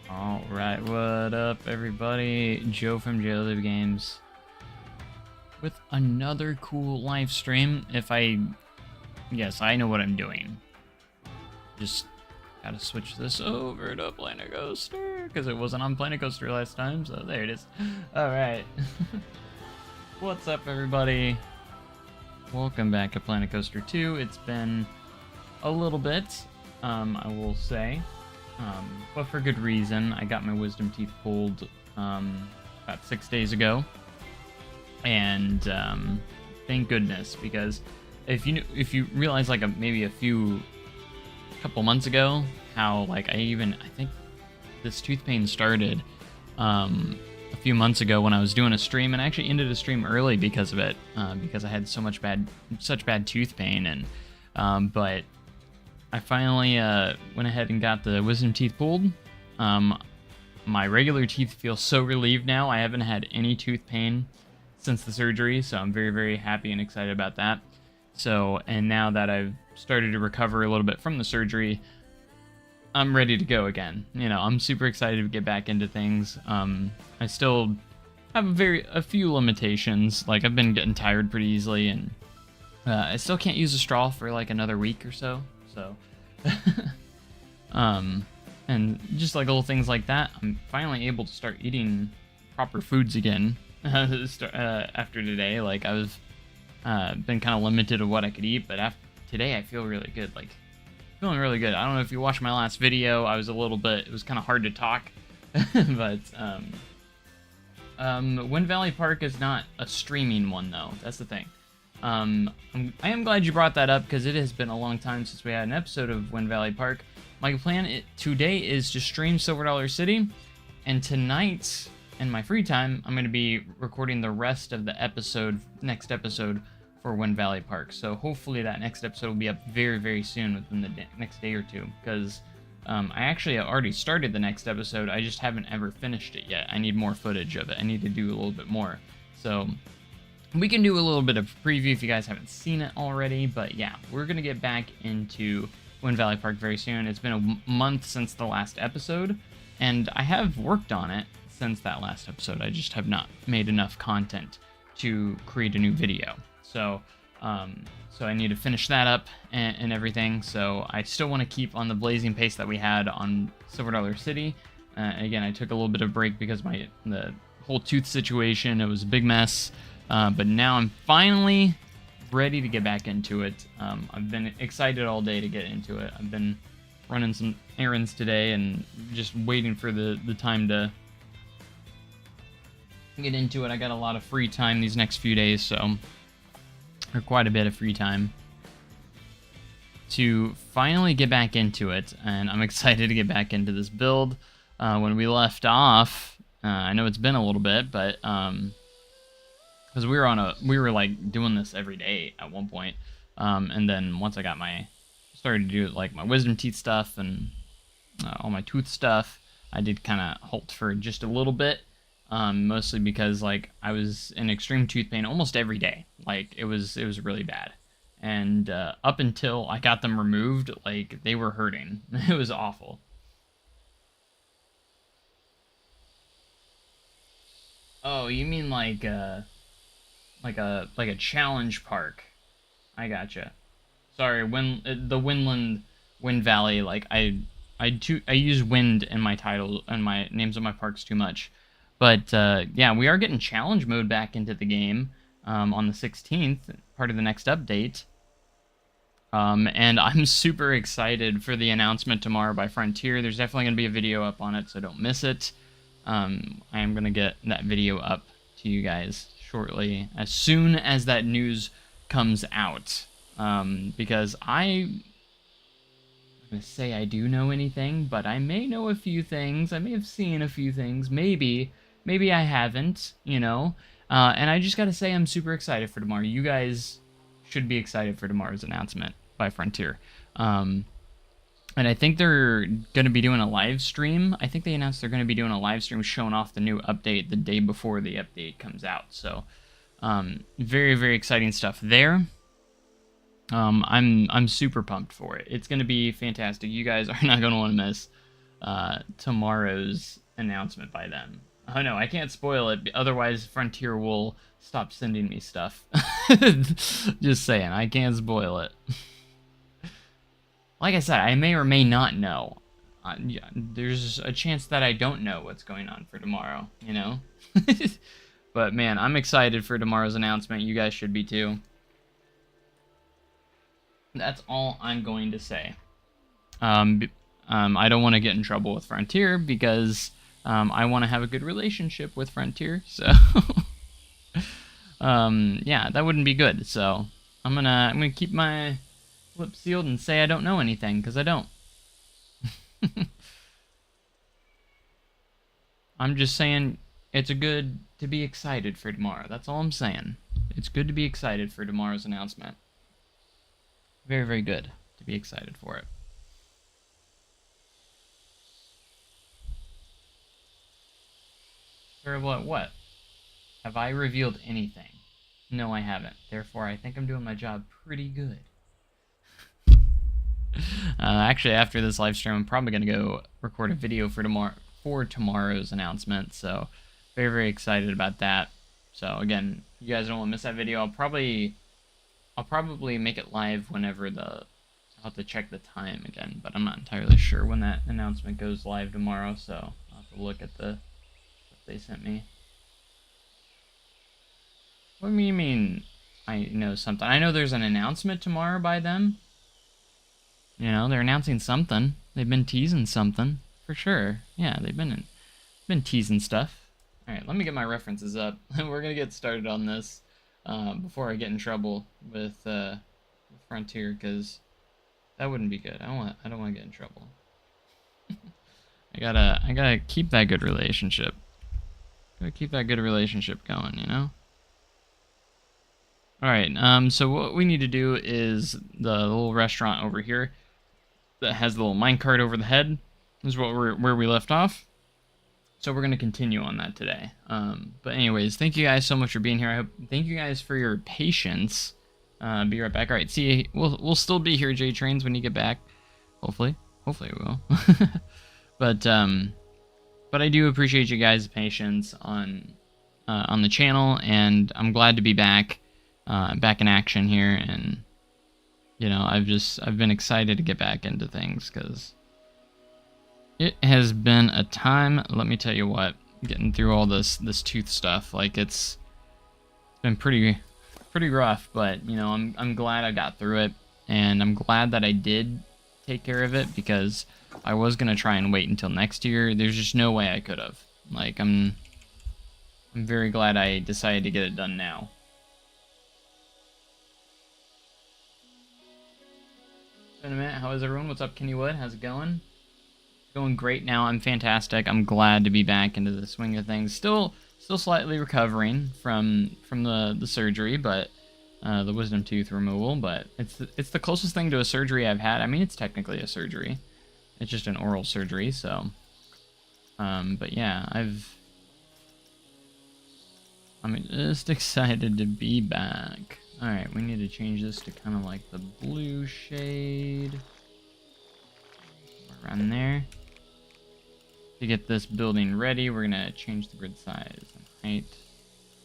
Alright, what up everybody? Joe from JLib Games with another cool live stream. Yes, I know what I'm doing. Just gotta switch this over to Planet Coaster, because it wasn't on Planet Coaster last time, so there it is. Alright. What's up everybody? Welcome back to Planet Coaster 2. It's been a little bit, I will say. But for good reason. I got my wisdom teeth pulled about 6 days ago, and thank goodness, because if you realize like maybe a couple months ago how like I think this tooth pain started a few months ago when I was doing a stream, and I actually ended a stream early because of it, because I had such bad tooth pain, and but I finally went ahead and got the wisdom teeth pulled. My regular teeth feel so relieved now. I haven't had any tooth pain since the surgery, so I'm very, very happy and excited about that. So, and now that I've started to recover a little bit from the surgery, I'm ready to go again. You know, I'm super excited to get back into things. I still have a few limitations. Like, I've been getting tired pretty easily, and I still can't use a straw for like another week or so. So, and just like little things like that, I'm finally able to start eating proper foods again after today. Like, I was been kind of limited of what I could eat, but after today I feel really good. Like, feeling really good. I don't know if you watched my last video. It was kind of hard to talk, but Wind Valley Park is not a streaming one though. That's the thing. I am glad you brought that up, because it has been a long time since we had an episode of Wind Valley Park. My plan today is to stream Silver Dollar City, and tonight, in my free time, I'm going to be recording the rest of the next episode for Wind Valley Park. So hopefully that next episode will be up very, very soon, within the next day or two, because I actually already started the next episode. I just haven't ever finished it yet. I need more footage of it. I need to do a little bit more. So we can do a little bit of preview if you guys haven't seen it already, but yeah, we're going to get back into Wind Valley Park very soon. It's been a month since the last episode, and I have worked on it since that last episode. I just have not made enough content to create a new video. So, so I need to finish that up and everything. So I still want to keep on the blazing pace that we had on Silver Dollar City. Again, I took a little bit of break because the whole tooth situation, it was a big mess. But now I'm finally ready to get back into it. I've been excited all day to get into it. I've been running some errands today and just waiting for the time to get into it. I got a lot of free time these next few days, or quite a bit of free time to finally get back into it, and I'm excited to get back into this build. When we left off, I know it's been a little bit, but because we were like doing this every day at one point, and then once I got started to do like my wisdom teeth stuff and all my tooth stuff, I did kind of halt for just a little bit, mostly because like I was in extreme tooth pain almost every day. Like, it was really bad, and up until I got them removed, like, they were hurting. It was awful. Oh, you mean like a challenge park? I gotcha. Sorry, the Wind Valley, like I use wind in my title and my names of my parks too much. But yeah, we are getting challenge mode back into the game on the 16th, part of the next update. And I'm super excited for the announcement tomorrow by Frontier. There's definitely going to be a video up on it, so don't miss it. I am going to get that video up to you guys shortly, as soon as that news comes out, because I'm gonna say I do know anything, but I may know a few things. I may have seen a few things. Maybe I haven't, you know. And I just gotta say I'm super excited for tomorrow. You guys should be excited for tomorrow's announcement by Frontier. And I think they're going to be doing a live stream. I think they announced they're going to be doing a live stream showing off the new update the day before the update comes out. So, very, very exciting stuff there. I'm super pumped for it. It's going to be fantastic. You guys are not going to want to miss. tomorrow's announcement by them. Oh no, I can't spoil it, otherwise Frontier will stop sending me stuff. Just saying, I can't spoil it. Like I said, I may or may not know. Yeah, there's a chance that I don't know what's going on for tomorrow, you know? But man, I'm excited for tomorrow's announcement. You guys should be too. That's all I'm going to say. I don't want to get in trouble with Frontier because I want to have a good relationship with Frontier. So, yeah, that wouldn't be good. So I'm gonna keep my lips sealed and say I don't know anything because I don't. I'm just saying it's good to be excited for tomorrow. That's all I'm saying. It's good to be excited for tomorrow's announcement. Very, very good to be excited for it. Or what? Have I revealed anything? No, I haven't. Therefore, I think I'm doing my job pretty good. Actually, after this live stream, I'm probably going to go record a video for tomorrow's announcement. So, very, very excited about that. So, again, you guys don't want to miss that video. I'll probably make it live whenever I'll have to check the time again, but I'm not entirely sure when that announcement goes live tomorrow, so I'll have to look at the stuff they sent me. What do you mean I know something? I know there's an announcement tomorrow by them. You know, they're announcing something. They've been teasing something, for sure. Yeah, they've been teasing stuff. Alright, let me get my references up. We're gonna get started on this before I get in trouble with Frontier, because that wouldn't be good. I don't want to get in trouble. I gotta keep that good relationship. Gotta keep that good relationship going, you know? Alright, so what we need to do is the little restaurant over here that has the little minecart over the head is where we left off. So we're going to continue on that today. But anyways, thank you guys so much for being here. Thank you guys for your patience. Be right back. Alright, see, we'll still be here, J-Trains, when you get back. Hopefully we will. But I do appreciate you guys' patience on the channel, and I'm glad to be back. Back in action here, and you know, I've been excited to get back into things because it has been a time. Let me tell you what, getting through all this tooth stuff, like it's been pretty rough, but you know, I'm glad I got through it, and I'm glad that I did take care of it, because I was gonna try and wait until next year. There's just no way I could have. Like, I'm very glad I decided to get it done now. In a minute. How is everyone? What's up, Kenny Wood? How's it going? Going great now. I'm fantastic. I'm glad to be back into the swing of things. Still slightly recovering from the surgery, but the wisdom tooth removal. But it's the closest thing to a surgery I've had. I mean, it's technically a surgery. It's just an oral surgery. So, but yeah, I'm just excited to be back. Alright, we need to change this to kind of like the blue shade. Around there. To get this building ready, we're going to change the grid size and height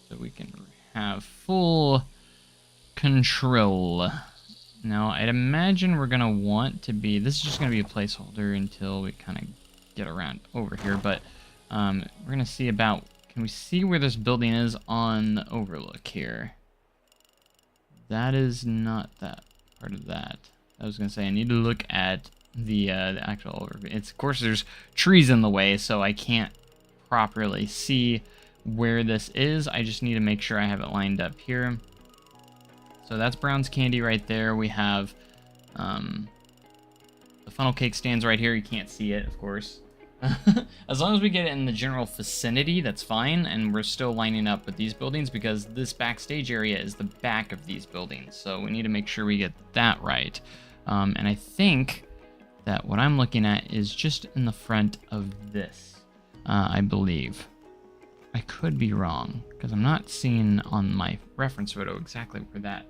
so we can have full control. Now, I'd imagine we're going to want to be... This is just going to be a placeholder until we kind of get around over here, but we're going to see about... Can we see where this building is on the overlook here? That is not that part of that. I was gonna say I need to look at the actual overview. Of course, there's trees in the way, so I can't properly see where this is. I just need to make sure I have it lined up here. So that's Brown's Candy right there. We have the funnel cake stands right here. You can't see it, of course. As long as we get it in the general vicinity, that's fine, and we're still lining up with these buildings, because this backstage area is the back of these buildings, so we need to make sure we get that right. And I think that what I'm looking at is just in the front of this, I believe. I could be wrong, because I'm not seeing on my reference photo exactly where that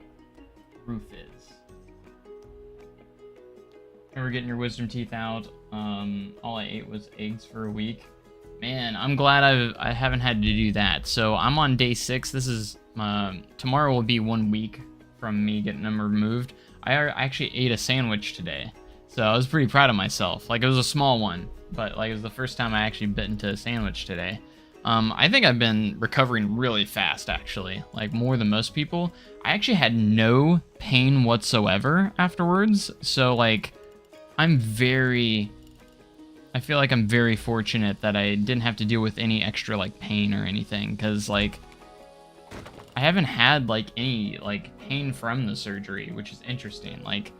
roof is. and we're getting your wisdom teeth out. All I ate was eggs for a week. Man, I'm glad I haven't had to do that. So I'm on day 6. This is tomorrow will be 1 week from me getting them removed. I actually ate a sandwich today, so I was pretty proud of myself. Like, it was a small one, but like it was the first time I actually bit into a sandwich today. I think I've been recovering really fast, actually, like more than most people. I actually had no pain whatsoever afterwards, so like I feel like I'm very fortunate that I didn't have to deal with any extra like pain or anything, because like I haven't had like any like pain from the surgery, which is interesting. Like,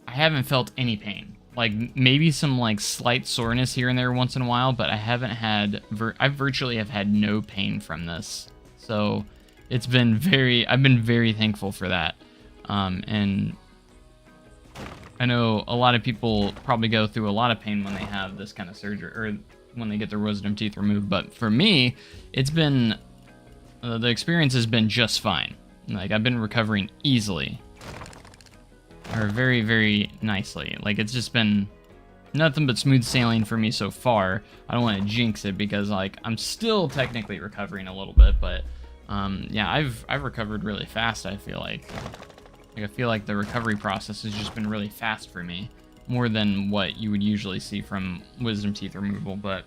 I haven't felt any pain. Like, maybe some like slight soreness here and there once in a while, but I haven't had I virtually have had no pain from this. So it's been I've been very thankful for that. And I know a lot of people probably go through a lot of pain when they have this kind of surgery, or when they get their wisdom teeth removed, but for me, it's been the experience has been just fine. Like, I've been recovering easily, or very, very nicely. Like, it's just been nothing but smooth sailing for me so far. I don't want to jinx it, because like I'm still technically recovering a little bit, but yeah, I've recovered really fast. I feel like the recovery process has just been really fast for me, more than what you would usually see from wisdom teeth removal. But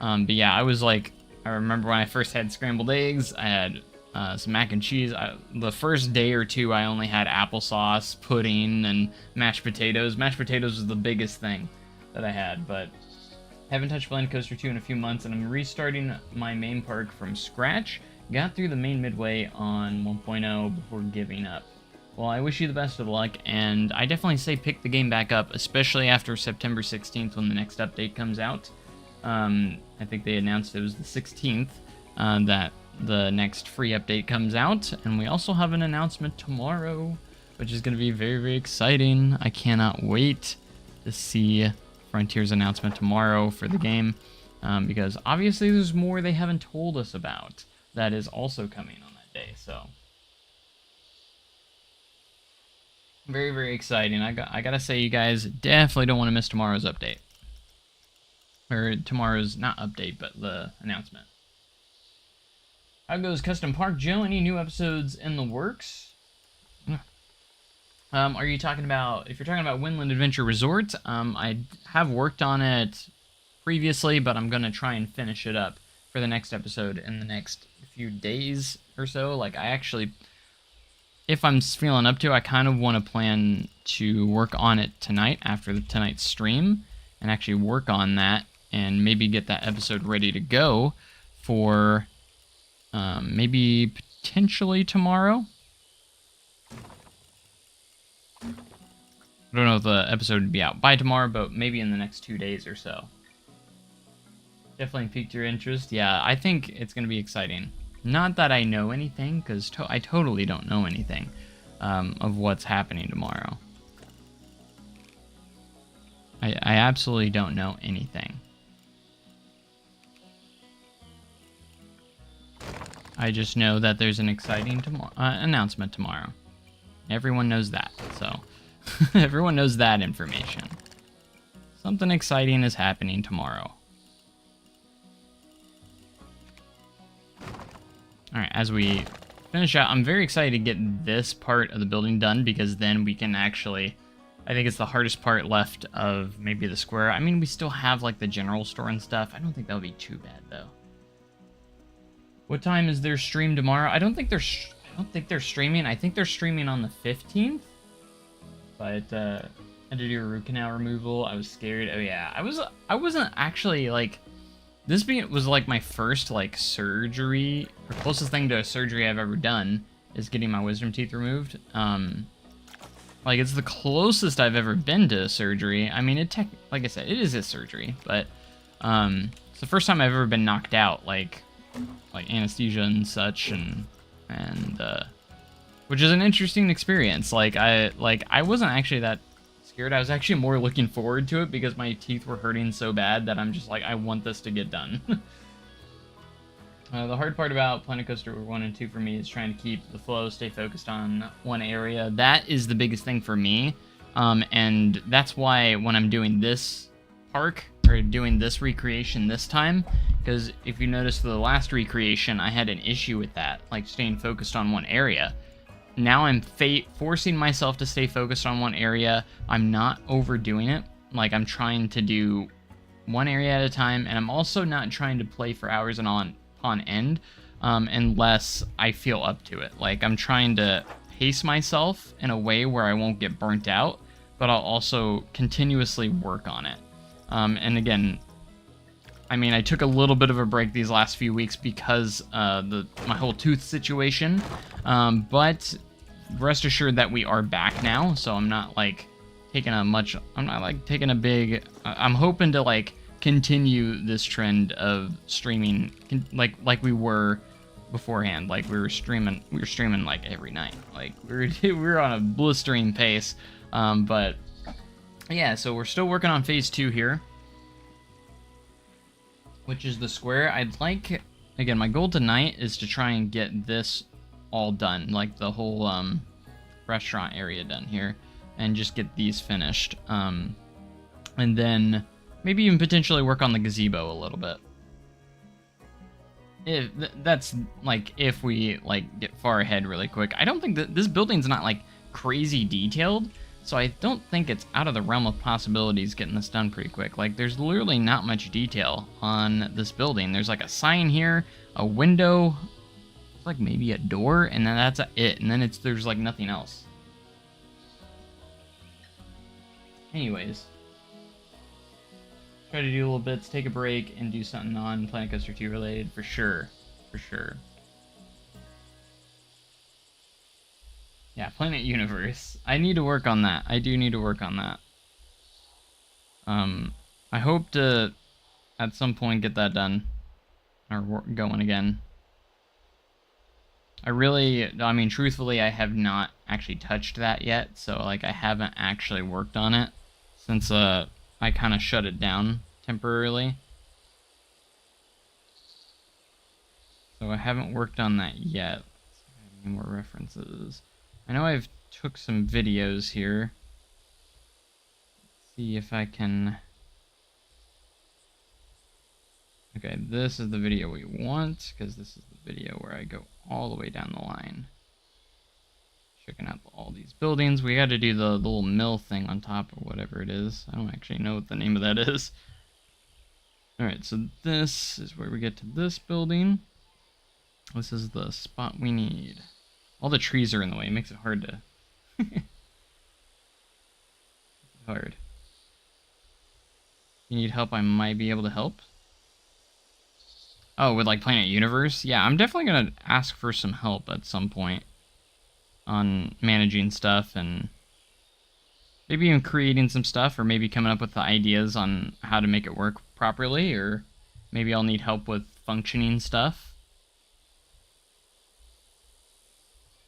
yeah, I remember when I first had scrambled eggs, I had some mac and cheese. The first day or two, I only had applesauce, pudding, and mashed potatoes. Mashed potatoes was the biggest thing that I had, but haven't touched Blend Coaster 2 in a few months, and I'm restarting my main park from scratch. Got through the main midway on 1.0 before giving up. Well, I wish you the best of luck, and I definitely say pick the game back up, especially after September 16th when the next update comes out. I think they announced it was the 16th that the next free update comes out, and we also have an announcement tomorrow, which is going to be very, very exciting. I cannot wait to see Frontier's announcement tomorrow for the game, because obviously there's more they haven't told us about that is also coming on that day, so very, very exciting. I gotta say, you guys definitely don't want to miss tomorrow's update. Or tomorrow's, not update, but the announcement. How goes Custom Park, Joe? Any new episodes in the works? Are you talking about, if you're talking about Windland Adventure Resort, I have worked on it previously, but I'm going to try and finish it up for the next episode in the next few days or so. Like, I actually, if I'm feeling up to, I kind of want to plan to work on it tonight after tonight's stream, and actually work on that and maybe get that episode ready to go for maybe potentially tomorrow. I don't know if the episode would be out by tomorrow, but maybe in the next 2 days or so. Definitely piqued your interest. Yeah, I think it's going to be exciting. Not that I know anything, because I totally don't know anything of what's happening tomorrow. I absolutely don't know anything. I just know that there's an exciting announcement tomorrow. Everyone knows that, so everyone knows that information. Something exciting is happening tomorrow. Alright, as we finish out, I'm very excited to get this part of the building done, because then we can actually, I think it's the hardest part left of maybe the square. I mean, we still have like the general store and stuff. I don't think that'll be too bad though. What time is their stream tomorrow? I don't think they're streaming. I think they're streaming on the 15th. But I had to do a root canal removal. I was scared. Oh yeah, I wasn't actually like, this was like my first like surgery, or closest thing to a surgery I've ever done is getting my wisdom teeth removed. Like, it's the closest I've ever been to a surgery. I mean, like I said, it is a surgery, but it's the first time I've ever been knocked out, like anesthesia and such, and which is an interesting experience. Like, I wasn't actually that scared. I was actually more looking forward to it, because my teeth were hurting so bad that I'm just like, I want this to get done. The hard part about Planet Coaster 1 and 2 for me is trying to keep the flow, stay focused on one area. That is the biggest thing for me, And that's why when I'm doing this park, or doing this recreation this time, because if you notice for the last recreation, I had an issue with that, like staying focused on one area. Now I'm forcing myself to stay focused on one area. I'm not overdoing it. Like, I'm trying to do one area at a time, and I'm also not trying to play for hours and on end, unless I feel up to it. Like, I'm trying to pace myself in a way where I won't get burnt out, but I'll also continuously work on it. And again, I mean, I took a little bit of a break these last few weeks because my whole tooth situation, but rest assured that we are back now, so I'm not like taking a big, I'm hoping to like continue this trend of streaming like we were beforehand. Like we were streaming like every night. Like we were on a blistering pace. But yeah, so we're still working on phase 2 here, which is the square. I'd like, again, my goal tonight is to try and get this all done, like the whole restaurant area done here, and just get these finished. And then maybe even potentially work on the gazebo a little bit. That's like if we like get far ahead really quick. I don't think that this building's not like crazy detailed, so I don't think it's out of the realm of possibilities getting this done pretty quick. Like, there's literally not much detail on this building. There's like a sign here, a window, like maybe a door, and then that's it. And then there's like nothing else. Anyways, try to do little bits, take a break, and do something non-Planet Coaster 2 related for sure. For sure. Yeah, Planet Universe. I need to work on that. I do need to work on that. I hope to, at some point, get that done. Or going again. I mean, truthfully, I have not actually touched that yet. So, like, I haven't actually worked on it since, I kind of shut it down temporarily. So I haven't worked on that yet. Let's see if I have any more references. I know I've took some videos here. Let's see if I can... Okay, this is the video we want, because this is the video where I go all the way down the line. Checking out all these buildings. We got to do the little mill thing on top or whatever it is. I don't actually know what the name of that is. Alright, so this is where we get to this building. This is the spot we need. All the trees are in the way. It makes it hard to... hard. If you need help, I might be able to help. Oh, with like Planet Universe? Yeah, I'm definitely going to ask for some help at some point on managing stuff and maybe even creating some stuff, or maybe coming up with the ideas on how to make it work properly, or maybe I'll need help with functioning stuff.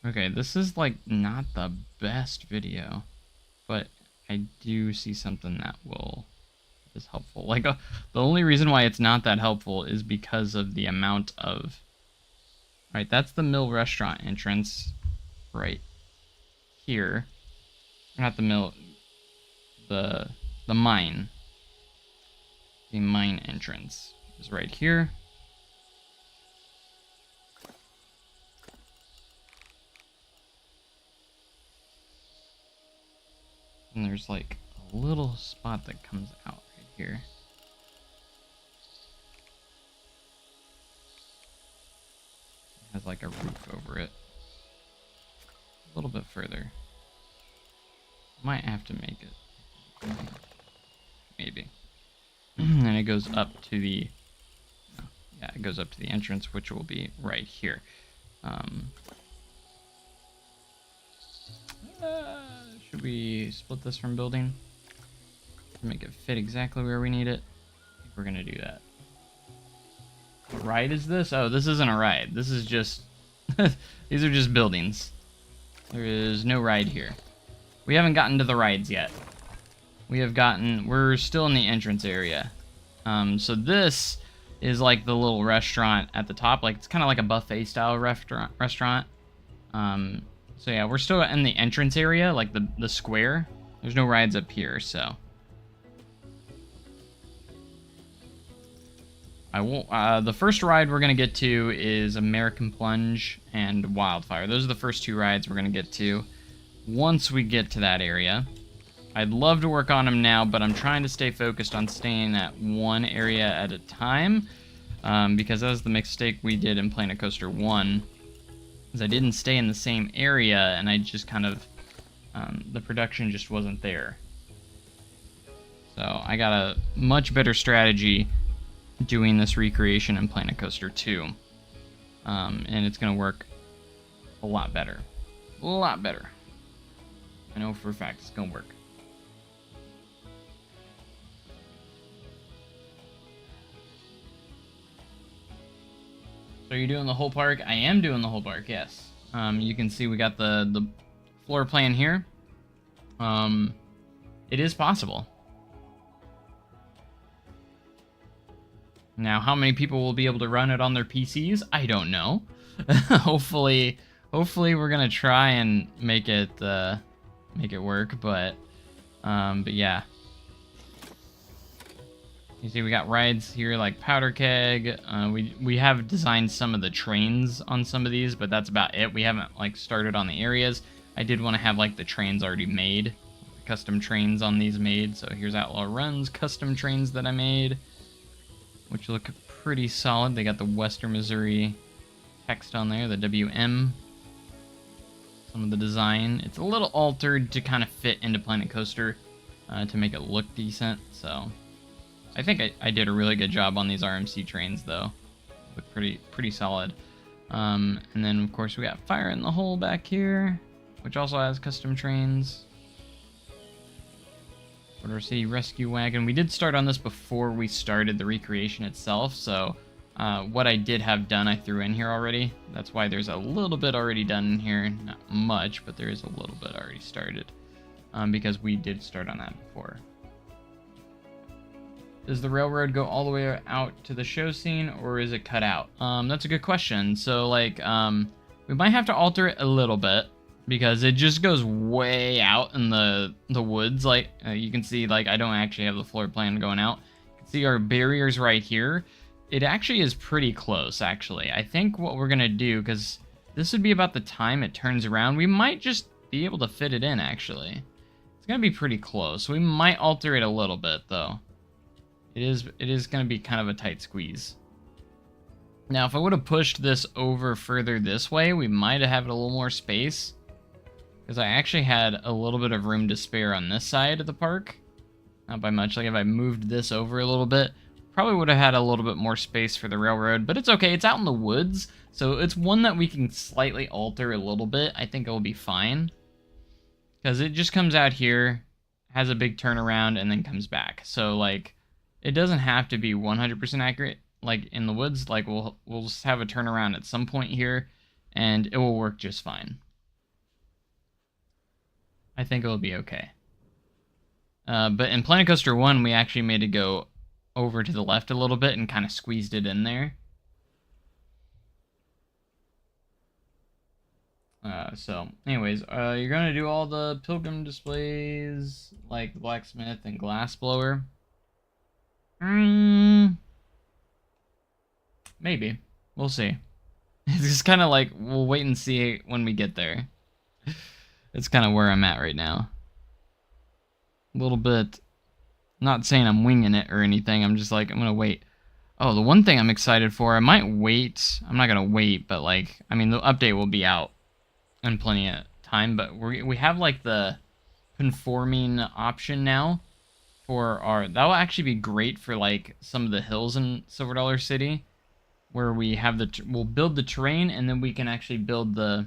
Okay, this is like not the best video, but I do see something that is helpful. Like the only reason why it's not that helpful is because of the amount of... Alright, that's the mill restaurant entrance right here. Not the mill, the mine. The mine entrance is right here. And there's like a little spot that comes out right here. It has like a roof over it. A little bit further. Might have to make it. Maybe. And it goes up to the... yeah, it goes up to the entrance, which will be right here. Should we split this from building? To make it fit exactly where we need it? I think we're gonna do that. What ride is this? Oh, this isn't a ride. This is just... these are just buildings. There is no ride here. We haven't gotten to the rides yet. We're still in the entrance area. So this is like the little restaurant at the top. Like, it's kind of like a buffet style restaurant. So yeah, we're still in the entrance area, like the square. There's no rides up here, so. I won't. The first ride we're gonna get to is American Plunge and Wildfire. Those are the first two rides we're gonna get to once we get to that area. I'd love to work on them now, but I'm trying to stay focused on staying at one area at a time, because that was the mistake we did in Planet Coaster 1, is I didn't stay in the same area, and I just kind of, the production just wasn't there. So I got a much better strategy doing this recreation in Planet Coaster 2, and it's going to work a lot better. A lot better. I know for a fact it's going to work. So you're doing the whole park? I am doing the whole park, yes. You can see we got the floor plan here. It is possible. Now, how many people will be able to run it on their PCs? I don't know. Hopefully we're gonna try and make it work. But yeah. You see, we got rides here like Powder Keg. We have designed some of the trains on some of these, but that's about it. We haven't like started on the areas. I did want to have like the trains already made, custom trains on these made. So here's Outlaw Run's custom trains that I made, which look pretty solid. They got the Western Missouri text on there, the WM. Some of the design, it's a little altered to kind of fit into Planet Coaster to make it look decent. So I think I did a really good job on these RMC trains, though. Look pretty solid. And then, of course, we got Fire in the Hole back here, which also has custom trains. Border City Rescue Wagon. We did start on this before we started the recreation itself, so what I did have done, I threw in here already. That's why there's a little bit already done in here. Not much, but there is a little bit already started, because we did start on that before. Does the railroad go all the way out to the show scene, or is it cut out? That's a good question. So, like, we might have to alter it a little bit, because it just goes way out in the woods. Like, you can see, like, I don't actually have the floor plan going out. You can see our barriers right here. It actually is pretty close, actually. I think what we're going to do, because this would be about the time it turns around, we might just be able to fit it in, actually. It's going to be pretty close. We might alter it a little bit, though. It is going to be kind of a tight squeeze. Now, if I would have pushed this over further this way, we might have had a little more space. Because I actually had a little bit of room to spare on this side of the park. Not by much. Like, if I moved this over a little bit, probably would have had a little bit more space for the railroad. But it's okay. It's out in the woods. So it's one that we can slightly alter a little bit. I think it'll be fine. Because it just comes out here, has a big turnaround, and then comes back. So, like, it doesn't have to be 100% accurate, like in the woods. Like, we'll just have a turnaround at some point here, and it will work just fine. I think it'll be okay. But in Planet Coaster 1, we actually made it go over to the left a little bit and kind of squeezed it in there. So, anyways, you're going to do all the pilgrim displays, like blacksmith and glassblower. Maybe. We'll see. It's just kind of like, we'll wait and see when we get there. It's kind of where I'm at right now. A little bit. Not saying I'm winging it or anything. I'm just like, I'm going to wait. Oh, the one thing I'm excited for, I might wait. I'm not going to wait, but like, I mean, the update will be out in plenty of time. But we have like the conforming option now. For our, that will actually be great for like some of the hills in Silver Dollar City, where we have we'll build the terrain and then we can actually build the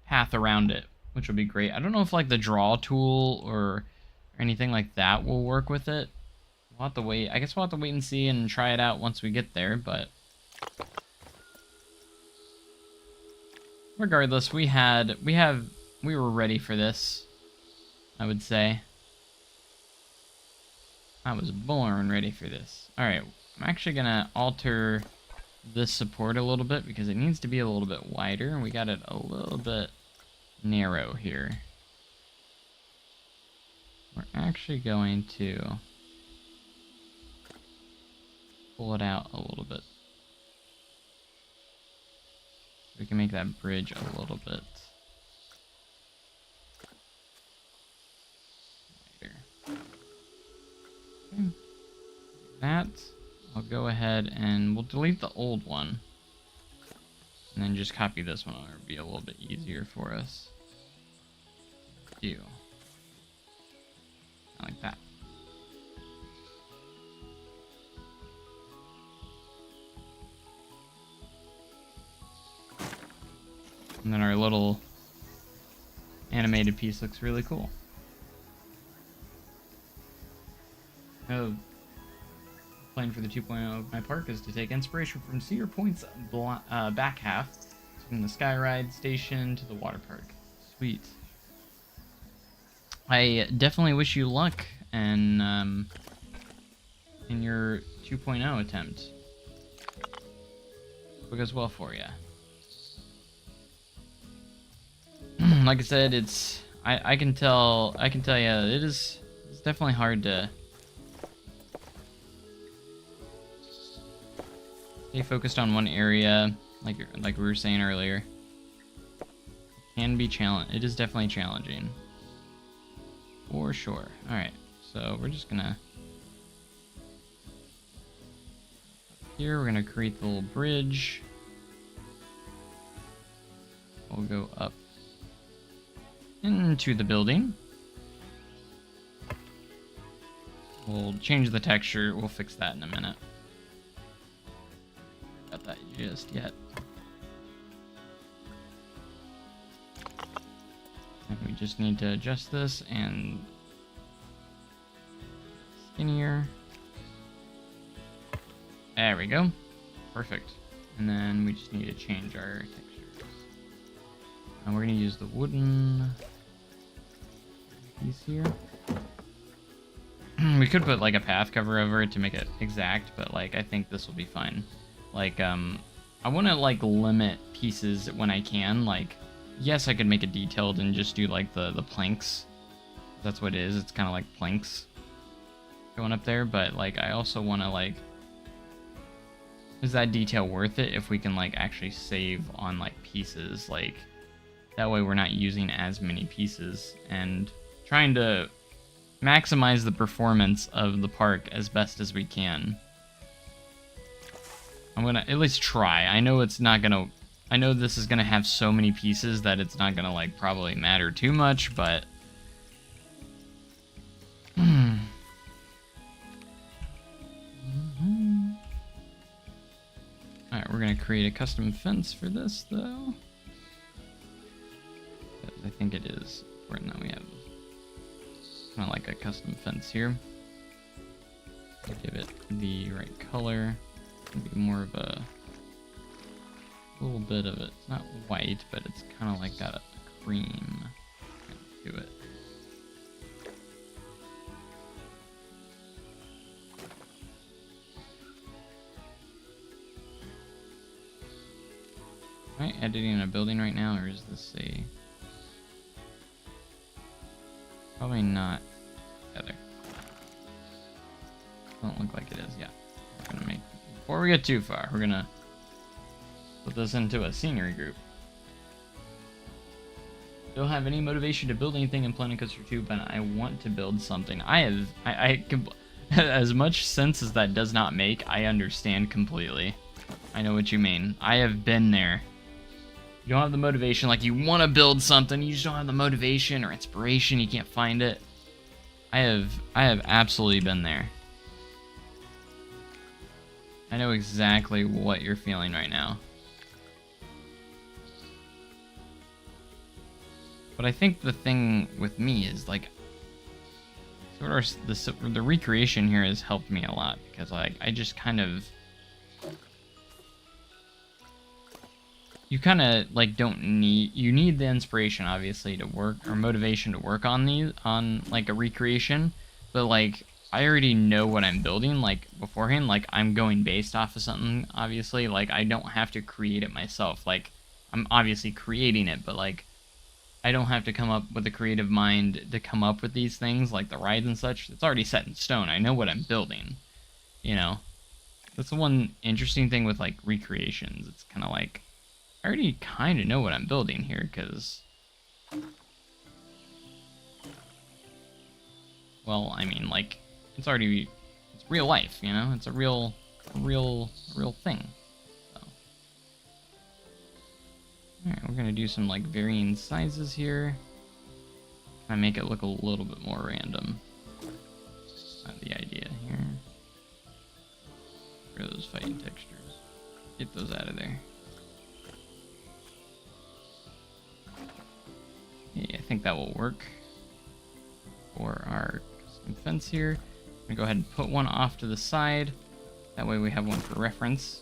path around it, which will be great. I don't know if like the draw tool or anything like that will work with it. We'll have to wait. I guess we'll have to wait and see and try it out once we get there. But regardless, we were ready for this, I would say. I was born ready for this. Alright, I'm actually going to alter this support a little bit because it needs to be a little bit wider. We got it a little bit narrow here. we're actually going to pull it out a little bit. We can make that bridge a little bit wider. Okay. That, I'll go ahead and we'll delete the old one. And then just copy this one, it'll be a little bit easier for us. Do. Like that. And then our little animated piece looks really cool. Oh, plan for the 2.0 of my park is to take inspiration from Cedar Point's back half, from the Sky Ride station to the water park. Sweet. I definitely wish you luck in your 2.0 attempt. Hope it goes well for you. Like I said, I can tell you it's definitely hard to stay focused on one area, like we were saying earlier. It can be it is definitely challenging. For sure. Alright, so we're just gonna here we're gonna create the little bridge. We'll go up into the building. We'll change the texture. We'll fix that in a minute. Got that just yet. And we just need to adjust this and skinnier. There we go. Perfect. And then we just need to change our textures. And we're gonna use the wooden piece here. We could put like a path cover over it to make it exact, but like I think this will be fine. Like I want to like limit pieces when I can. Like yes, I could make it detailed and just do like the planks. That's what it is. It's kind of like planks going up there, but like I also want to like, is that detail worth it if we can like actually save on like pieces? Like that way we're not using as many pieces and trying to maximize the performance of the park as best as we can. I'm gonna at least try. I know it's not gonna, I know this is gonna have so many pieces that it's not gonna like probably matter too much, but Alright, we're gonna create a custom fence for this though. I think it is. Right now we have kind of like a custom fence here. Give it the right color. Maybe more of a little bit of it. It's not white, but it's kind of like got a cream to it. Am I editing a building right now, or is this a... Probably not together. Don't look like it is, yeah. Gonna make, before we get too far, we're gonna put this into a scenery group. Don't have any motivation to build anything in Planet Coaster 2, but I want to build something. I as much sense as that does not make, I understand completely. I know what you mean. I have been there. You don't have the motivation, like you want to build something, you just don't have the motivation or inspiration, you can't find it. I have absolutely been there. I know exactly what you're feeling right now. But I think the thing with me is like, sort of the recreation here has helped me a lot, because like I just kind of, you kind of like don't need, you need the inspiration obviously to work, or motivation to work on these, on like a recreation, but like I already know what I'm building like beforehand. Like I'm going based off of something, obviously. Like I don't have to create it myself. Like I'm obviously creating it, but like I don't have to come up with a creative mind to come up with these things, like the rides and such. It's already set in stone. I know what I'm building, you know? That's the one interesting thing with, like, recreations. It's kind of like, I already kind of know what I'm building here, because... Well, I mean, like, it's already... It's real life, you know? It's a real thing. So. Alright, we're gonna do some, like, varying sizes here. Kind of make it look a little bit more random. Not the idea here. Get rid of those fighting textures. Get those out of there. Yeah, I think that will work for our custom fence here. I'm gonna go ahead and put one off to the side. That way we have one for reference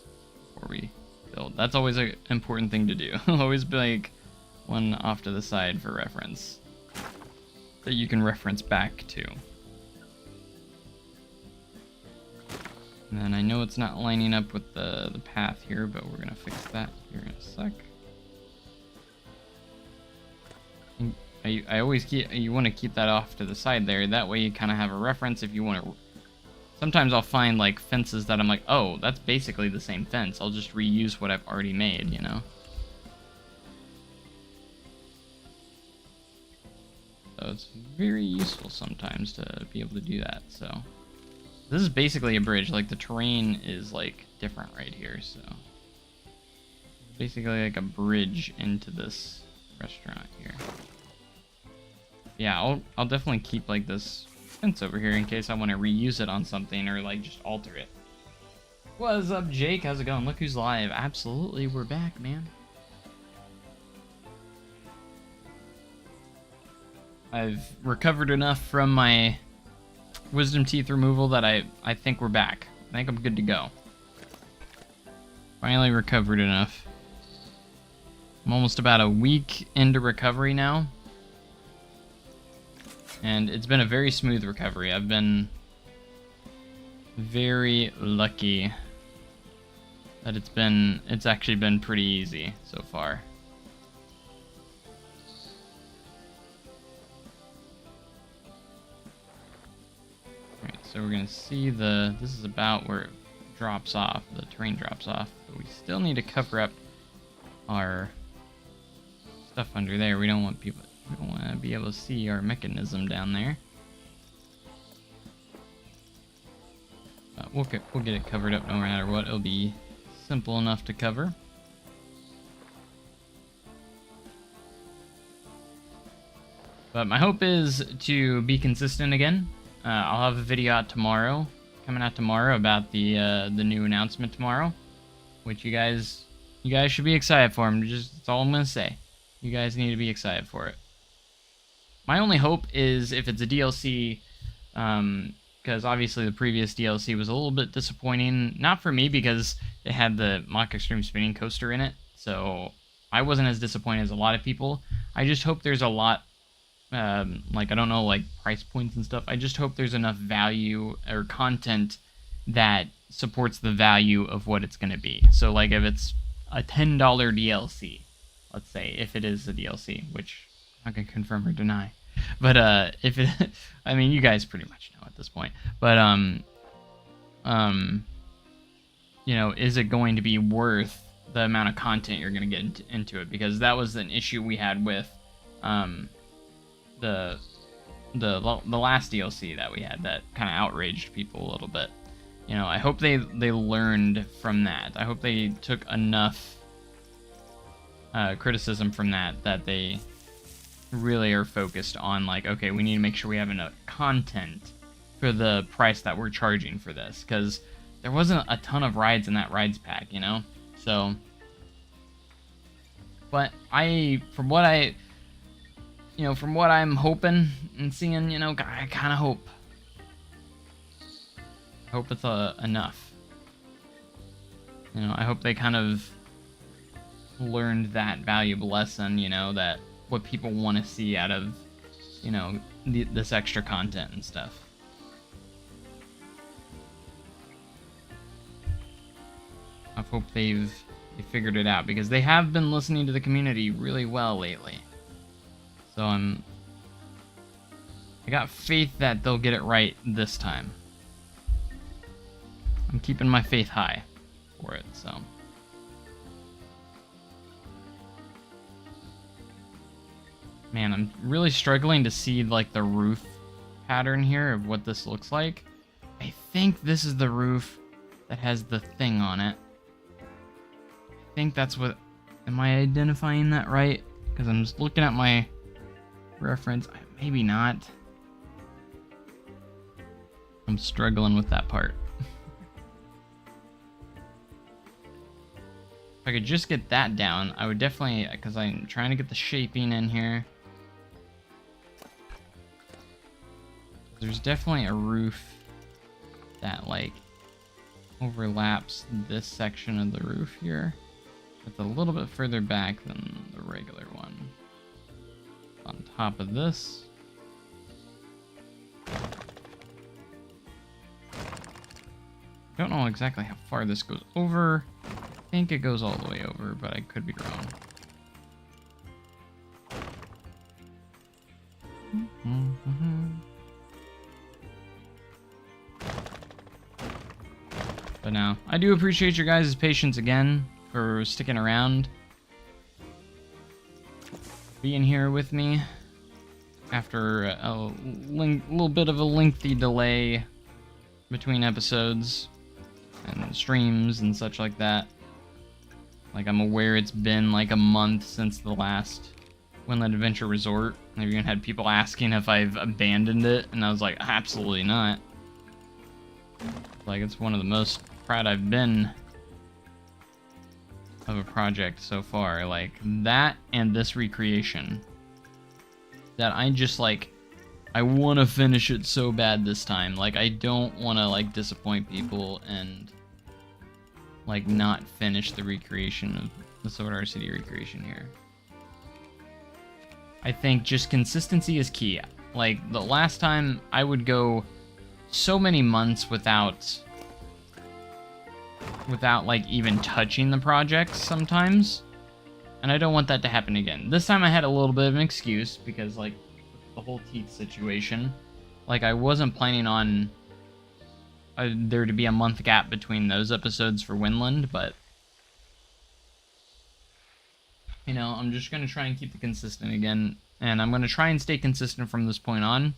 before we build. That's always an important thing to do. Always be like one off to the side for reference that you can reference back to. And then I know it's not lining up with the path here, but we're gonna fix that here in a sec. And I always keep, you want to keep that off to the side there. That way you kind of have a reference if you want to. Sometimes I'll find like fences that I'm like, oh, that's basically the same fence. I'll just reuse what I've already made, you know? So it's very useful sometimes to be able to do that, so. This is basically a bridge, like the terrain is like different right here, so. Basically like a bridge into this restaurant here. Yeah, I'll definitely keep like this fence over here in case I want to reuse it on something or like just alter it. What's up, Jake? How's it going? Look who's live. Absolutely, we're back, man. I've recovered enough from my wisdom teeth removal that I think we're back. I think I'm good to go. Finally recovered enough. I'm almost about a week into recovery now. And it's been a very smooth recovery. I've been very lucky that it's actually been pretty easy so far. Alright, so we're gonna see this is about where it drops off, the terrain drops off, but we still need to cover up our stuff under there. We don't want to be able to see our mechanism down there. We'll get it covered up no matter what. It'll be simple enough to cover. But my hope is to be consistent again. I'll have a video out tomorrow, coming out tomorrow about the new announcement tomorrow, which you guys should be excited for. That's all I'm gonna say. You guys need to be excited for it. My only hope is if it's a DLC, because obviously the previous DLC was a little bit disappointing. Not for me because it had the Mach Extreme Spinning Coaster in it, so I wasn't as disappointed as a lot of people. I just hope there's a lot, like, I don't know, like price points and stuff. I just hope there's enough value or content that supports the value of what it's going to be. So, like, if it's a $10 DLC, let's say, if it is a DLC, which I can confirm or deny. But if it, I mean, you guys pretty much know at this point. But you know, is it going to be worth the amount of content you're going to get into it? Because that was an issue we had with the last DLC that we had that kind of outraged people a little bit. You know, I hope they learned from that. I hope they took enough criticism from that they really are focused on, like, okay, we need to make sure we have enough content for the price that we're charging for this, because there wasn't a ton of rides in that rides pack, you know? So, but from what I'm hoping and seeing, you know, I kind of hope it's enough. You know, I hope they kind of learned that valuable lesson, you know, that what people want to see out of, you know, this extra content and stuff. I hope they figured it out, because they have been listening to the community really well lately. So I got faith that they'll get it right this time. I'm keeping my faith high for it, so. Man, I'm really struggling to see like the roof pattern here of what this looks like. I think this is the roof that has the thing on it. I think that's what... Am I identifying that right? Because I'm just looking at my reference. Maybe not. I'm struggling with that part. If I could just get that down, I would definitely... Because I'm trying to get the shaping in here. There's definitely a roof that like overlaps this section of the roof here. It's a little bit further back than the regular one. On top of this. Don't know exactly how far this goes over. I think it goes all the way over, but I could be wrong. But no, I do appreciate your guys' patience again for sticking around, being here with me after a little bit of a lengthy delay between episodes and streams and such like that. Like, I'm aware it's been like a month since the last Windland Adventure Resort. I've even had people asking if I've abandoned it, and I was like, absolutely not. Like, it's one of the most proud I've been of a project so far. Like, that and this recreation. That I just, like, I want to finish it so bad this time. Like, I don't want to, like, disappoint people and, like, not finish the recreation of the Sword Art City recreation here. I think just consistency is key. Like, the last time I would go so many months without like even touching the projects sometimes, and I don't want that to happen again. This time I had a little bit of an excuse because, like, the whole teeth situation, like, I wasn't planning on there to be a month gap between those episodes for Windland, but you know, I'm just gonna try and keep it consistent again, and I'm gonna try and stay consistent from this point on.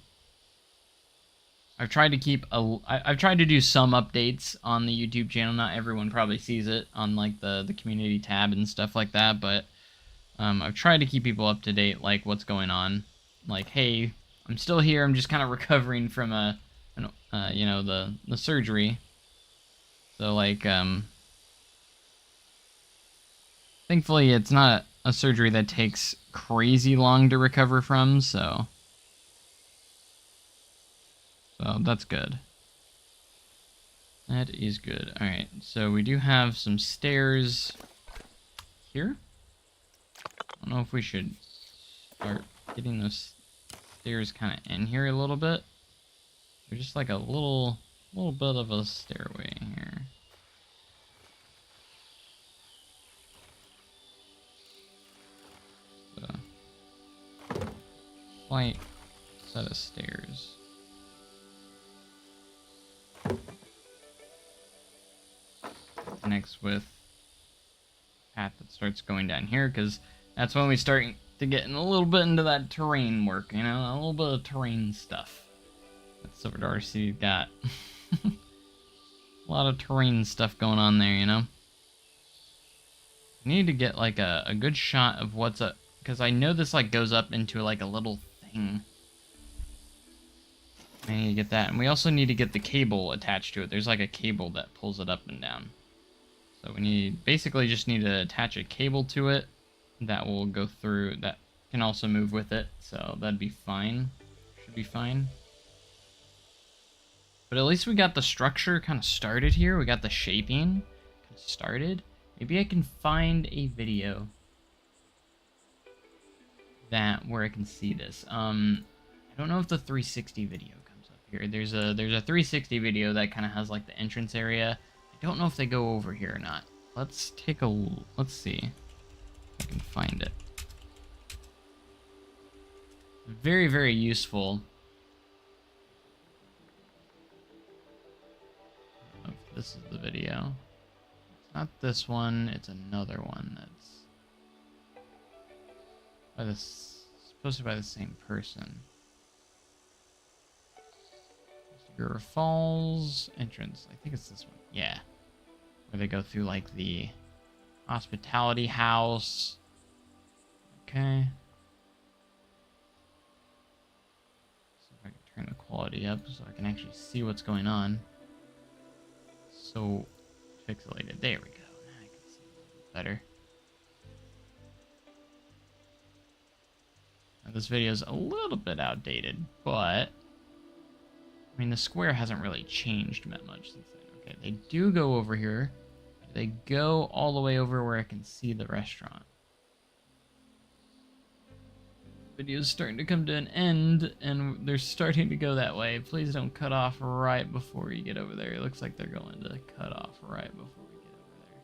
I've tried to keep I've tried to do some updates on the YouTube channel. Not everyone probably sees it on like the community tab and stuff like that, but I've tried to keep people up to date, like what's going on. Like, hey, I'm still here. I'm just kind of recovering from you know, the surgery. So like thankfully it's not a surgery that takes crazy long to recover from, so that's good. That is good. Alright, so we do have some stairs here. I don't know if we should start getting those stairs kind of in here a little bit. There's just like a little bit of a stairway here. So, slight set of stairs. Connects with path that starts going down here, because that's when we start to get a little bit into that terrain work, you know, a little bit of terrain stuff. That's what Darcy got. A lot of terrain stuff going on there, you know. I need to get like a good shot of what's up, because I know this like goes up into like a little thing. I need to get that, and we also need to get the cable attached to it. There's like a cable that pulls it up and down. So we basically just need to attach a cable to it that will go through, that can also move with it. So that'd be fine. Should be fine. But at least we got the structure kind of started here. We got the shaping started. Maybe I can find a video where I can see this. I don't know if the 360 video comes up here. There's a 360 video that kind of has like the entrance area. I don't know if they go over here or not. Let's see if I can find it. Very, very useful. I don't know if this is the video. It's not this one, it's another one that's by supposed to be by the same person. Niagara Falls entrance. I think it's this one. Yeah. Where they go through like the hospitality house. Okay. See if I can turn the quality up so I can actually see what's going on. So pixelated. There we go. Now I can see a little bit better. Now this video is a little bit outdated, but I mean the square hasn't really changed that much since then. Okay, they do go over here. They go all the way over where I can see the restaurant. Video's starting to come to an end, and they're starting to go that way. Please don't cut off right before you get over there. It looks like they're going to cut off right before we get over there.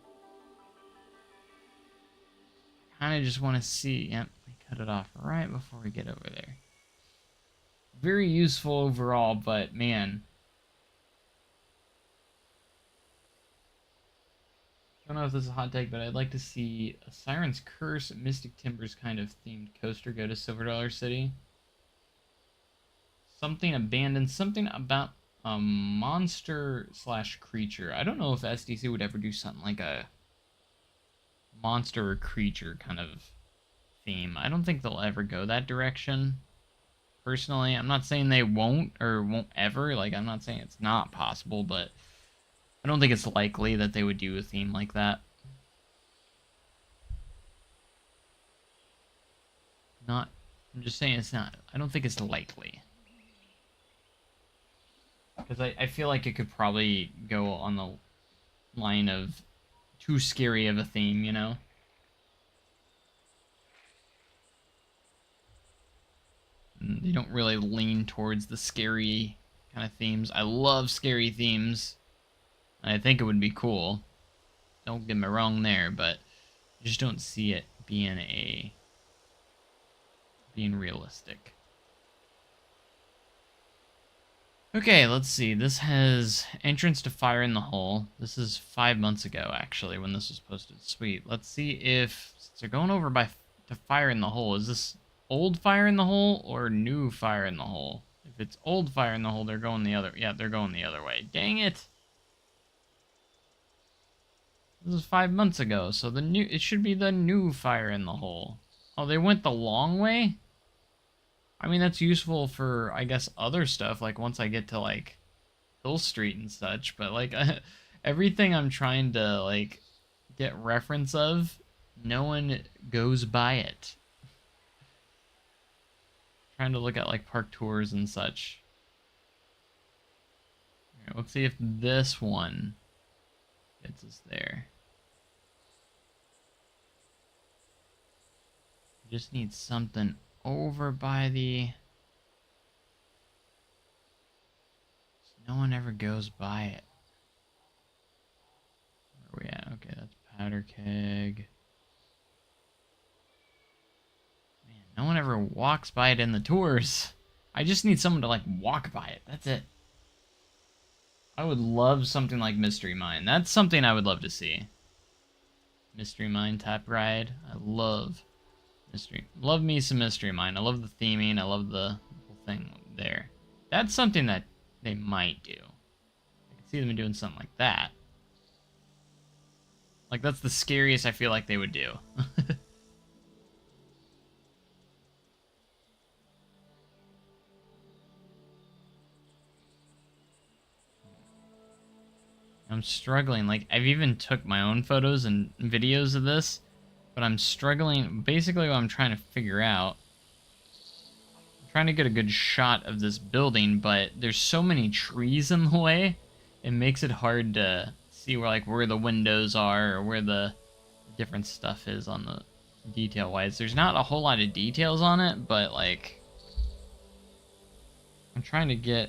Kind of just want to see. Yep, they cut it off right before we get over there. Very useful overall, but man. I don't know if this is a hot take, but I'd like to see a Siren's Curse, Mystic Timbers kind of themed coaster go to Silver Dollar City. Something abandoned, something about a monster slash creature. I don't know if SDC would ever do something like a monster or creature kind of theme. I don't think they'll ever go that direction. Personally, I'm not saying they won't or won't ever. Like, I'm not saying it's not possible, but I don't think it's likely that they would do a theme like that. I'm just saying it's not. I don't think it's likely. Because I feel like it could probably go on the line of too scary of a theme, you know? They don't really lean towards the scary kind of themes. I love scary themes. I think it would be cool. Don't get me wrong there, but I just don't see it being realistic. Okay, let's see. This has entrance to Fire in the Hole. This is 5 months ago, actually, when this was posted. Sweet. Let's see if since they're going over to Fire in the Hole. Is this old Fire in the Hole or new Fire in the Hole? If it's old Fire in the Hole, they're going the other. Yeah, they're going the other way. Dang it! This is 5 months ago, so it should be the new Fire in the Hole. Oh, they went the long way? I mean, that's useful for, I guess, other stuff, like once I get to, like, Hill Street and such, but, like, everything I'm trying to, like, get reference of, no one goes by it. Trying to look at, like, park tours and such. All right, let's see if this one gets us there. Just need something over by the... No one ever goes by it. Where are we at? Okay, that's Powder Keg. Man, no one ever walks by it in the tours. I just need someone to, like, walk by it. That's it. I would love something like Mystery Mine. That's something I would love to see. Mystery Mine type ride. I love me some Mystery Mine. I love the theming. I love the whole thing there. That's something that they might do. I can see them doing something like that. Like, that's the scariest I feel like they would do. I'm struggling. Like, I've even took my own photos and videos of this. But I'm struggling. Basically, what I'm trying to figure out, I'm trying to get a good shot of this building, but there's so many trees in the way, it makes it hard to see where the windows are or where the different stuff is on the detail-wise. There's not a whole lot of details on it, but like I'm trying to figure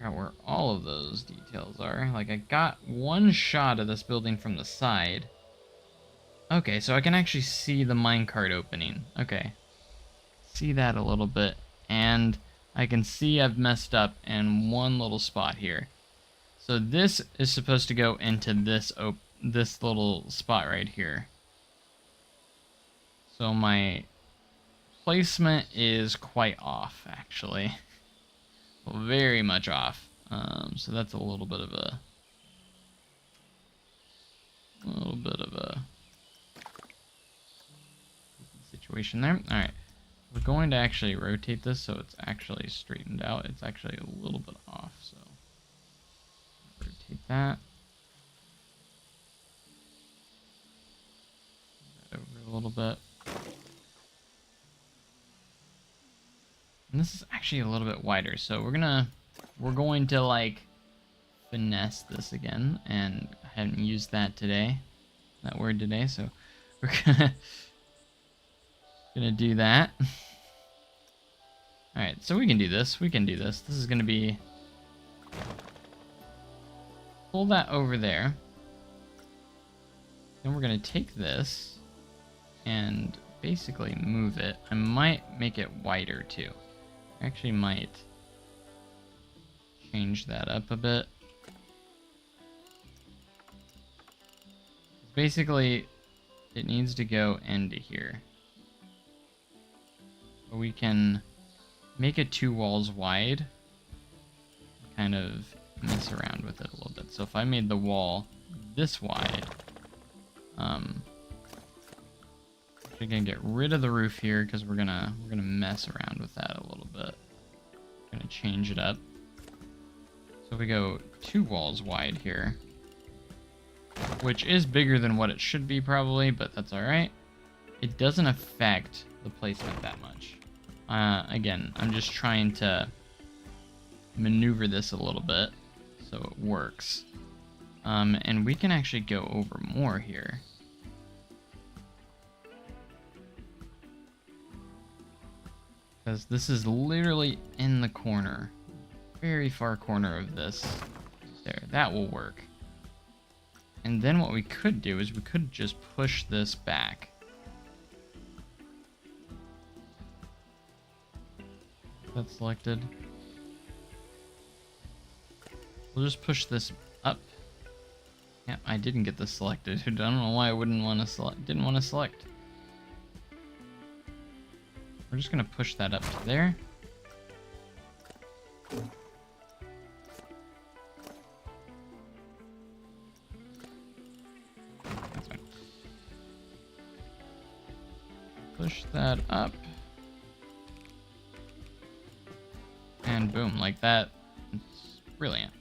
out where all of those details are. Like, I got one shot of this building from the side. Okay, so I can actually see the minecart opening. Okay. See that a little bit. and I can see I've messed up in one little spot here. So this is supposed to go into this little spot right here. So my placement is quite off, actually. Very much off. So that's a little bit of a situation there. All right, we're going to actually rotate this so it's actually straightened out. It's actually a little bit off, so rotate that. Move that over a little bit. And this is actually a little bit wider, so we're going to like finesse this again, and I hadn't used that word today, so we're gonna do that. All right, so we can do this. This is gonna be, pull that over there. Then we're gonna take this and basically move it. I might make it wider too. I actually might change that up a bit. Basically, it needs to go into here. But we can make it 2 walls wide. Kind of mess around with it a little bit. So if I made the wall this wide, we're gonna get rid of the roof here because we're gonna mess around with that a little bit. We're gonna change it up. So we go 2 walls wide here, which is bigger than what it should be probably, but that's all right. It doesn't affect the placement that much. Again, I'm just trying to maneuver this a little bit so it works. And we can actually go over more here. Because this is literally in the corner. Very far corner of this. There, that will work. And then what we could do is we could just push this back. That's selected. We'll just push this up. Yeah, I didn't get this selected. I don't know why I didn't want to select. We're just gonna push that up to there. That's fine. Push that up. And boom, like that. It's brilliant.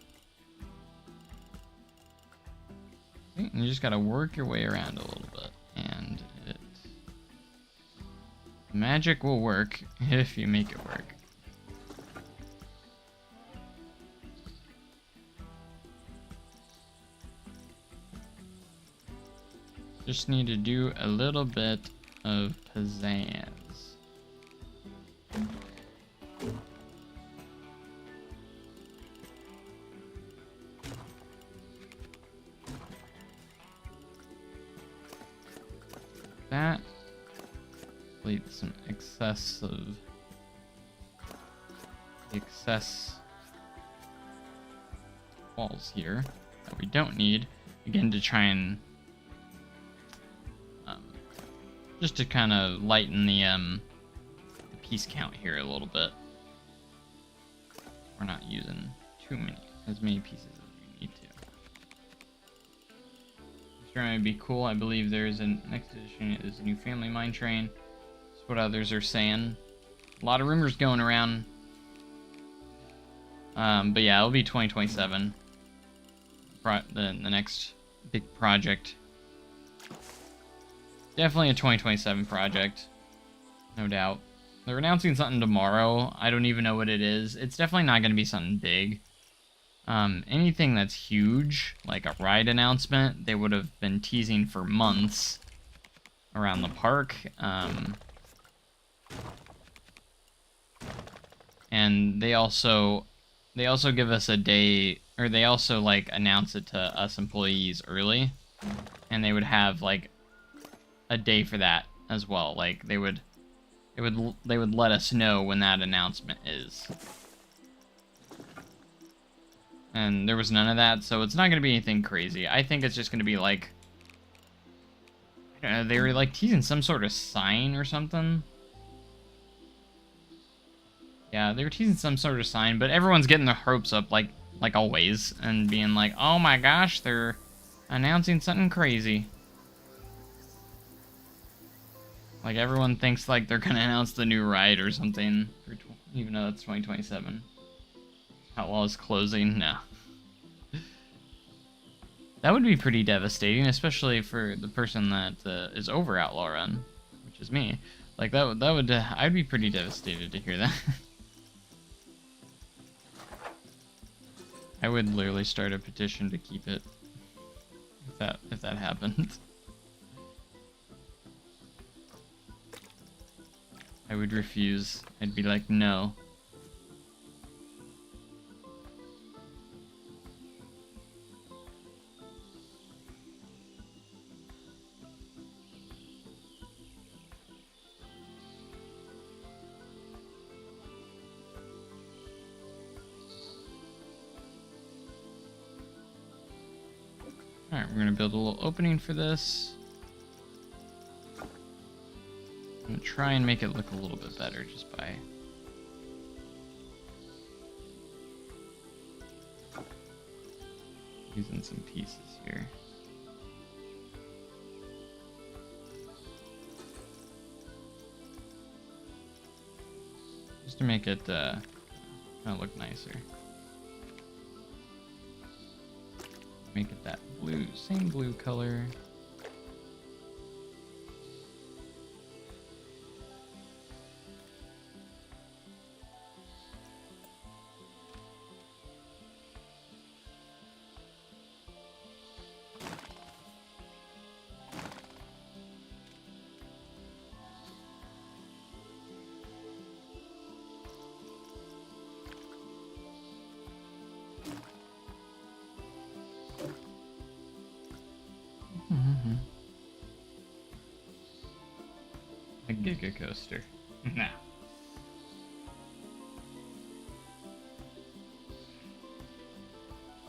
Okay, and you just gotta work your way around a little bit. And magic will work if you make it work. Just need to do a little bit of pizzazz. That. Delete some excess walls here that we don't need. Again, to try and just to kind of lighten the piece count here a little bit. We're not using as many pieces as we need to. Sure, it'd be cool. I believe there's a next edition is a new family mine train. That's what others are saying. A lot of rumors going around. But yeah, it'll be 2027. The next big project. Definitely a 2027 project, no doubt. They're announcing something tomorrow. I don't even know what it is. It's definitely not going to be something big. Anything that's huge, like a ride announcement, they would have been teasing for months around the park. And they also give us a day, or they also like announce it to us employees early, and they would have like a day for that as well. Like they would they would let us know when that announcement is. And there was none of that, so it's not going to be anything crazy. I think it's just going to be like, I don't know, they were like teasing some sort of sign or something. Yeah, they were teasing some sort of sign, but everyone's getting their hopes up like always and being like, "Oh my gosh, they're announcing something crazy." Like everyone thinks like they're going to announce the new ride or something, even though that's 2027. Outlaw is closing? No. That would be pretty devastating, especially for the person that is over Outlaw Run, which is me. Like that would I'd be pretty devastated to hear that. I would literally start a petition to keep it if that happened. I would refuse. I'd be like, no. Alright, we're gonna build a little opening for this. I'm gonna try and make it look a little bit better just by using some pieces here. Just to make it kind of look nicer. Make it that blue, same blue color. A Giga Coaster. Nah.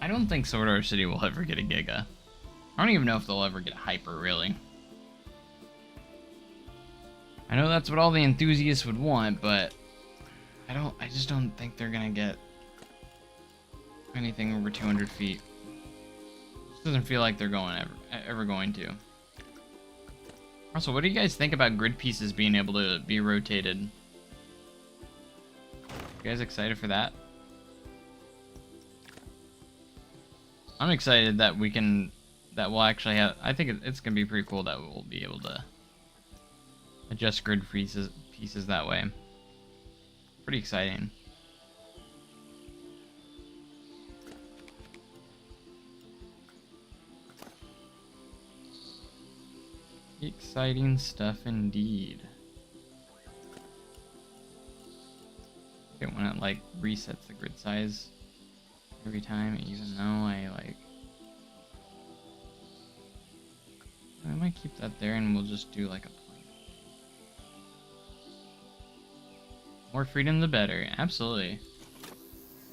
I don't think Sword Art City will ever get a Giga. I don't even know if they'll ever get a Hyper, really. I know that's what all the enthusiasts would want, but I just don't think they're gonna get anything over 200 feet. It doesn't feel like they're ever going to. Also, what do you guys think about grid pieces being able to be rotated? You guys excited for that? I'm excited that we'll actually have, I think it's gonna be pretty cool that we'll be able to adjust grid pieces that way. Pretty exciting. Exciting stuff indeed. Okay, when it like resets the grid size every time, even though I might keep that there and we'll just do like a plank. More freedom the better, absolutely.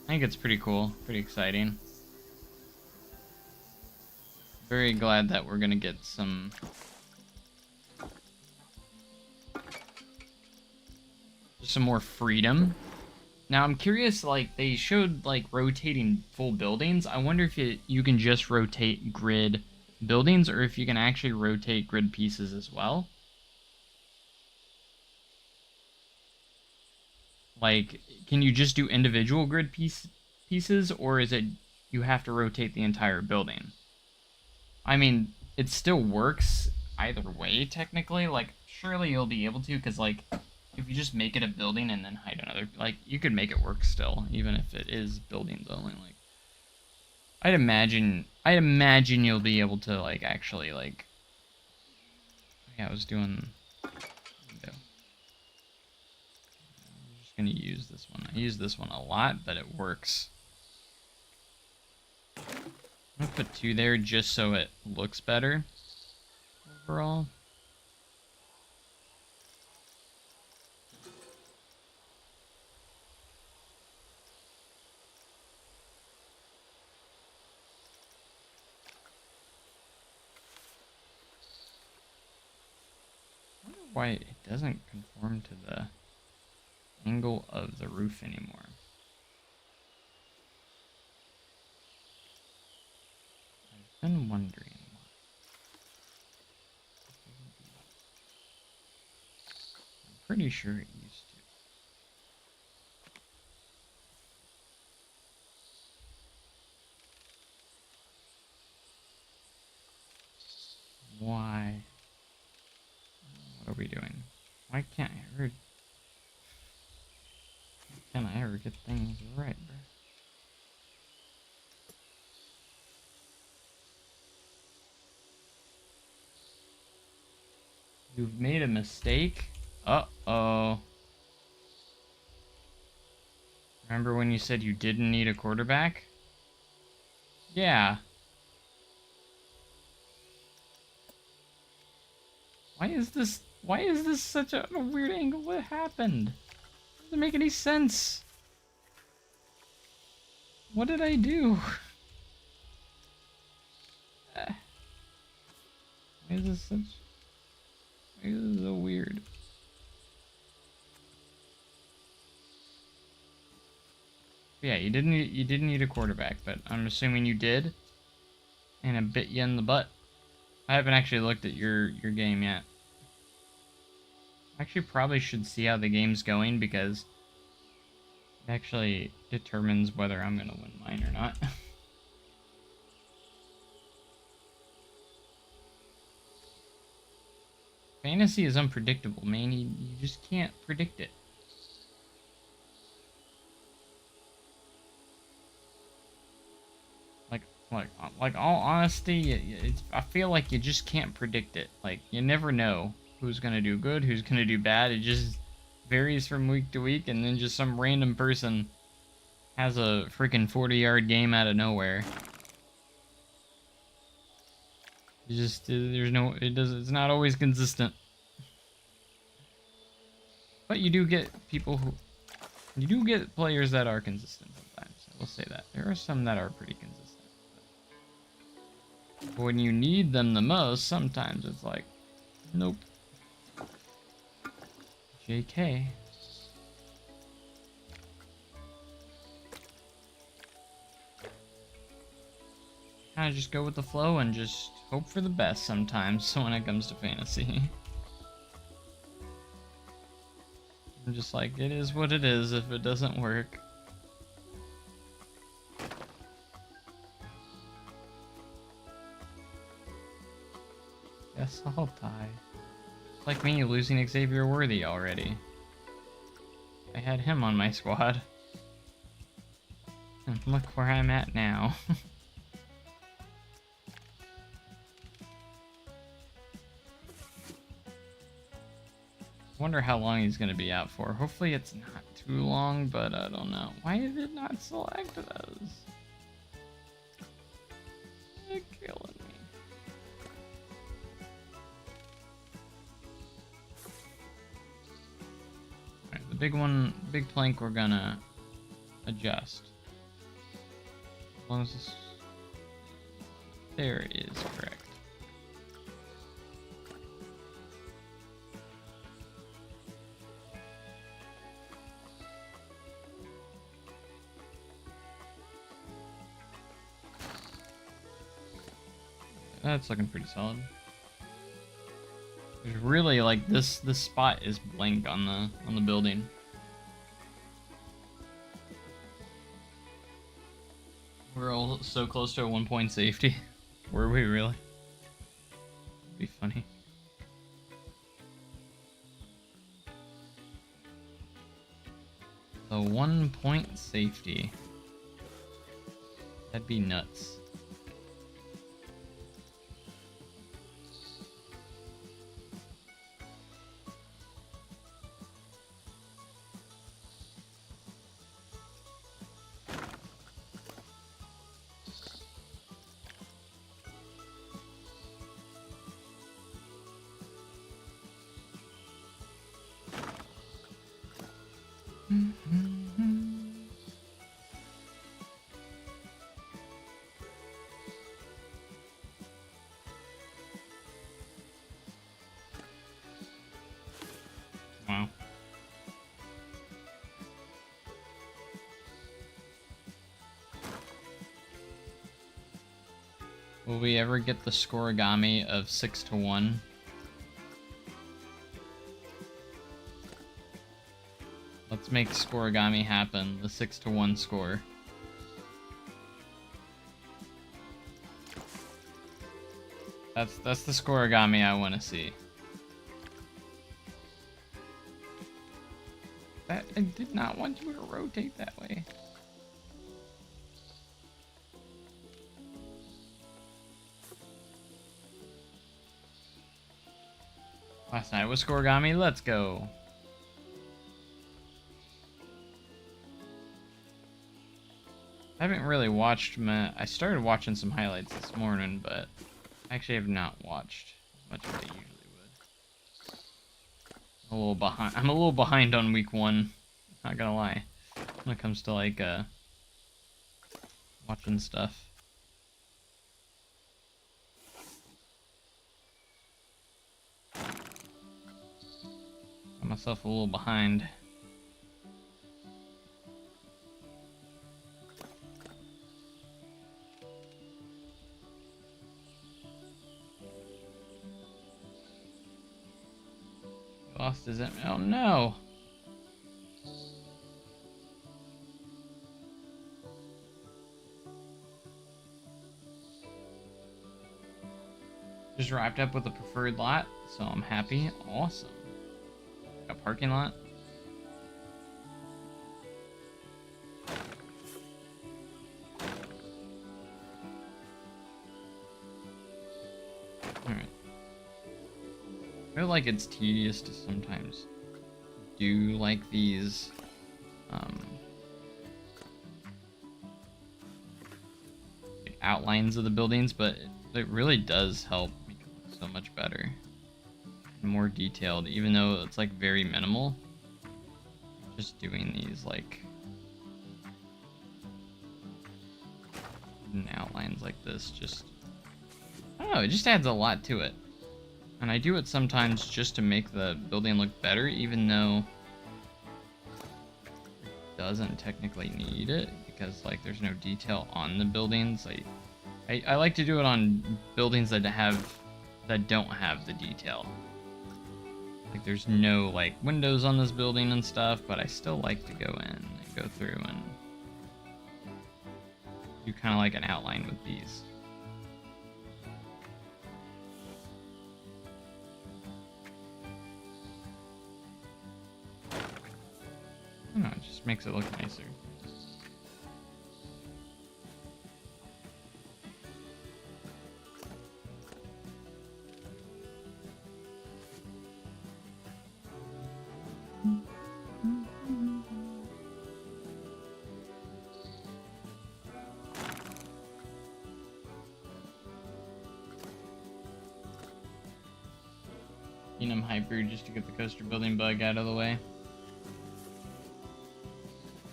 I think it's pretty cool, pretty exciting. Very glad that we're gonna get some more freedom. Now I'm curious, like they showed like rotating full buildings. I wonder if you can just rotate grid buildings or if you can actually rotate grid pieces as well. Like, can you just do individual grid pieces or is it you have to rotate the entire building? I mean, it still works either way technically. Like, surely you'll be able to, because like if you just make it a building and then hide another, like, you could make it work still, even if it is buildings only. Like, I'd imagine you'll be able to, like, actually, like, yeah, I was doing, I'm just gonna use this one. I use this one a lot, but it works. I'm gonna put 2 there just so it looks better overall. why it doesn't conform to the angle of the roof anymore. I've been wondering why. I'm pretty sure it used to. Why? What are we doing? Why can't I ever get things right, bro? You've made a mistake? Uh-oh. Remember when you said you didn't need a quarterback? Yeah. Why is this such a weird angle? What happened? Doesn't make any sense. What did I do? Why is this so weird? Yeah, you didn't need a quarterback, but I'm assuming you did. And it bit you in the butt. I haven't actually looked at your game yet. Actually probably should see how the game's going because it actually determines whether I'm gonna win mine or not. Fantasy is unpredictable, man. You just can't predict it. Like all honesty, I feel like you just can't predict it. Like, you never know who's gonna do good, who's gonna do bad. It just varies from week to week, and then just some random person has a freaking 40-yard game out of nowhere. It's not always consistent. But you do get players that are consistent sometimes. I will say that. There are some that are pretty consistent. But when you need them the most, sometimes it's like, nope. JK. Kind of just go with the flow and just hope for the best sometimes when it comes to fantasy. I'm just like, it is what it is if it doesn't work. Guess I'll die. It's like me losing Xavier Worthy already. I had him on my squad. And look where I'm at now. Wonder how long he's gonna be out for. Hopefully it's not too long, but I don't know. Why did it not select those? You're killing me. Alright, the big plank we're gonna adjust. As long as this... There is correct. That's looking pretty solid. There's really like this spot is blank on the building. We're all so close to a 1-point safety. Were we really? That'd be funny. The 1-point safety. That'd be nuts. Will we ever get the scoregami of 6-1? Let's make scoregami happen, the 6-1 score. That's the scoregami I want to see. I did not want you to rotate that way. Last night was scoregami, let's go. I haven't really watched I started watching some highlights this morning, but I actually have not watched as much as I usually would. I'm a little behind on week 1, not gonna lie, when it comes to like watching stuff. Got myself a little behind. Lost his oh no! Just wrapped up with a preferred lot, so I'm happy. Awesome. Got a parking lot. Alright. I feel like it's tedious to sometimes do like these like outlines of the buildings, but it really does help make it look so much better and more detailed, even though it's like very minimal. Just doing these like outlines like this, just I don't know, it just adds a lot to it. And I do it sometimes just to make the building look better, even though it doesn't technically need it, because like there's no detail on the buildings. I like to do it on buildings that don't have the detail. Like there's no like windows on this building and stuff, but I still like to go in and go through and do kind of like an outline with these. I don't know, it just makes it look nicer. Enum Hyper just to get the coaster building bug out of the way.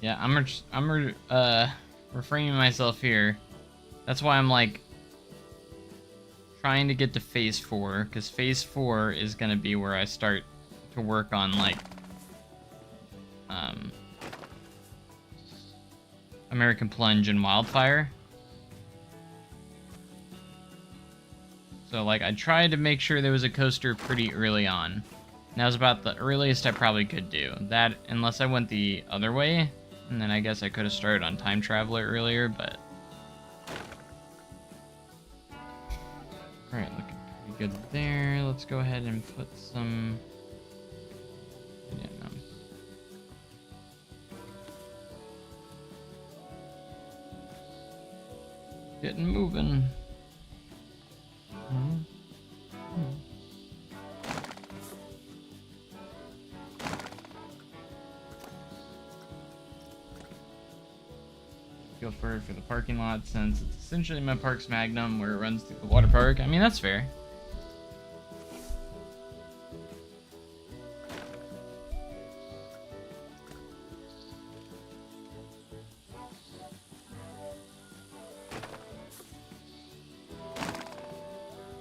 Yeah, I'm refraining myself here. That's why I'm like trying to get to phase 4, because phase 4 is gonna be where I start to work on like American Plunge and Wildfire. So like I tried to make sure there was a coaster pretty early on. And that was about the earliest I probably could do. That, unless I went the other way, and then I guess I could have started on Time Traveler earlier, but... Alright, looking pretty good there. Let's go ahead and put some... Yeah, no. Getting moving. Go for the parking lot, since it's essentially my Parks Magnum where it runs through the water park. I mean, that's fair.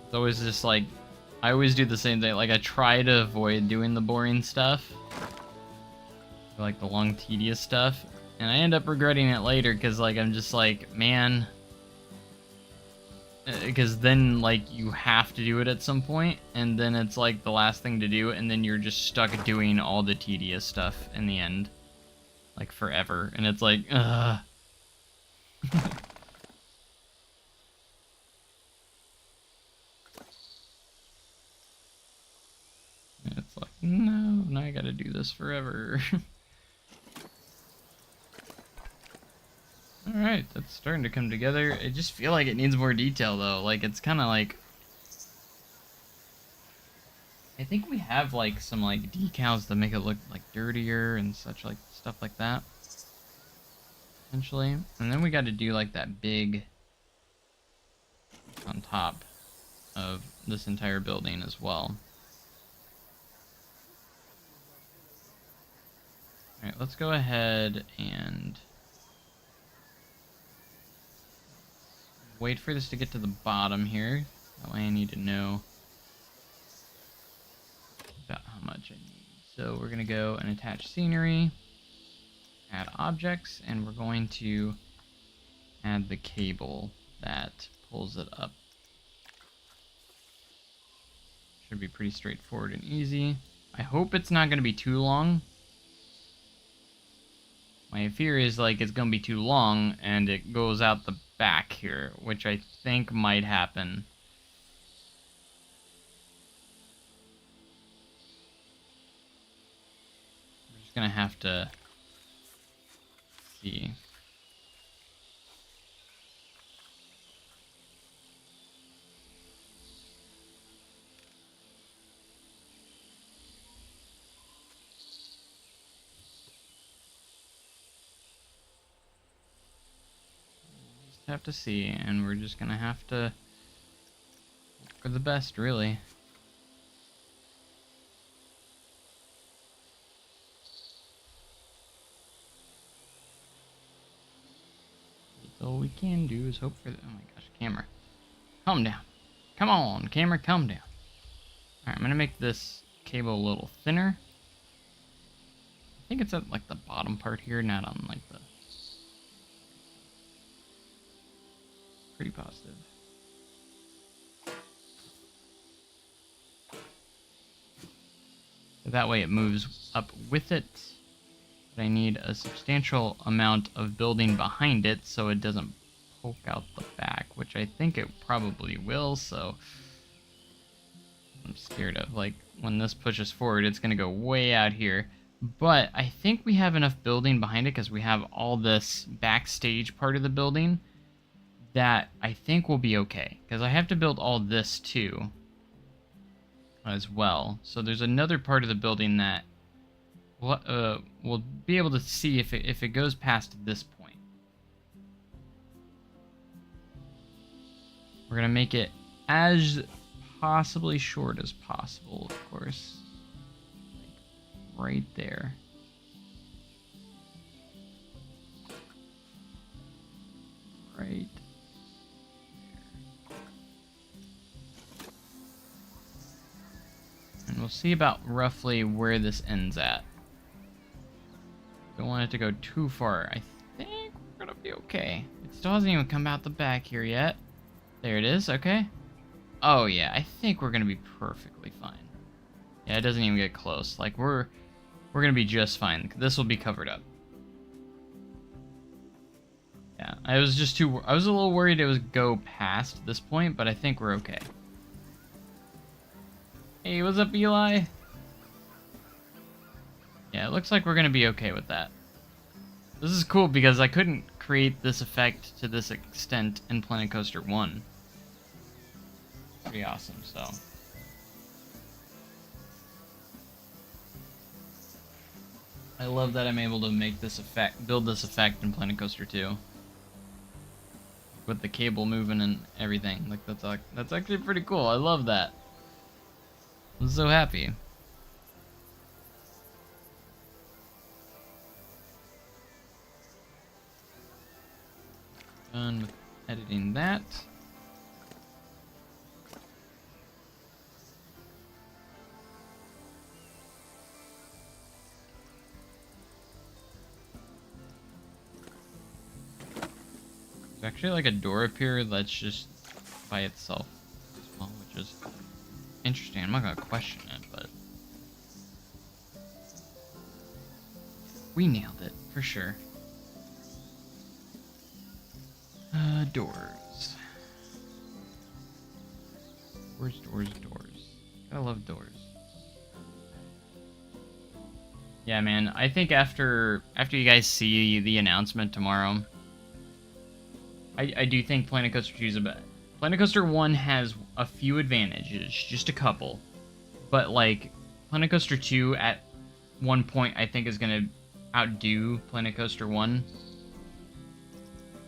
It's always just like, I always do the same thing. Like, I try to avoid doing the boring stuff, like the long, tedious stuff. And I end up regretting it later, because, like, I'm just like, man, because then like you have to do it at some point, and then it's like the last thing to do, and then you're just stuck doing all the tedious stuff in the end, like forever, and it's like, ugh. It's like, no, now I gotta do this forever. Alright, that's starting to come together. I just feel like it needs more detail though. Like, it's kind of like, I think we have like some like decals to make it look like dirtier and such, like stuff like that. Essentially. And then we got to do like that big on top of this entire building as well. Alright, let's go ahead and wait for this to get to the bottom here. That way I need to know about how much I need. So we're going to go and attach scenery, add objects, and we're going to add the cable that pulls it up. Should be pretty straightforward and easy. I hope it's not going to be too long. My fear is like it's going to be too long and it goes out the back here, which I think might happen. We're just going to have to see. Have to see, and we're just gonna have to hope for the best, really. All we can do is hope for the— oh my gosh, camera, calm down. Come on, camera, calm down. Alright, I'm gonna make this cable a little thinner. I think it's at like the bottom part here, not on like the— pretty positive. That way it moves up with it. But I need a substantial amount of building behind it so it doesn't poke out the back, which I think it probably will, so I'm scared of. Like, when this pushes forward, it's going to go way out here. But I think we have enough building behind it because we have all this backstage part of the building that I think will be okay, because I have to build all this too as well. So there's another part of the building that we'll be able to see if it goes past this point. We're gonna make it as possibly short as possible, of course, like right there. Right. And we'll see about roughly where this ends at. Don't want it to go too far. I think we're gonna be okay. It still hasn't even come out the back here yet. There it is, okay. Oh yeah, I think we're gonna be perfectly fine. Yeah, it doesn't even get close. Like, we're gonna be just fine. This will be covered up. Yeah, I was a little worried it would go past this point, but I think we're okay. Hey, what's up, Eli? Yeah, it looks like we're gonna be okay with that. This is cool because I couldn't create this effect to this extent in Planet Coaster 1. Pretty awesome, so. I love that I'm able to make this effect, build this effect in Planet Coaster 2. With the cable moving and everything. Like, that's actually pretty cool. I love that. I'm so happy. Done with editing that. There's actually like a door up here that's just by itself as well, which is interesting. I'm not gonna question it, but we nailed it for sure. Doors. Doors. I love doors. Yeah, man. I think after you guys see the announcement tomorrow, I do think Planet Coaster 2 is a bit. Planet Coaster 1 has a few advantages, just a couple, but like Planet Coaster 2 at one point I think is gonna outdo Planet Coaster 1.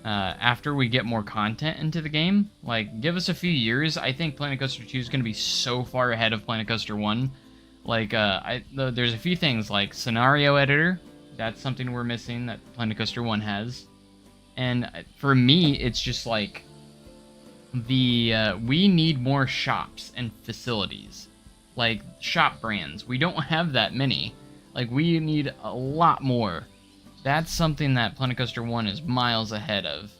After we get more content into the game, like, give us a few years, I think Planet Coaster 2 is going to be so far ahead of Planet Coaster 1. Like, there's a few things, like scenario editor, that's something we're missing that Planet Coaster 1 has. And for me, it's just like, we need more shops and facilities. Like, shop brands, we don't have that many. Like, we need a lot more. That's something that Planet Coaster 1 is miles ahead of.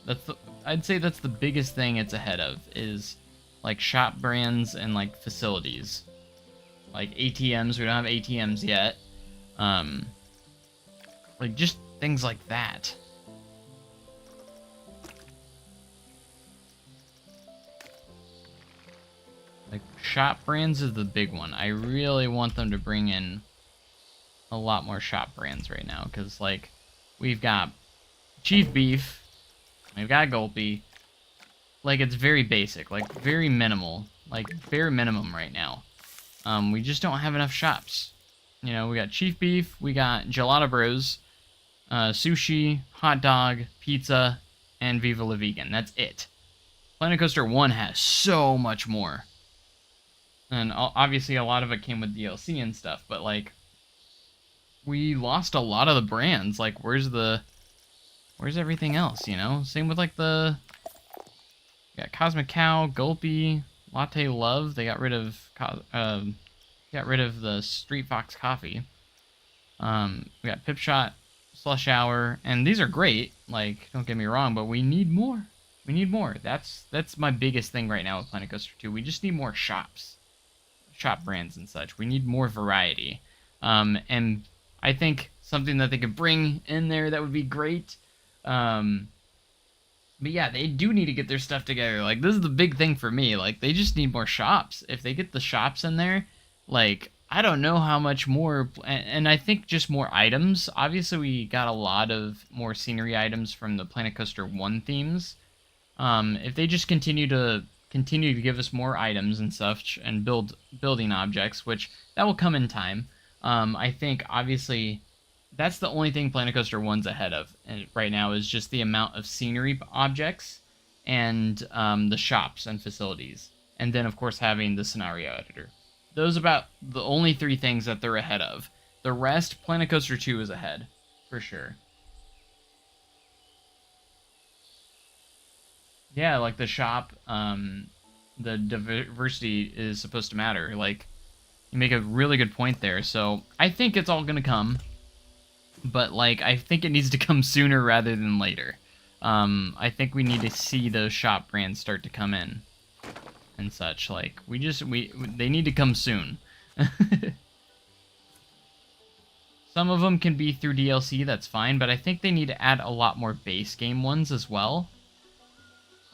I'd say that's the biggest thing it's ahead of, is like shop brands and like facilities. Like ATMs, we don't have ATMs yet. Like just things like that. Like shop brands is the big one. I really want them to bring in a lot more shop brands right now, because like we've got Chief Beef, we've got Gulpy. Like, it's very basic, like, very minimal. Like, bare minimum right now. We just don't have enough shops. You know, we got Chief Beef, we got Gelato Bros, sushi, hot dog, pizza, and Viva La Vegan. That's it. Planet Coaster 1 has so much more. And obviously a lot of it came with DLC and stuff, but, like, we lost a lot of the brands. Like, where's everything else, you know? Same with, like, we got Cosmic Cow, Gulpy, Latte Love. They got rid of the Street Fox Coffee. We got Pip Shot, Slush Hour, and these are great. Like, don't get me wrong, but we need more. We need more. That's my biggest thing right now with Planet Coaster 2. We just need more shops, shop brands and such. We need more variety. And I think something that they could bring in there that would be great. But yeah, they do need to get their stuff together. Like, this is the big thing for me. Like, they just need more shops. If they get the shops in there, like, I don't know how much more. And I think just more items. Obviously, we got a lot of more scenery items from the Planet Coaster 1 themes. If they just continue to give us more items and such and building objects, which that will come in time. I think, obviously, that's the only thing Planet Coaster 1's ahead of right now, is just the amount of scenery objects and the shops and facilities. And then, of course, having the scenario editor. Those are about the only three things that they're ahead of. The rest, Planet Coaster 2 is ahead, for sure. Yeah, like the shop, the diversity is supposed to matter. Like, you make a really good point there. So I think it's all gonna come, but like I think it needs to come sooner rather than later. I think we need to see those shop brands start to come in and such. Like they need to come soon. Some of them can be through DLC, that's fine, but I think they need to add a lot more base game ones as well.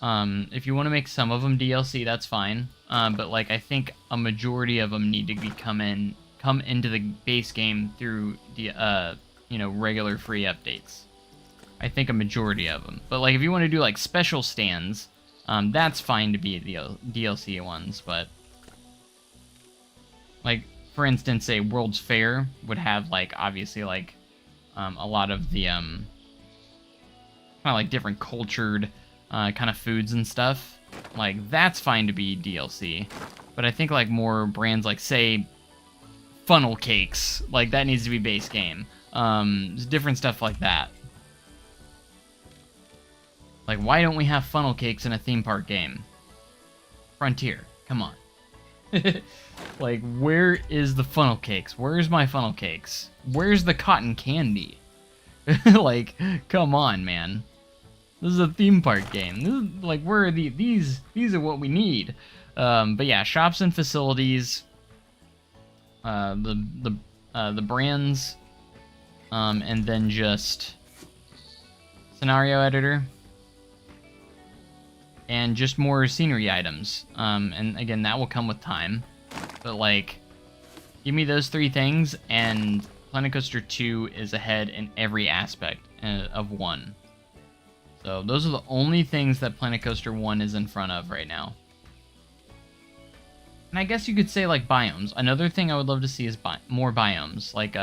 If you want to make some of them DLC, that's fine. But like I think a majority of them need to come into the base game through the regular free updates. I think a majority of them. But like if you want to do like special stands, that's fine to be the DLC ones. But like for instance, a World's Fair would have like obviously like a lot of the kind of like different cultured kind of foods and stuff. Like that's fine to be DLC. But I think like more brands like say funnel cakes, like that needs to be base game. Different stuff like that. Like why don't we have funnel cakes in a theme park game? Frontier, come on. Like where is the funnel cakes? Where's my funnel cakes? Where's the cotton candy? Like come on, man. This is a theme park game. This is, like, where are these are what we need. But yeah, shops and facilities, the brands, and then just scenario editor, and just more scenery items. And again, that will come with time. But like, give me those three things, and Planet Coaster 2 is ahead in every aspect of 1. So those are the only things that Planet Coaster 1 is in front of right now. And I guess you could say like biomes. Another thing I would love to see is more biomes. Like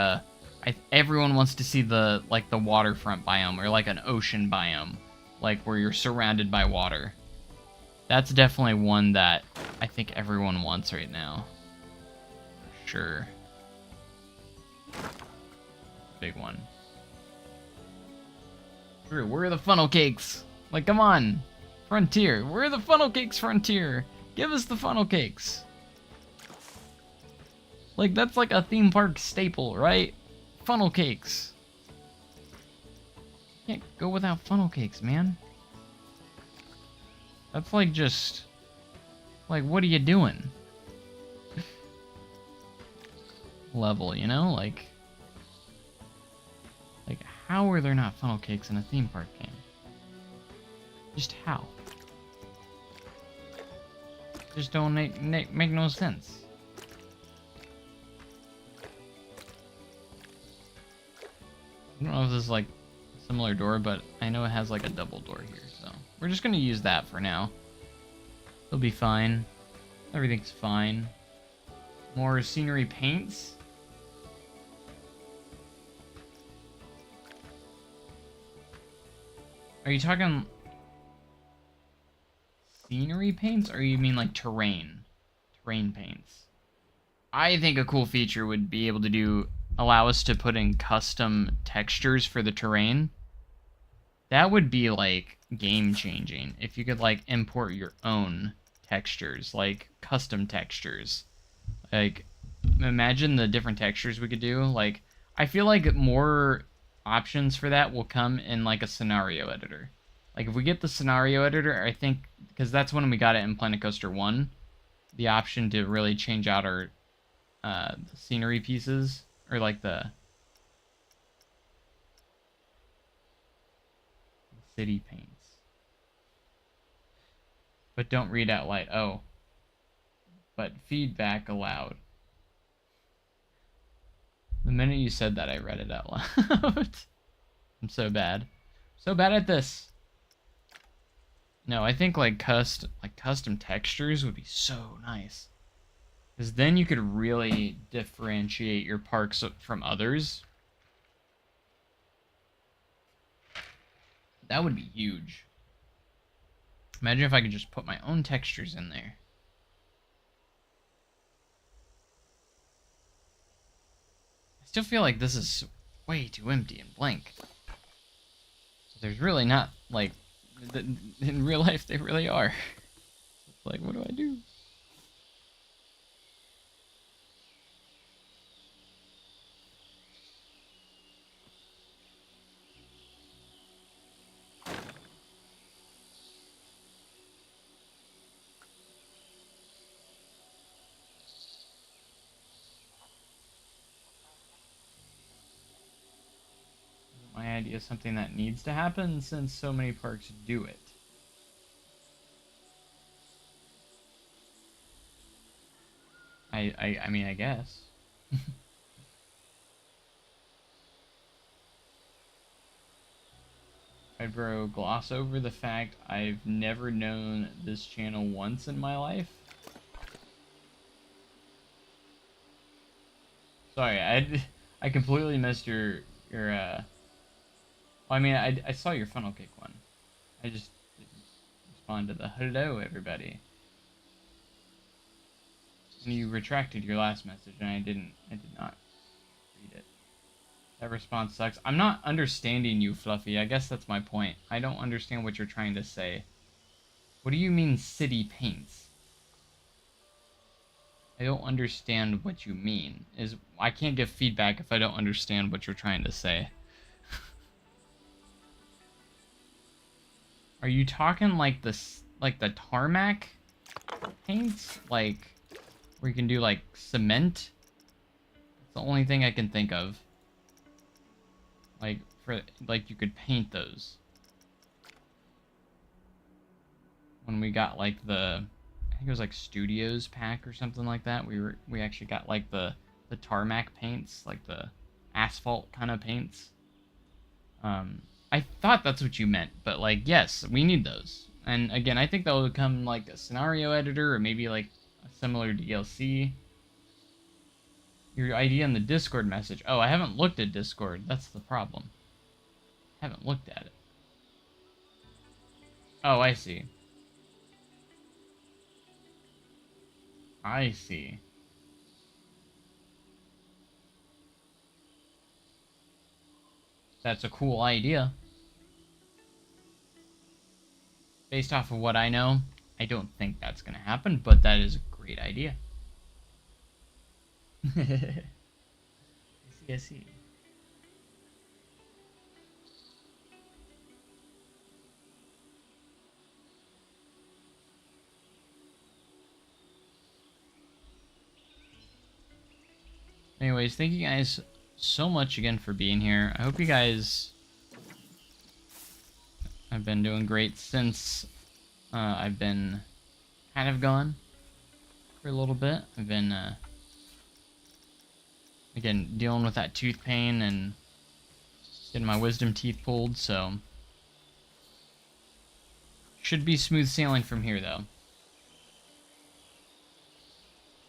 everyone wants to see the waterfront biome, or like an ocean biome, like where you're surrounded by water. That's definitely one that I think everyone wants right now. For sure. Big one. Drew, where are the funnel cakes? Like, come on. Frontier. Where are the funnel cakes, Frontier? Give us the funnel cakes. Like, that's like a theme park staple, right? Funnel cakes. Can't go without funnel cakes, man. That's like just... Like, what are you doing? Level, you know? Like, how are there not funnel cakes in a theme park game? Just how? Just don't make no sense. I don't know if this is like a similar door, but I know it has like a double door here, so we're just gonna use that for now. It'll be fine. Everything's fine. More scenery paints. Are you talking scenery paints, or you mean like terrain? Terrain paints. I think a cool feature would be able to allow us to put in custom textures for the terrain. That would be like game changing if you could like import your own textures, like custom textures. Like, imagine the different textures we could do. Like, I feel like more options for that will come in like a scenario editor. Like, if we get the scenario editor, I think, because that's when we got it in Planet Coaster 1, the option to really change out our scenery pieces, or like the city paints. But don't read out loud. Oh. But feedback allowed. The minute you said that, I read it out loud. I'm so bad. So bad at this. No, I think like custom textures would be so nice. Because then you could really differentiate your parks from others. That would be huge. Imagine if I could just put my own textures in there. I still feel like this is way too empty and blank. So there's really not, like, in real life they really are. It's like, what do I do? My idea is something that needs to happen since so many parks do it. I mean, I guess. I'd gloss over the fact I've never known this channel once in my life. Sorry, I completely missed your well, I mean, I saw your funnel cake one. I just didn't respond to the hello everybody. And you retracted your last message, and I did not read it. That response sucks. I'm not understanding you, Fluffy. I guess that's my point. I don't understand what you're trying to say. What do you mean, city paints? I don't understand what you mean. I can't give feedback if I don't understand what you're trying to say. Are you talking like the tarmac paints? Like, where you can do like cement? It's the only thing I can think of. Like, you could paint those. When we got like I think it was like Studios pack or something like that. We actually got like the tarmac paints, like the asphalt kind of paints. I thought that's what you meant, but like, yes, we need those. And again, I think that will become like a scenario editor or maybe like a similar DLC. Your idea in the Discord message. Oh, I haven't looked at Discord. That's the problem. I haven't looked at it. Oh, I see. I see. That's a cool idea. Based off of what I know, I don't think that's going to happen, but that is a great idea. I see. Anyways, thank you guys so much again for being here. I hope you guys have been doing great since I've been kind of gone for a little bit. I've been, again, dealing with that tooth pain and getting my wisdom teeth pulled, so should be smooth sailing from here, though.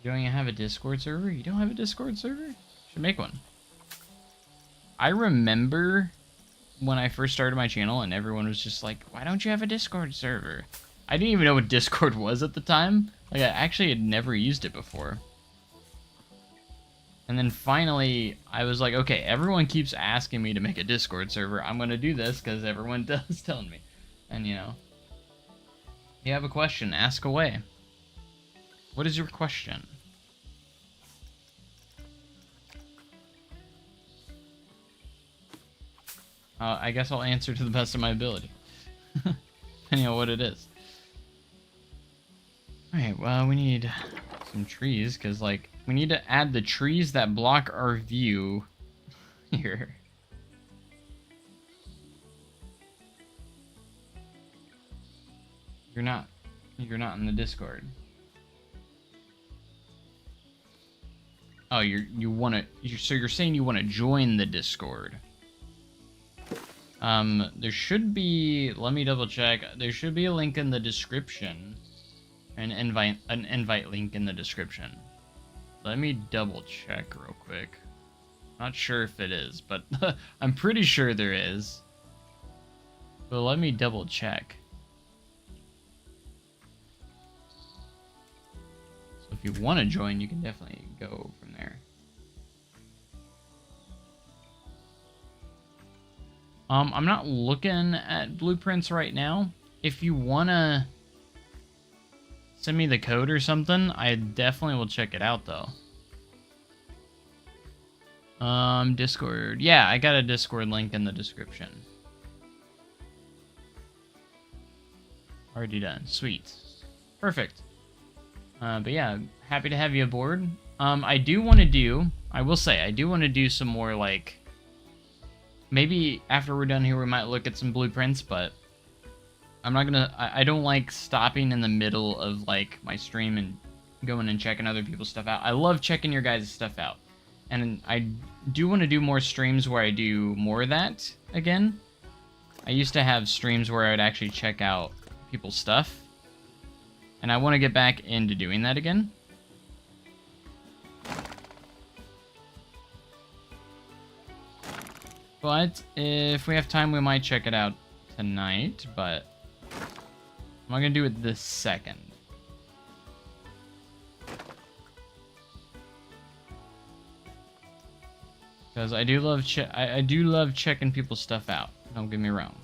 You don't even have a Discord server? You don't have a Discord server? Should make one. I remember when I first started my channel and everyone was just like, why don't you have a Discord server? I didn't even know what Discord was at the time. Like, I actually had never used it before. And then finally, I was like, okay, everyone keeps asking me to make a Discord server. I'm going to do this because everyone does telling me. And, you know, if you have a question, ask away. What is your question? I guess I'll answer to the best of my ability. Depending on what it is. Alright, well, we need some trees, because, like, we need to add the trees that block our view here. You're not in the Discord. Oh, so you're saying you want to join the Discord. There should be, let me double check. There should be a link in the description. An invite link in the description. Let me double check real quick. Not sure if it is, but I'm pretty sure there is. But let me double check. So if you want to join, you can definitely go from there. I'm not looking at blueprints right now. If you wanna send me the code or something, I definitely will check it out though. Discord. Yeah, I got a Discord link in the description. Already done. Sweet. Perfect. But yeah, happy to have you aboard. I do want to do, I will say, I do want to do some more, like, maybe after we're done here, we might look at some blueprints, but I'm not gonna, I don't like stopping in the middle of, like, my stream and going and checking other people's stuff out. I love checking your guys' stuff out. And I do want to do more streams where I do more of that again. I used to have streams where I would actually check out people's stuff. And I want to get back into doing that again. But if we have time, we might check it out tonight, but I'm not going to do it this second. Because I do love I do love checking people's stuff out. Don't get me wrong.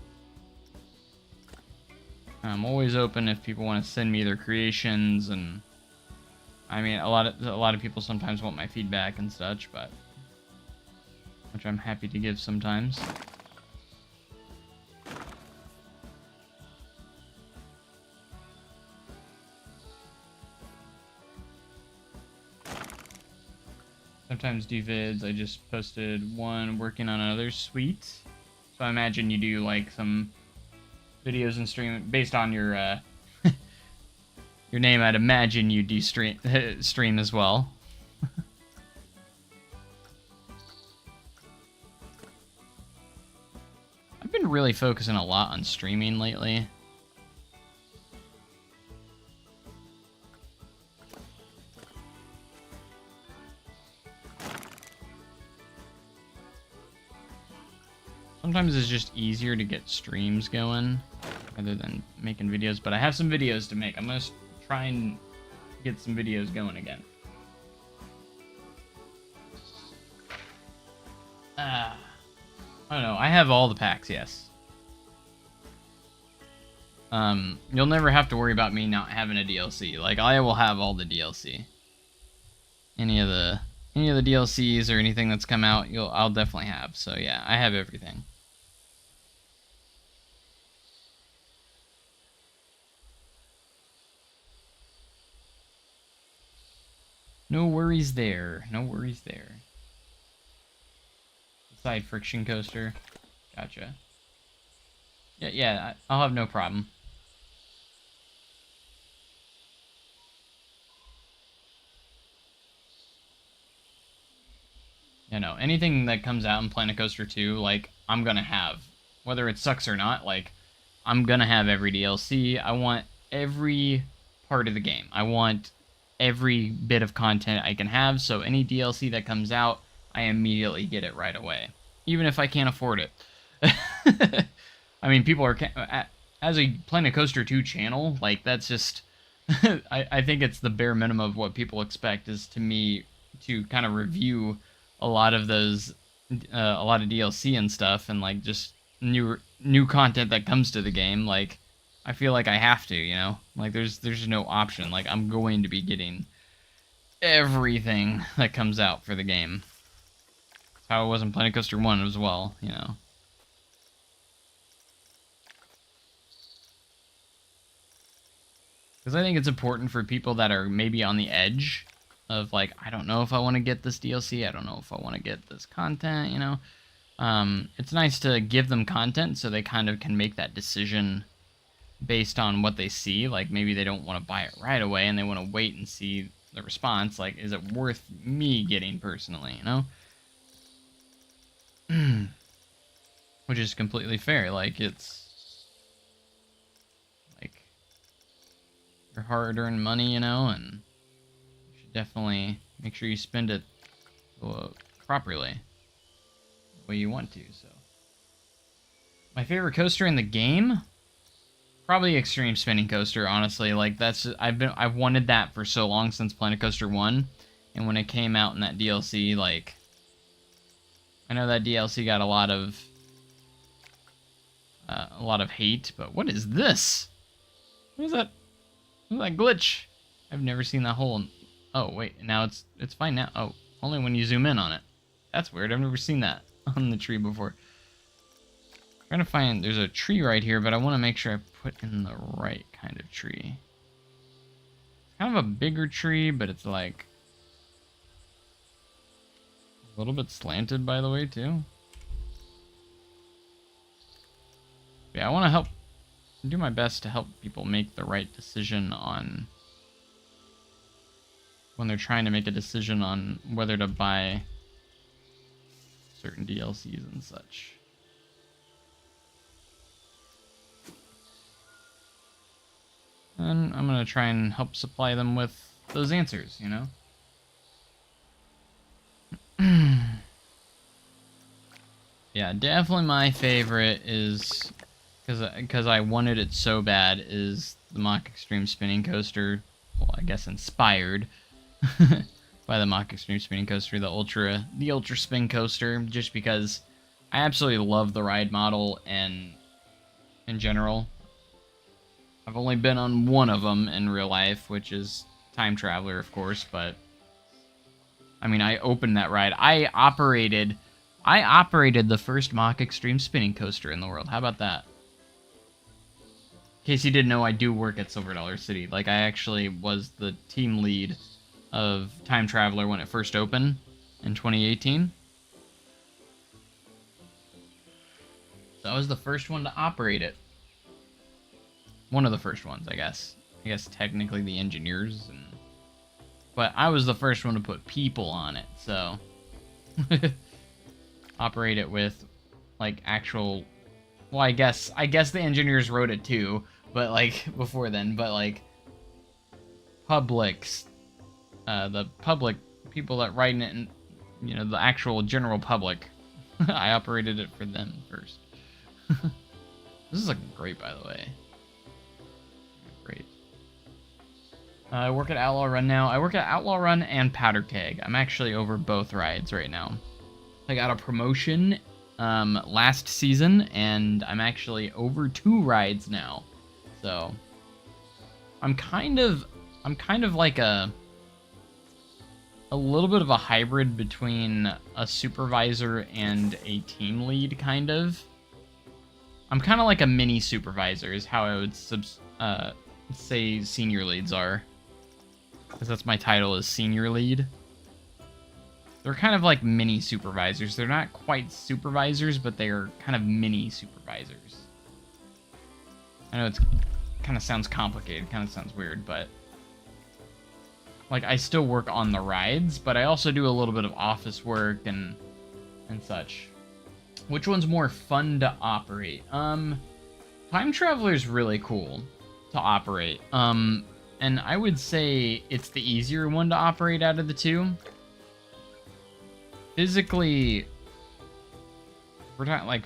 I'm always open if people want to send me their creations, and I mean a lot of people sometimes want my feedback and such, but which I'm happy to give sometimes. Sometimes do vids. I just posted one working on another suite. So I imagine you do like some videos and stream based on your your name. I'd imagine you do stream as well. I've been really focusing a lot on streaming lately. Sometimes it's just easier to get streams going rather than making videos, but I have some videos to make. I'm going to try and get some videos going again. I don't know. I have all the packs, yes. You'll never have to worry about me not having a DLC. Like, I will have all the DLC. Any of the DLCs or anything that's come out, I'll definitely have. So yeah, I have everything. No worries there. No worries there. Side friction coaster. Gotcha. Yeah, I'll have no problem. You know, anything that comes out in Planet Coaster 2, like, I'm gonna have. Whether it sucks or not, like, I'm gonna have every DLC. I want every part of the game. I want every bit of content I can have, so any DLC that comes out, I immediately get it right away. Even if I can't afford it. I mean, people are... As a Planet Coaster 2 channel, like, that's just... I think it's the bare minimum of what people expect is to me to kind of review a lot of those... a lot of DLC and stuff, and, like, just new content that comes to the game, like... I feel like I have to, you know? Like, there's no option. Like, I'm going to be getting everything that comes out for the game. That's how it was in Planet Coaster 1 as well, you know? Because I think it's important for people that are maybe on the edge of, like, I don't know if I want to get this DLC, I don't know if I want to get this content, you know? It's nice to give them content so they kind of can make that decision based on what they see. Like, maybe they don't want to buy it right away and they want to wait and see the response. Like, is it worth me getting personally, you know? Which is completely fair. Like, it's like your hard-earned money, you know, and you should definitely make sure you spend it properly the way you want to. So my favorite coaster in the game, probably Extreme Spinning Coaster, honestly. Like, that's... I've wanted that for so long, since Planet Coaster 1. And when it came out in that DLC, like... I know that DLC got a lot of hate, but what is this? What is that? What is that glitch? I've never seen that hole. Oh, wait. Now it's fine now. Oh, only when you zoom in on it. That's weird. I've never seen that on the tree before. Trying to find... There's a tree right here, but I want to make sure I put in the right kind of tree. It's kind of a bigger tree, but it's like a little bit slanted, by the way, too. Yeah, I want to help... do my best to help people make the right decision on... when they're trying to make a decision on whether to buy certain DLCs and such. And I'm going to try and help supply them with those answers, you know? Yeah, definitely my favorite is, because I wanted it so bad, is the Mach Extreme Spinning Coaster. Well, I guess inspired by the Mach Extreme Spinning Coaster, the Ultra Spin Coaster, just because I absolutely love the ride model, and in general... I've only been on one of them in real life, which is Time Traveler, of course, but... I mean, I opened that ride. I operated the first Mach Extreme Spinning Coaster in the world. How about that? In case you didn't know, I do work at Silver Dollar City. Like, I actually was the team lead of Time Traveler when it first opened. in 2018. So I was the first one to operate it. One of the first ones, I guess. I guess technically the engineers, but I was the first one to put people on it, so operate it with like actual. Well, I guess the engineers wrote it too, but like before then, but like publics, the public people that write it, and the actual general public, I operated it for them first. This is looking great, by the way. Great. I work at Outlaw Run now. I work at Outlaw Run and Powder Keg. I'm actually over both rides right now. I got a promotion last season, and I'm actually over 2 rides now. So I'm kind of like a little bit of a hybrid between a supervisor and a team lead, kind of. I'm kind of like a mini supervisor is how I would say senior leads are. Because that's my title, is senior lead. They're kind of like mini supervisors. They're not quite supervisors, but they are kind of mini supervisors. I know it's kind of sounds complicated, kind of sounds weird, but like I still work on the rides, but I also do a little bit of office work and such. Which one's more fun to operate? Time Traveler's really cool to operate. And I would say it's the easier one to operate out of the two. Physically,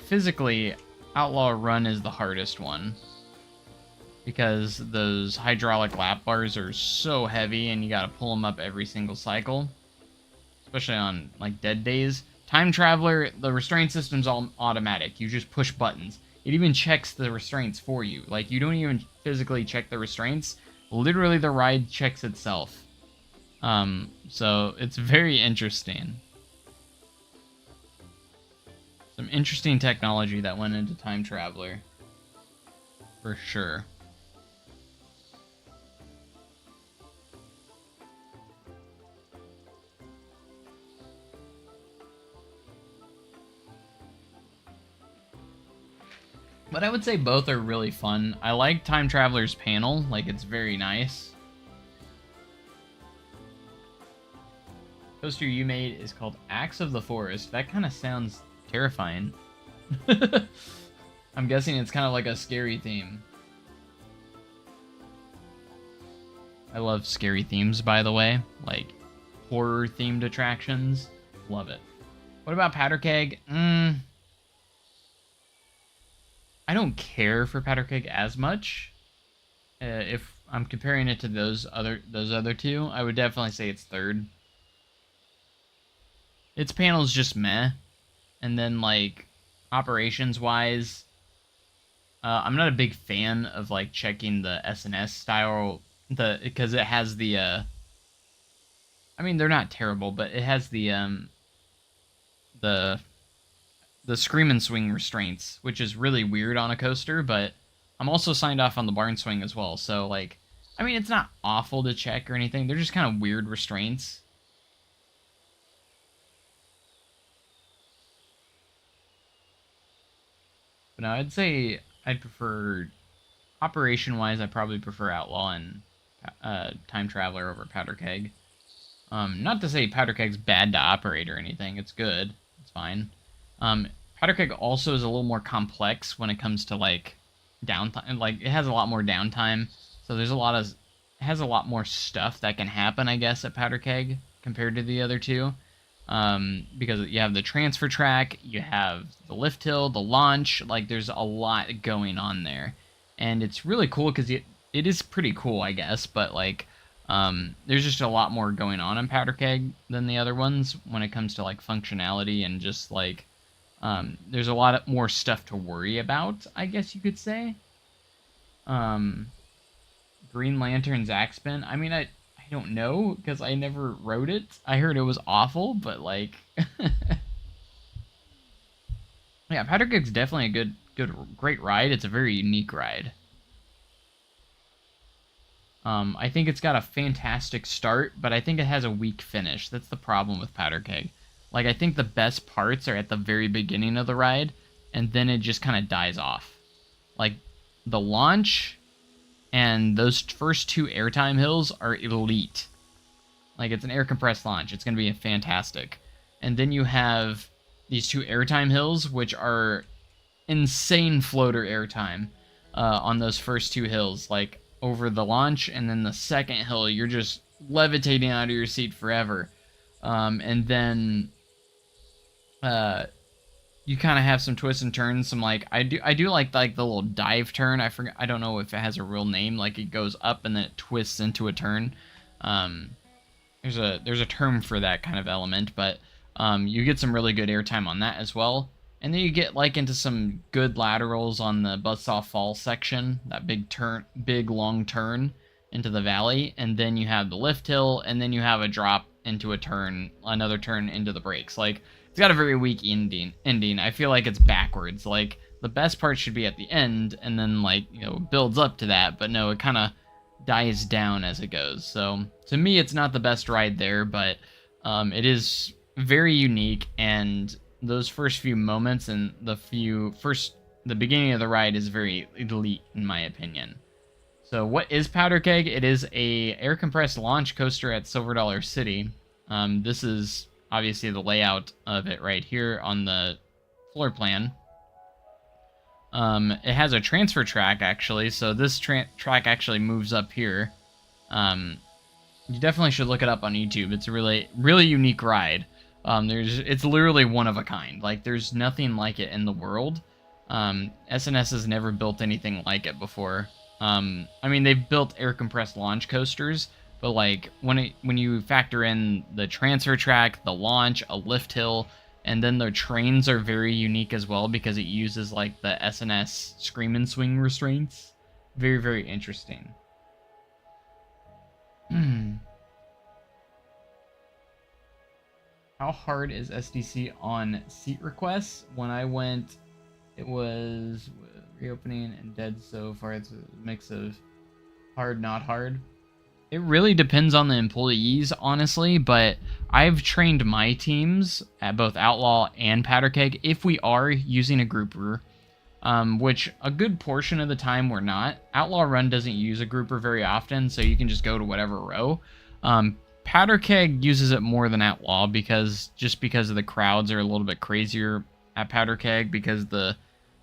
physically, Outlaw Run is the hardest one. Because those hydraulic lap bars are so heavy and you gotta pull them up every single cycle. Especially on, like, dead days. Time Traveler, the restraint system's all automatic. You just push buttons. It even checks the restraints for you. Like, you don't even physically check the restraints. Literally, the ride checks itself. So, it's very interesting. Some interesting technology that went into Time Traveler. For sure. But I would say both are really fun. I like Time Traveler's panel, like it's very nice. Coaster you made is called Axe of the Forest. That kind of sounds terrifying. I'm guessing it's kind of like a scary theme. I love scary themes, by the way. Like, horror-themed attractions. Love it. What about Powder Keg? I don't care for Powder Keg as much. If I'm comparing it to those other two, I would definitely say it's third. Its panel's just meh. And then, like, operations-wise, I'm not a big fan of, like, checking the SNS style, because it has the, I mean, they're not terrible, but it has the Scream and Swing restraints, which is really weird on a coaster, but I'm also signed off on the Barn Swing as well, so, like, I mean, it's not awful to check or anything, they're just kind of weird restraints. But no, I'd say I'd prefer, operation-wise, I probably prefer Outlaw and Time Traveler over Powder Keg. Not to say Powder Keg's bad to operate or anything, it's good, it's fine. Powder Keg also is a little more complex when it comes to, like, downtime. Like, it has a lot more downtime, so there's it has a lot more stuff that can happen, I guess, at Powder Keg compared to the other two. Because you have the transfer track, you have the lift hill, the launch, like, there's a lot going on there. And it's really cool because it is pretty cool, I guess, but, like, there's just a lot more going on in Powder Keg than the other ones when it comes to, like, functionality and just, like, there's a lot more stuff to worry about, I guess you could say. Green Lantern Zaxpin, I mean, I don't know, because I never rode it. I heard it was awful, but, like, yeah, Powder Keg's definitely a great ride. It's a very unique ride. I think it's got a fantastic start, but I think it has a weak finish. That's the problem with Powder Keg. Like, I think the best parts are at the very beginning of the ride, and then it just kind of dies off. Like, the launch and those first 2 airtime hills are elite. Like, it's an air compressed launch. It's going to be fantastic. And then you have these 2 airtime hills, which are insane floater airtime on those first 2 hills. Like, over the launch, and then the second hill, you're just levitating out of your seat forever. And then you kind of have some twists and turns. Some like I do like the little dive turn. I don't know if it has a real name. Like, it goes up and then it twists into a turn. There's a term for that kind of element, but you get some really good airtime on that as well. And then you get like into some good laterals on the Buzzsaw Falls section, that big long turn into the valley, and then you have the lift hill, and then you have a drop into another turn into the brakes. Like, it's got a very weak ending. I feel like it's backwards. Like, the best part should be at the end, and then, like, you know, builds up to that, but no, it kind of dies down as it goes. So to me, it's not the best ride there, but it is very unique, and those first few moments and the beginning of the ride is very elite in my opinion. So what is Powder Keg? It is a air compressed launch coaster at Silver Dollar City. This is obviously the layout of it right here on the floor plan. It has a transfer track actually, so this track actually moves up here. You definitely should look it up on YouTube. It's a really unique ride. It's literally one of a kind. Like, there's nothing like it in the world. SNS has never built anything like it before. I mean, they've built air compressed launch coasters, but like when you factor in the transfer track, the launch, a lift hill, and then the trains are very unique as well because it uses like the SNS Scream and Swing restraints. Very, very interesting. How hard is SDC on seat requests? When I went, it was reopening and dead so far. It's a mix of hard, not hard. It really depends on the employees, honestly, but I've trained my teams at both Outlaw and Powder Keg if we are using a grouper, which a good portion of the time we're not. Outlaw Run doesn't use a grouper very often, so you can just go to whatever row. Powder Keg uses it more than Outlaw because the crowds are a little bit crazier at Powder Keg because the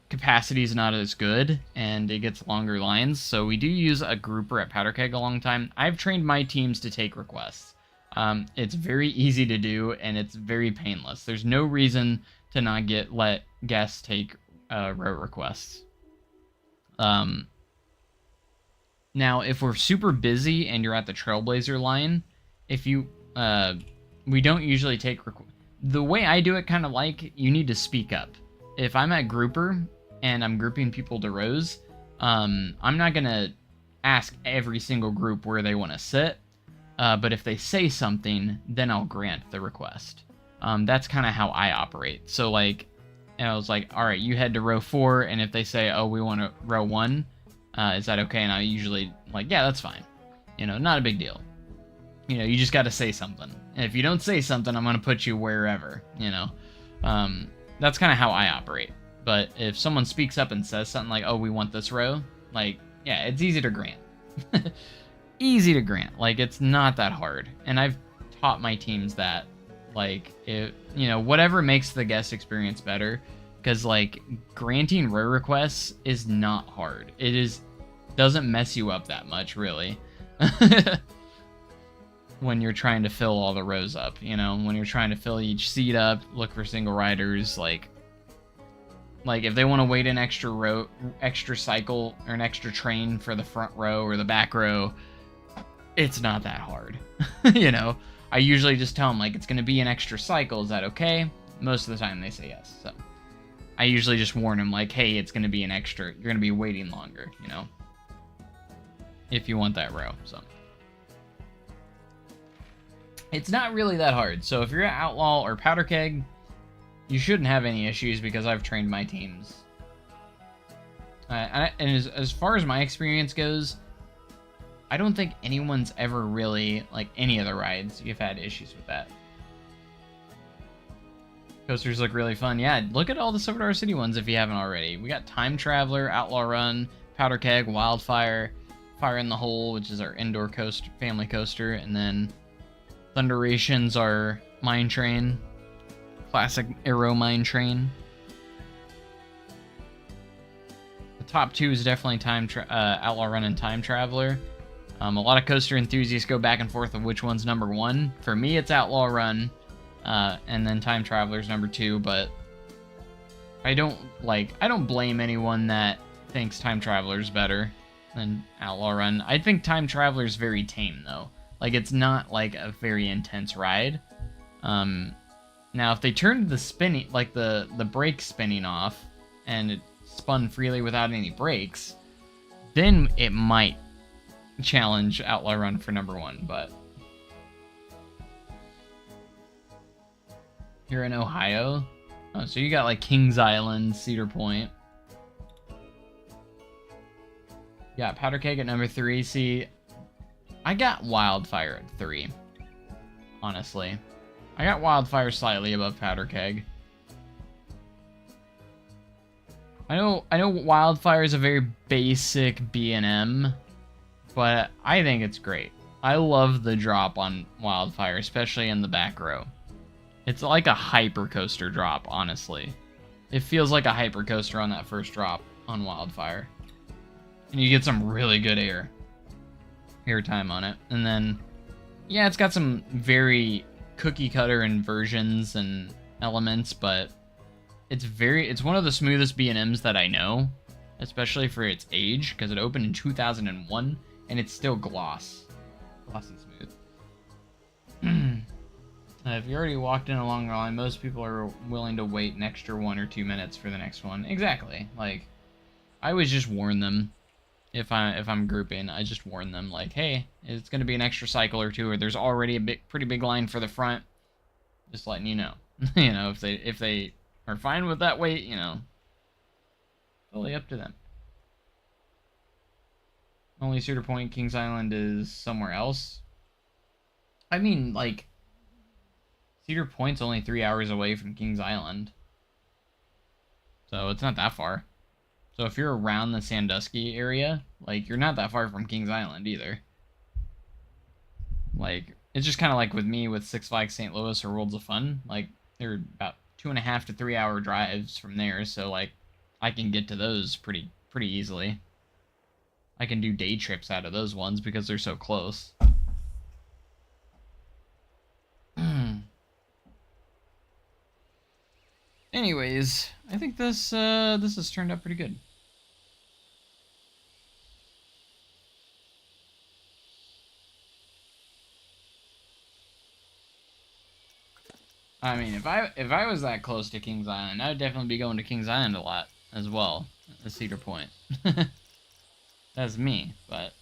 capacity is not as good and it gets longer lines. So we do use a grouper at Powder Keg a long time. I've trained my teams to take requests. It's very easy to do and it's very painless. There's no reason to not let guests take row requests. Now, if we're super busy and you're at the Trailblazer line, we don't usually take the way I do it, kind of like, you need to speak up. If I'm at grouper and I'm grouping people to rows, I'm not gonna ask every single group where they want to sit, but if they say something, then I'll grant the request. That's kind of how I operate. So like, I was like, all right, you head to row 4, and if they say, oh, we want to row 1, is that okay? And I usually like, yeah, that's fine. You know, not a big deal. You know, you just got to say something. And if you don't say something, I'm going to put you wherever, you know. That's kind of how I operate. But if someone speaks up and says something like, oh, we want this row, like, yeah, it's easy to grant. Easy to grant. Like, it's not that hard. And I've taught my teams that, like, you know, whatever makes the guest experience better. Because, like, granting row requests is not hard. Doesn't mess you up that much, really. When you're trying to fill all the rows up, you know, when you're trying to fill each seat up, look for single riders, like if they want to wait an extra cycle or an extra train for the front row or the back row, it's not that hard. You know, I usually just tell them, like, it's going to be an extra cycle, is that okay? Most of the time they say yes. So I usually just warn them, like, hey, it's going to be an extra, you're going to be waiting longer, you know, if you want that row. So it's not really that hard. So if you're at Outlaw or Powder Keg, you shouldn't have any issues because I've trained my teams. And as far as my experience goes, I don't think anyone's ever really, like, any of the rides, you've had issues with that. Coasters look really fun. Yeah, look at all the Silver Dollar City ones if you haven't already. We got Time Traveler, Outlaw Run, Powder Keg, Wildfire, Fire in the Hole, which is our indoor coaster, family coaster, and then Thunderation's our Mine Train, classic Aero Mine Train. The top two is definitely Outlaw Run and Time Traveler. A lot of coaster enthusiasts go back and forth of which one's number one. For me, it's Outlaw Run, and then Time Traveler's number two. But I don't blame anyone that thinks Time Traveler's better than Outlaw Run. I think Time Traveler's very tame though. Like, it's not like a very intense ride. Now if they turned the spinning, like the brake spinning off, and it spun freely without any brakes, then it might challenge Outlaw Run for number one. But you're in Ohio? Oh, so you got like Kings Island, Cedar Point. Yeah, Powder Keg at number 3. See, I got Wildfire at 3. Honestly, I got Wildfire slightly above Powder Keg. I know Wildfire is a very basic B&M, but I think it's great. I love the drop on Wildfire, especially in the back row. It's like a hyper coaster drop, honestly. It feels like a hyper coaster on that first drop on Wildfire. And you get some really good air time on it. And then, yeah, it's got some very cookie cutter inversions and elements, but it's one of the smoothest B&Ms that I know, especially for its age, because it opened in 2001 and it's still glossy smooth. If you already walked in a long line, most people are willing to wait an extra 1 or 2 minutes for the next one. Exactly. Like, I always just warn them if I'm grouping. I just warn them, like, hey, it's going to be an extra cycle or two, or there's already a pretty big line for the front. Just letting you know. You know, if they are fine with that wait, you know, totally up to them. Only Cedar Point, Kings Island is somewhere else. I mean, like, Cedar Point's only 3 hours away from Kings Island, so it's not that far. So if you're around the Sandusky area, like, you're not that far from Kings Island either. Like, it's just kind of like with me with Six Flags St. Louis or Worlds of Fun. Like, they're about 2.5 to 3 hour drives from there, so like, I can get to those pretty easily. I can do day trips out of those ones because they're so close. Anyways, I think this has turned out pretty good. I mean, if I was that close to Kings Island, I would definitely be going to Kings Island a lot as well as Cedar Point. That's me, but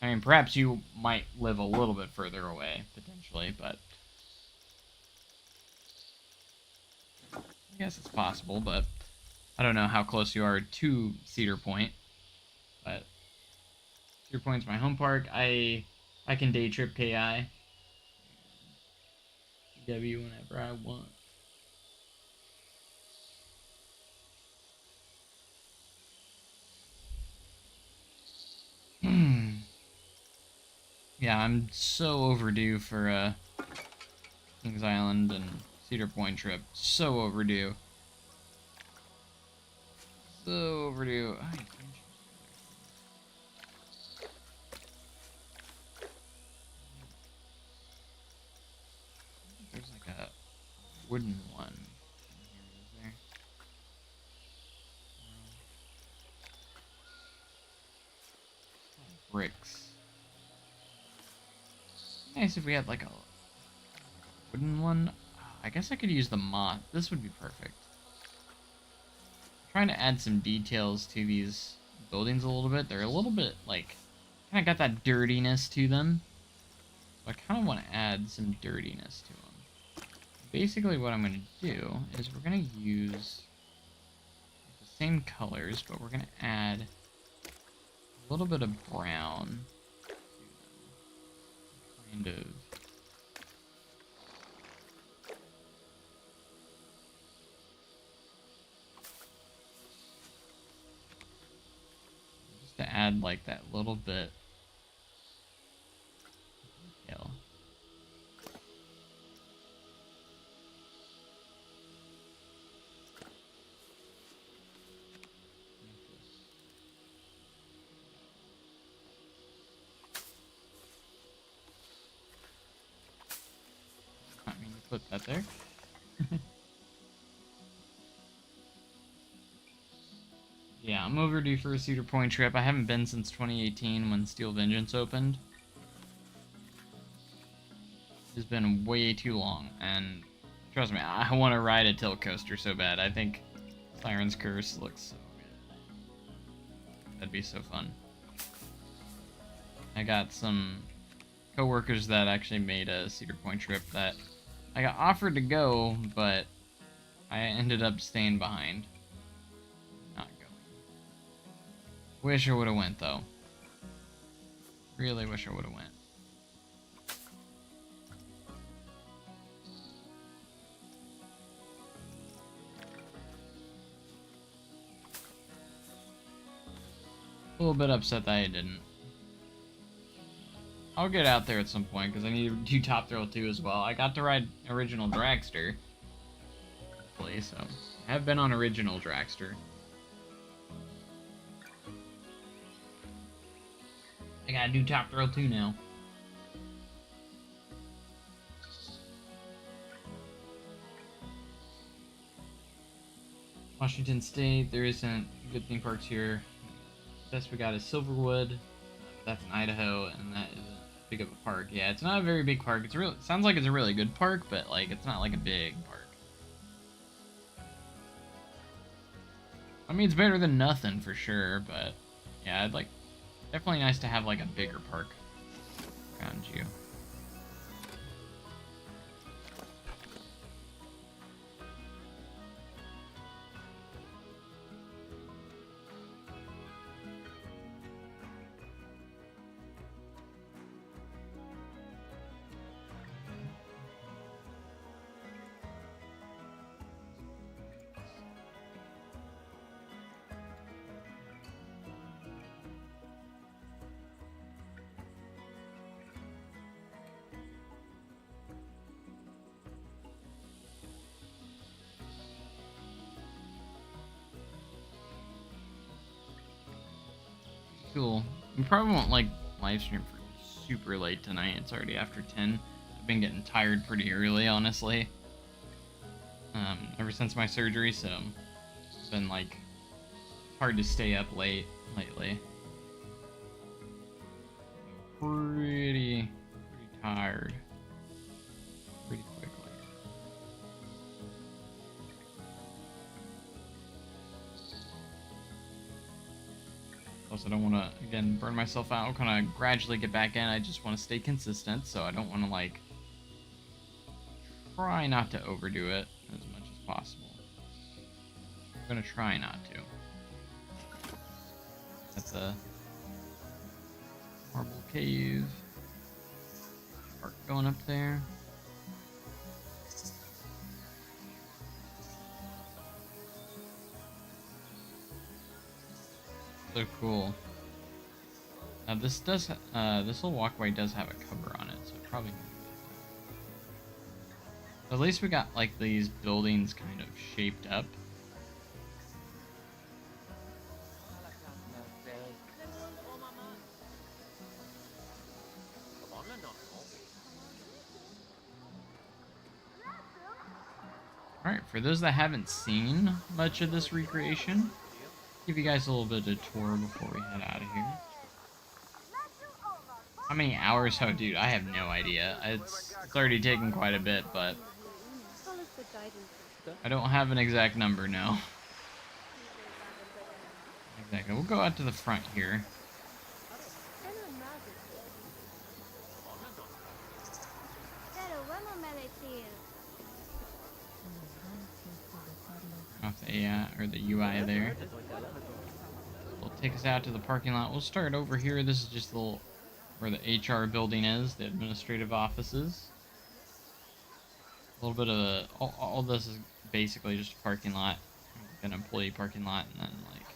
I mean, perhaps you might live a little bit further away potentially, but I guess it's possible. But I don't know how close you are to Cedar Point, but Cedar Point's my home park. I can day trip KI. W whenever I want. Yeah, I'm so overdue for a Kings Island and Cedar Point trip. So overdue. So overdue. There's like a wooden one here, is there? Bricks. Nice if we had like a wooden one. I guess I could use the moth. This would be perfect. I'm trying to add some details to these buildings a little bit. They're a little bit like, kind of got that dirtiness to them. So I kind of want to add some dirtiness to them. Basically what I'm going to do is we're going to use the same colors, but we're going to add a little bit of brown to them. Kind of. To add like that little bit. Detail. I mean, put that there. Yeah, I'm overdue for a Cedar Point trip. I haven't been since 2018 when Steel Vengeance opened. It's been way too long, and trust me, I want to ride a tilt coaster so bad. I think Siren's Curse looks so good. That'd be so fun. I got some coworkers that actually made a Cedar Point trip that I got offered to go, but I ended up staying behind. Not going. Wish I would have went, though. Really wish I would have went. A little bit upset that I didn't. I'll get out there at some point because I need to do Top Thrill 2 as well. I got to ride original Dragster. Hopefully, so I have been on original Dragster. I gotta do Top Thrill 2 now. Washington State, there isn't good theme parks here. Best we got is Silverwood. That's in Idaho, and that isn't big of a park. Yeah, it's not a very big park. It's really sounds like it's a really good park, but like it's not like a big park. I mean, it's better than nothing for sure, but yeah, I'd like definitely nice to have like a bigger park around you. Cool. We probably won't like live stream for super late tonight. It's already after 10. I've been getting tired pretty early, honestly. Ever since my surgery, so it's been like hard to stay up late lately. Pretty tired. Pretty quickly. Plus, I don't want to, again, burn myself out. Kind of gradually get back in. I just want to stay consistent, so I don't want to, like, try not to overdo it as much as possible. I'm going to try not to. That's a marble cave. Park going up there. So cool. Now this does, this little walkway does have a cover on it, so it probably. At least we got like these buildings kind of shaped up. Alright, for those that haven't seen much of this recreation, give you guys a little bit of a tour before we head out of here. How many hours? Oh, dude, I have no idea. It's already taken quite a bit, but I don't have an exact number now. Exactly. We'll go out to the front here. Off the or the UI there. Will take us out to the parking lot. We'll start over here. This is just a little where the HR building is, the administrative offices. A little bit of all this is basically just a parking lot, like an employee parking lot, and then like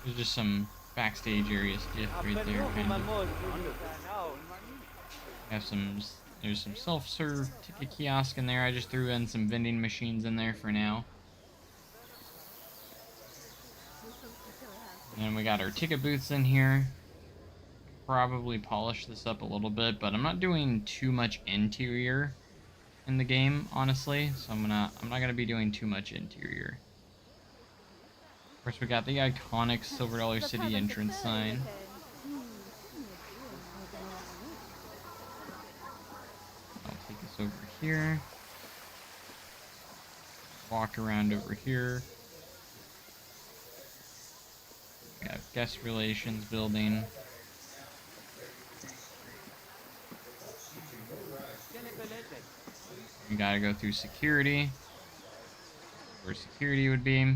there's just some backstage area stiff right there, kind of. Have some, there's some self-serve ticket kiosk in there. I just threw in some vending machines in there for now. And then we got our ticket booths in here. Probably polish this up a little bit, but I'm not doing too much interior in the game, honestly. So I'm not gonna be doing too much interior. Of course, we got the iconic Silver Dollar City entrance sign. I'll take us over here. Walk around over here. We got guest relations building. You gotta go through security. Where security would be.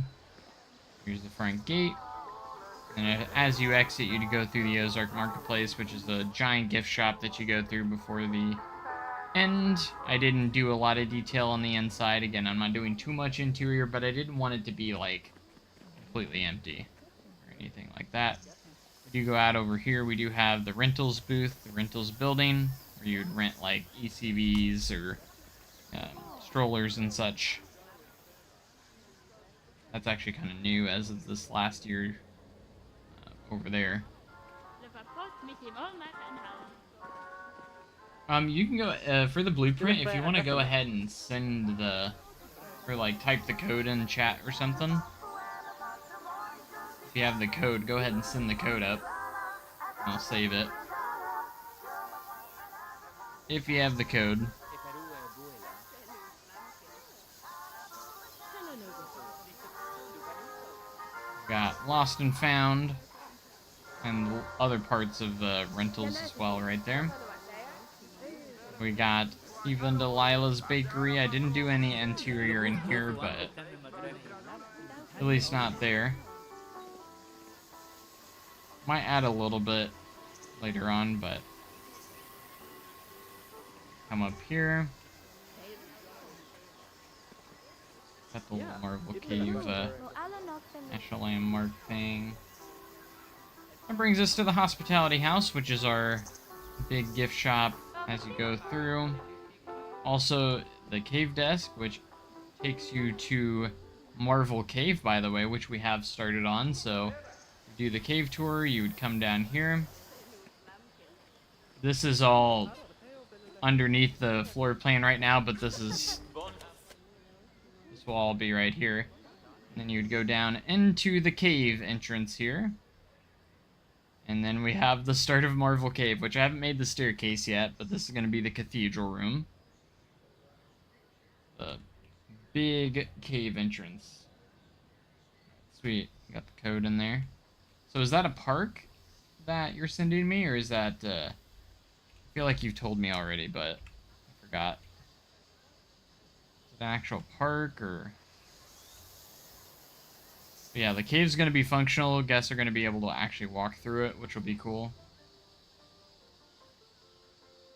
Here's the front gate. And as you exit, you'd go through the Ozark Marketplace, which is the giant gift shop that you go through before the end. I didn't do a lot of detail on the inside. Again, I'm not doing too much interior, but I didn't want it to be, like, completely empty or anything like that. If you go out over here, we do have the rentals booth, the rentals building, where you'd rent, like, ECVs or strollers and such. That's actually kind of new as of this last year over there. You can go for the blueprint if you want to go ahead and send the, or like type the code in chat or something. If you have the code, go ahead and send the code up. I'll save it. If you have the code. Got Lost and Found, and other parts of the rentals as well right there. We got even Delilah's Bakery. I didn't do any interior in here, but at least not there. Might add a little bit later on, but come up here. Got the little Marvel Cave National Landmark thing. That brings us to the Hospitality House, which is our big gift shop as you go through. Also, the Cave Desk, which takes you to Marvel Cave, by the way, which we have started on. So, to do the cave tour, you would come down here. This is all underneath the floor plan right now, but this will all be right here. And then you'd go down into the cave entrance here. And then we have the start of Marvel Cave, which I haven't made the staircase yet, but this is going to be the cathedral room. The big cave entrance. Sweet. Got the code in there. So is that a park that you're sending me, or is that... I feel like you've told me already, but I forgot. Is it an actual park, or... But yeah, the cave's going to be functional. Guests are going to be able to actually walk through it, which will be cool.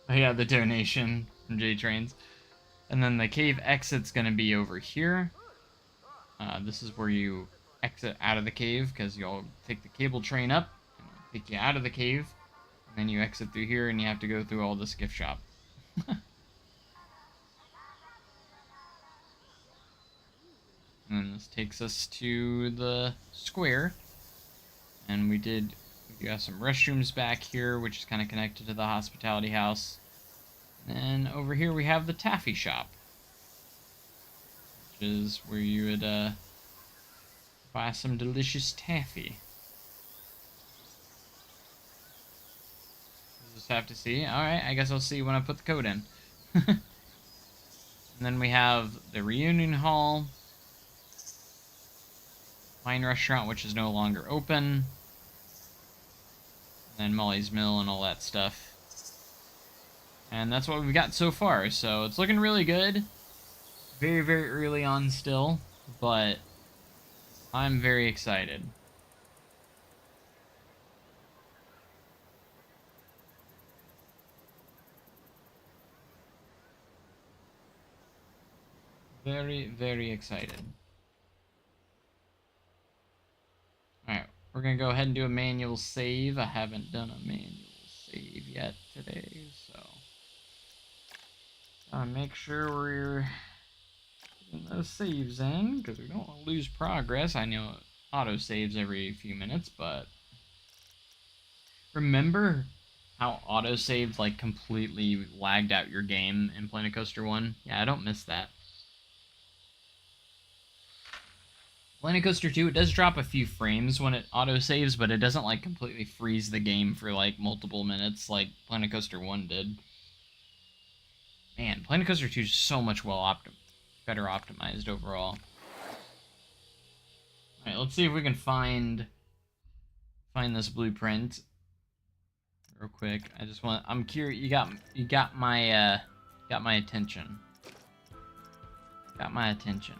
Oh yeah, the donation from J-Trains. And then the cave exit's going to be over here. This is where you exit out of the cave, because you'll take the cable train up, and it'll take you out of the cave. And then you exit through here, and you have to go through all this gift shop. And then this takes us to the square. And we got some restrooms back here, which is kind of connected to the hospitality house. And over here we have the taffy shop, which is where you would buy some delicious taffy. We'll just have to see. Alright, I guess I'll see when I put the code in. And then we have the reunion hall. Wine restaurant, which is no longer open. And then Molly's Mill and all that stuff. And that's what we've got so far. So it's looking really good. Very, very early on still. But I'm very excited. Very, very excited. Alright, We're gonna go ahead and do a manual save. I haven't done a manual save yet today, so make sure we're getting those saves in, because we don't want to lose progress. I know it auto saves every few minutes, but remember how auto saved like completely lagged out your game in Planet Coaster 1? Yeah, I don't miss that. Planet Coaster 2, it does drop a few frames when it auto saves, but it doesn't like completely freeze the game for like multiple minutes like Planet Coaster 1 did. Man, Planet Coaster 2 is so much better optimized overall. Alright, let's see if we can find this blueprint real quick. I'm curious. You got my attention. Got my attention.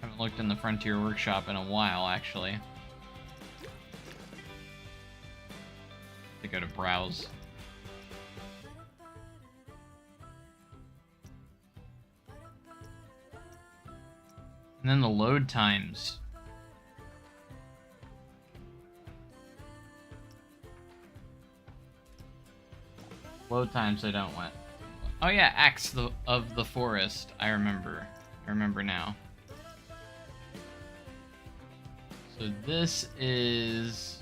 Haven't looked in the Frontier Workshop in a while, actually. To go to browse. And then the load times. Load times they don't want. Oh yeah, Axe of the Forest. I remember now. So this is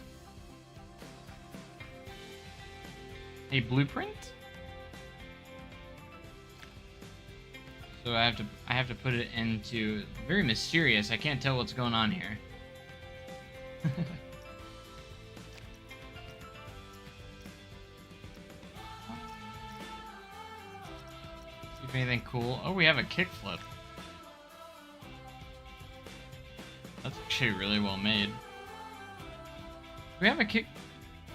a blueprint. So I have to put it into very mysterious. I can't tell what's going on here. See if anything cool. Oh, we have a kickflip. That's actually really well made. Do we have a kick?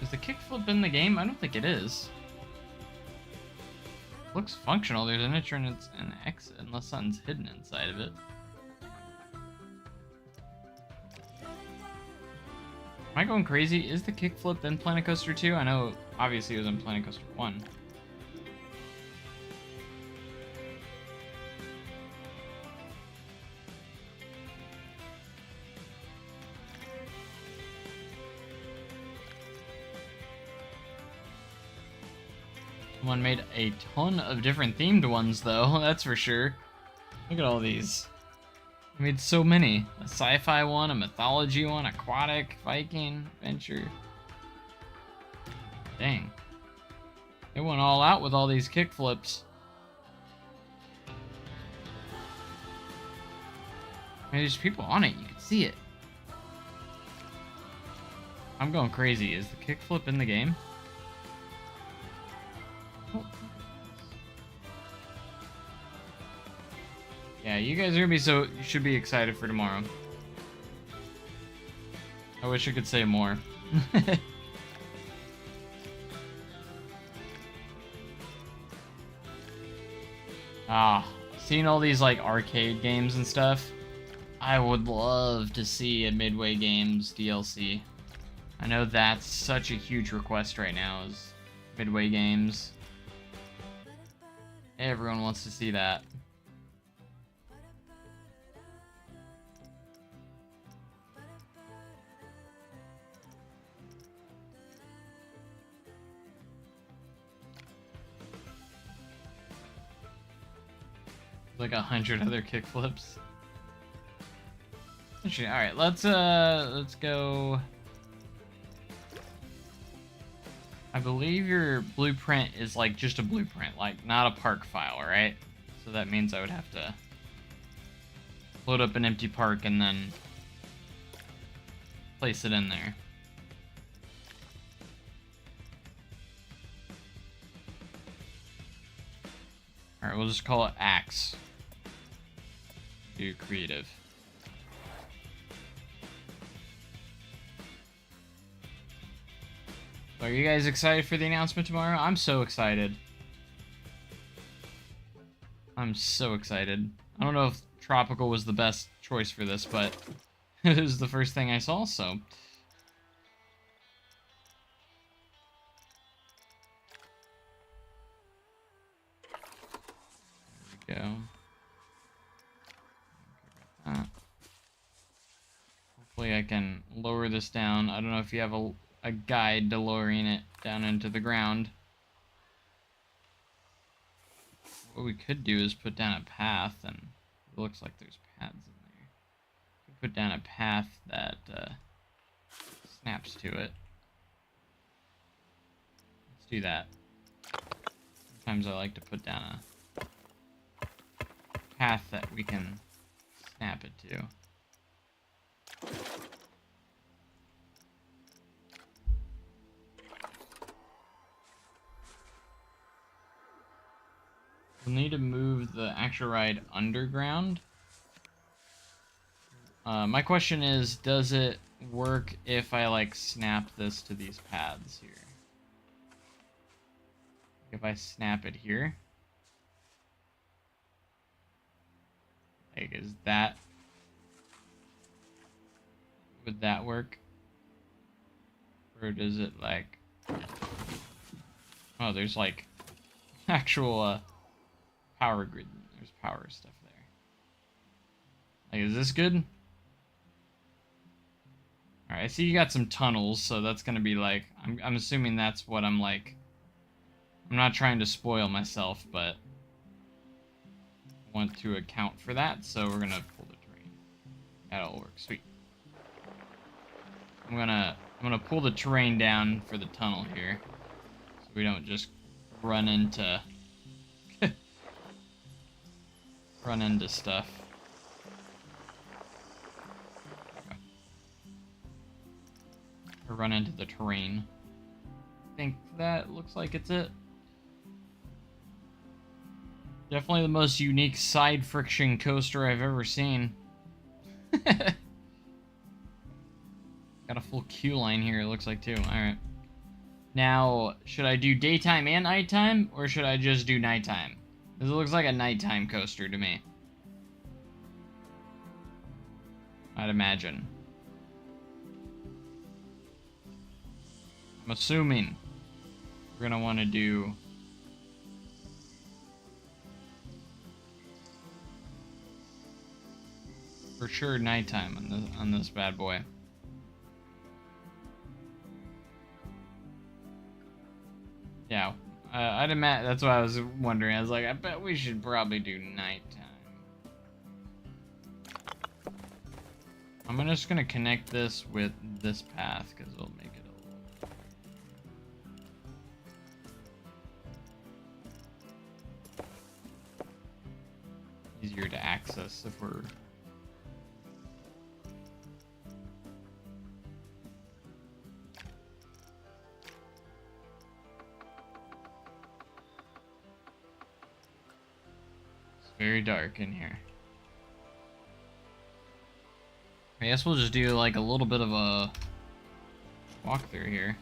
Is the kickflip in the game? I don't think it is. Looks functional. There's an entrance and exit, unless something's hidden inside of it. Am I going crazy? Is the kickflip in Planet Coaster 2? I know, obviously, it was in Planet Coaster 1. Someone made a ton of different themed ones, though, that's for sure. Look at all these. They made so many. A sci-fi one, a mythology one, aquatic, Viking, adventure. Dang. They went all out with all these kickflips. I mean, there's people on it, you can see it. I'm going crazy. Is the kickflip in the game? Yeah, you guys are gonna be you should be excited for tomorrow. I wish I could say more. Seeing all these like arcade games and stuff, I would love to see a Midway Games DLC. I know that's such a huge request right now, is Midway Games. Everyone wants to see that. Like 100 other kickflips. All right, let's go. I believe your blueprint is like just a blueprint, like not a park file, right? So that means I would have to load up an empty park and then place it in there. All right, we'll just call it Axe. Do creative. Are you guys excited for the announcement tomorrow? I'm so excited. I'm so excited. I don't know if Tropical was the best choice for this, but it was the first thing I saw, so. There we go. Hopefully I can lower this down. I don't know if you have a guide to lowering it down into the ground. What we could do is put down a path, and it looks like there's paths in there. We could put down a path that snaps to it. Let's do that. Sometimes I like to put down a path that we can snap it to. We'll need to move the actual ride underground. My question is, does it work if I like snap this to these paths here? If I snap it here, like, is that, would that work? Or does it like, oh, there's like actual power grid, there's power stuff there. Like, is this good? Alright, I see you got some tunnels, so that's gonna be like, I'm assuming that's what I'm like. I'm not trying to spoil myself, but I want to account for that, so we're gonna pull the terrain. That'll work, sweet. I'm gonna pull the terrain down for the tunnel here, so we don't just run into run into stuff. Or run into the terrain. I think that looks like it's it. Definitely the most unique side friction coaster I've ever seen. Got a full queue line here, it looks like, too. Alright. Now, should I do daytime and nighttime, or should I just do nighttime? Because it looks like a nighttime coaster to me. I'd imagine. I'm assuming we're gonna want to do for sure nighttime on this bad boy. Yeah, I'd imagine, that's what I was wondering. I was like, I bet we should probably do nighttime. I'm just gonna connect this with this path because it'll make it a little easier to access if we're very dark in here. I guess we'll just do like a little bit of a walkthrough here.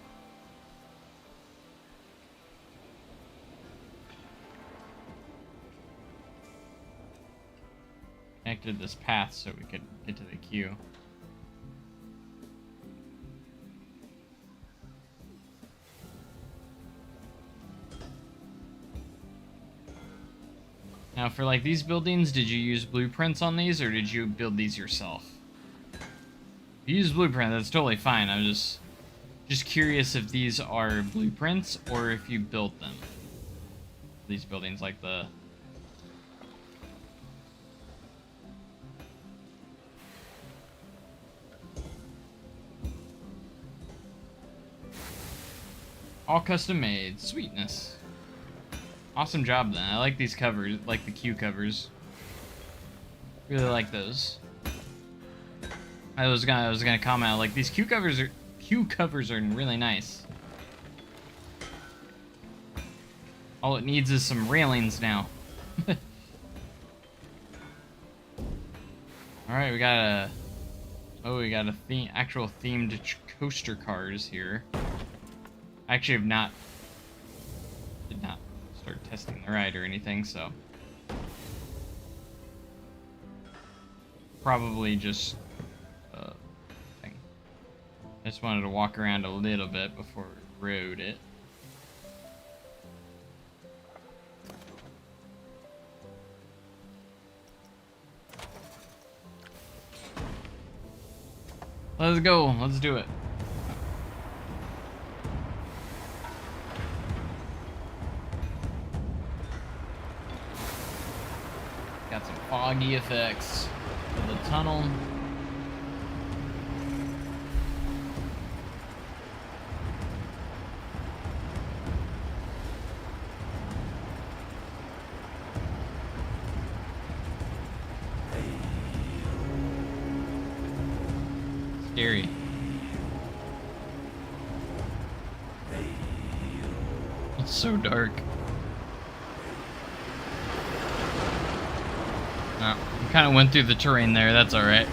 Connected this path so we could get to the queue. Now, for like these buildings, did you use blueprints on these, or did you build these yourself? If you use blueprint, that's totally fine. I'm just curious if these are blueprints or if you built them. These buildings, like the all custom made. Sweetness. Awesome job then. I like these covers, like the queue covers. Really like those. I was gonna comment, like, these queue covers are really nice. All it needs is some railings now. All right, we got a actual themed coaster cars here. I actually did not start testing the ride or anything, so probably just thing. I just wanted to walk around a little bit before we rode it. Let's go. Let's do it. Got some foggy effects for the tunnel. Scary. It's so dark. Oh, we kind of went through the terrain there. That's all right.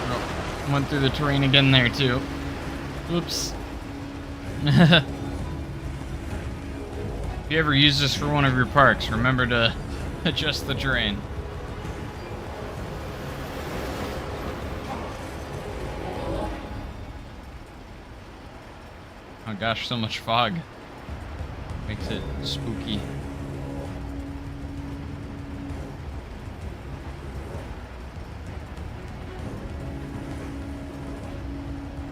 Oh, went through the terrain again there too. Oops. If you ever use this for one of your parks, remember to adjust the terrain. Oh gosh, so much fog. Makes it spooky.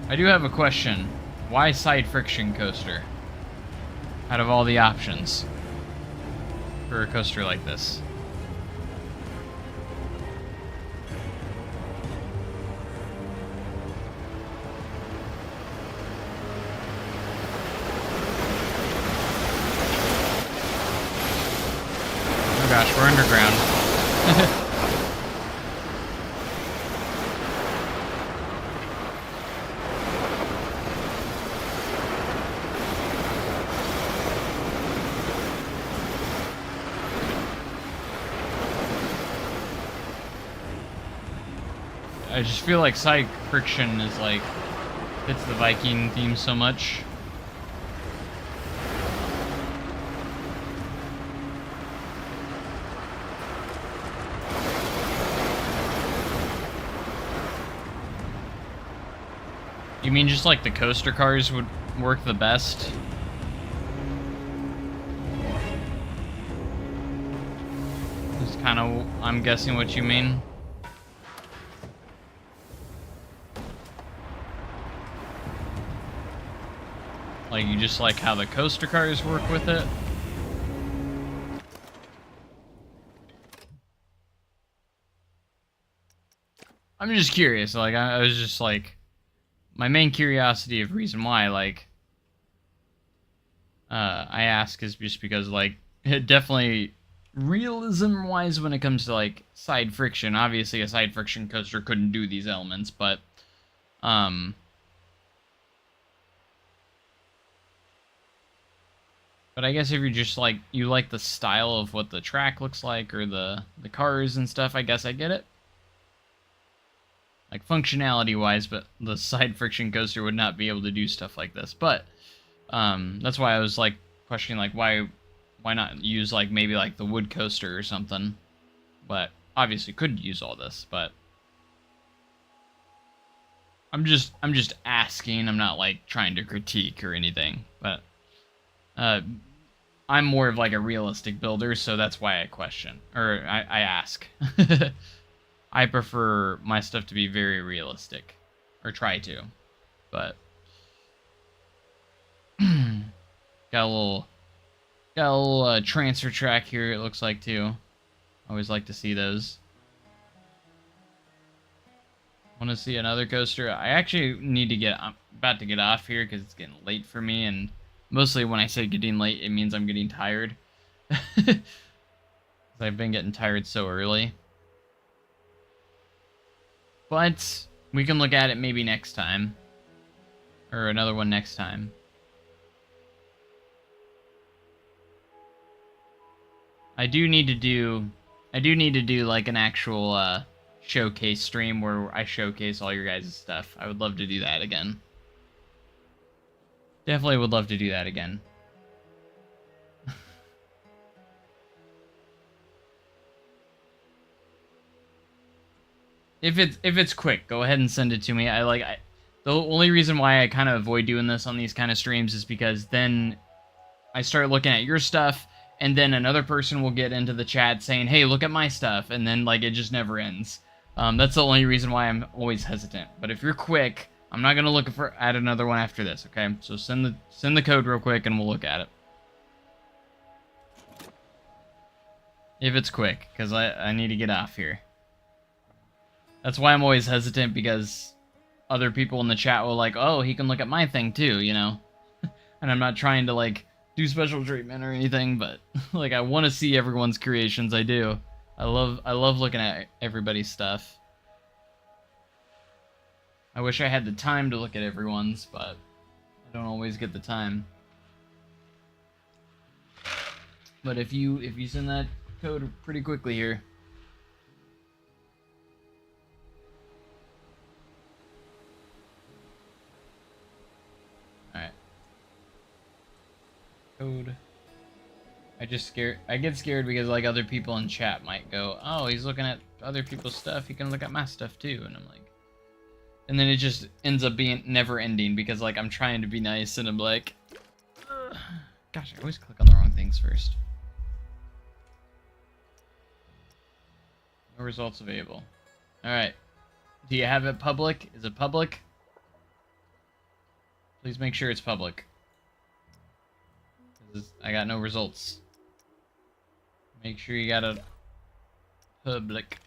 I do have a question. Why side friction coaster? Out of all the options for a coaster like this. Oh gosh, we're underground. I just feel like side friction is like fits the Viking theme so much. You mean just like the coaster cars would work the best? Is kind of, I'm guessing, what you mean. Like, you just like how the coaster cars work with it? I'm just curious. Like, I was just like, my main curiosity of reason why, like, I ask is just because, like, it definitely, realism-wise, when it comes to, like, side friction, obviously a side friction coaster couldn't do these elements, but, but I guess if you're just like, you like the style of what the track looks like, or the cars and stuff, I guess I get it. Like, functionality-wise, but the side friction coaster would not be able to do stuff like this. But, that's why I was, like, questioning, like, why not use, like, maybe, like, the wood coaster or something. But, obviously could use all this, but... I'm just asking, I'm not, like, trying to critique or anything, but... I'm more of like a realistic builder, so that's why I question. Or I ask. I prefer my stuff to be very realistic. Or try to. But got a little transfer track here, it looks like, too. Always like to see those. Want to see another coaster? I actually need to get... I'm about to get off here because it's getting late for me, and mostly when I say getting late, it means I'm getting tired. I've been getting tired so early. But we can look at it maybe next time. Or another one next time. I do need to do like an actual showcase stream where I showcase all your guys' stuff. I would love to do that again. Definitely would love to do that again. If it's quick, go ahead and send it to me. The only reason why I kind of avoid doing this on these kind of streams is because then I start looking at your stuff, and then another person will get into the chat saying, hey, look at my stuff, and then, like, it just never ends. That's the only reason why I'm always hesitant. But if you're quick, I'm not going to look at another one after this, okay? So send the code real quick, and we'll look at it. If it's quick, because I need to get off here. That's why I'm always hesitant, because other people in the chat will like, oh, he can look at my thing too, you know? And I'm not trying to, like, do special treatment or anything, but like I want to see everyone's creations. I do. I love looking at everybody's stuff. I wish I had the time to look at everyone's, but I don't always get the time. But if you send that code pretty quickly here. Alright. Code. I get scared because like other people in chat might go, oh, he's looking at other people's stuff, he can look at my stuff too, and I'm like, and then it just ends up being never ending because like I'm trying to be nice and I'm like, ugh. Gosh, I always click on the wrong things first. No results available. Alright. Do you have it public? Is it public? Please make sure it's public. I got no results. Make sure you got a public.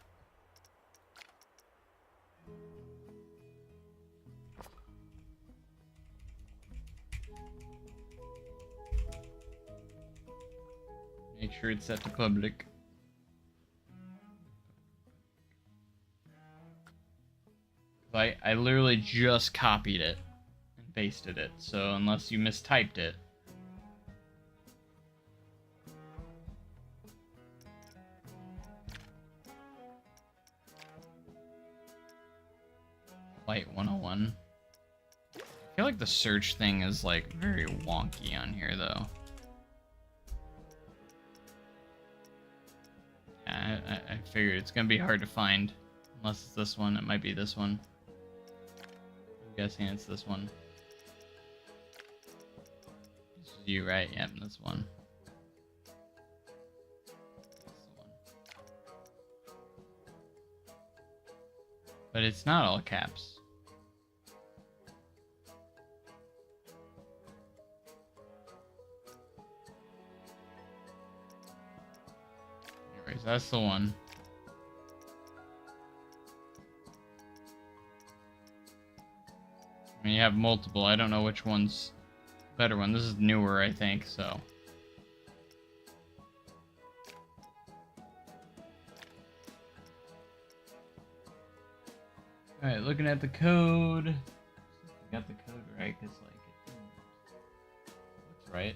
Make sure it's set to public. I literally just copied it and pasted it, so unless you mistyped it. Light 101. I feel like the search thing is like very wonky on here though. I figured it's gonna be hard to find unless it's this one. It might be this one. I'm guessing it's this one. This is you, right? Yep, this one. That's the one. But it's not all caps. Anyways, that's the one. I mean, you have multiple. I don't know which one's the better one. This is newer, I think, so. Alright, looking at the code. Got the code right, because, like, it looks right.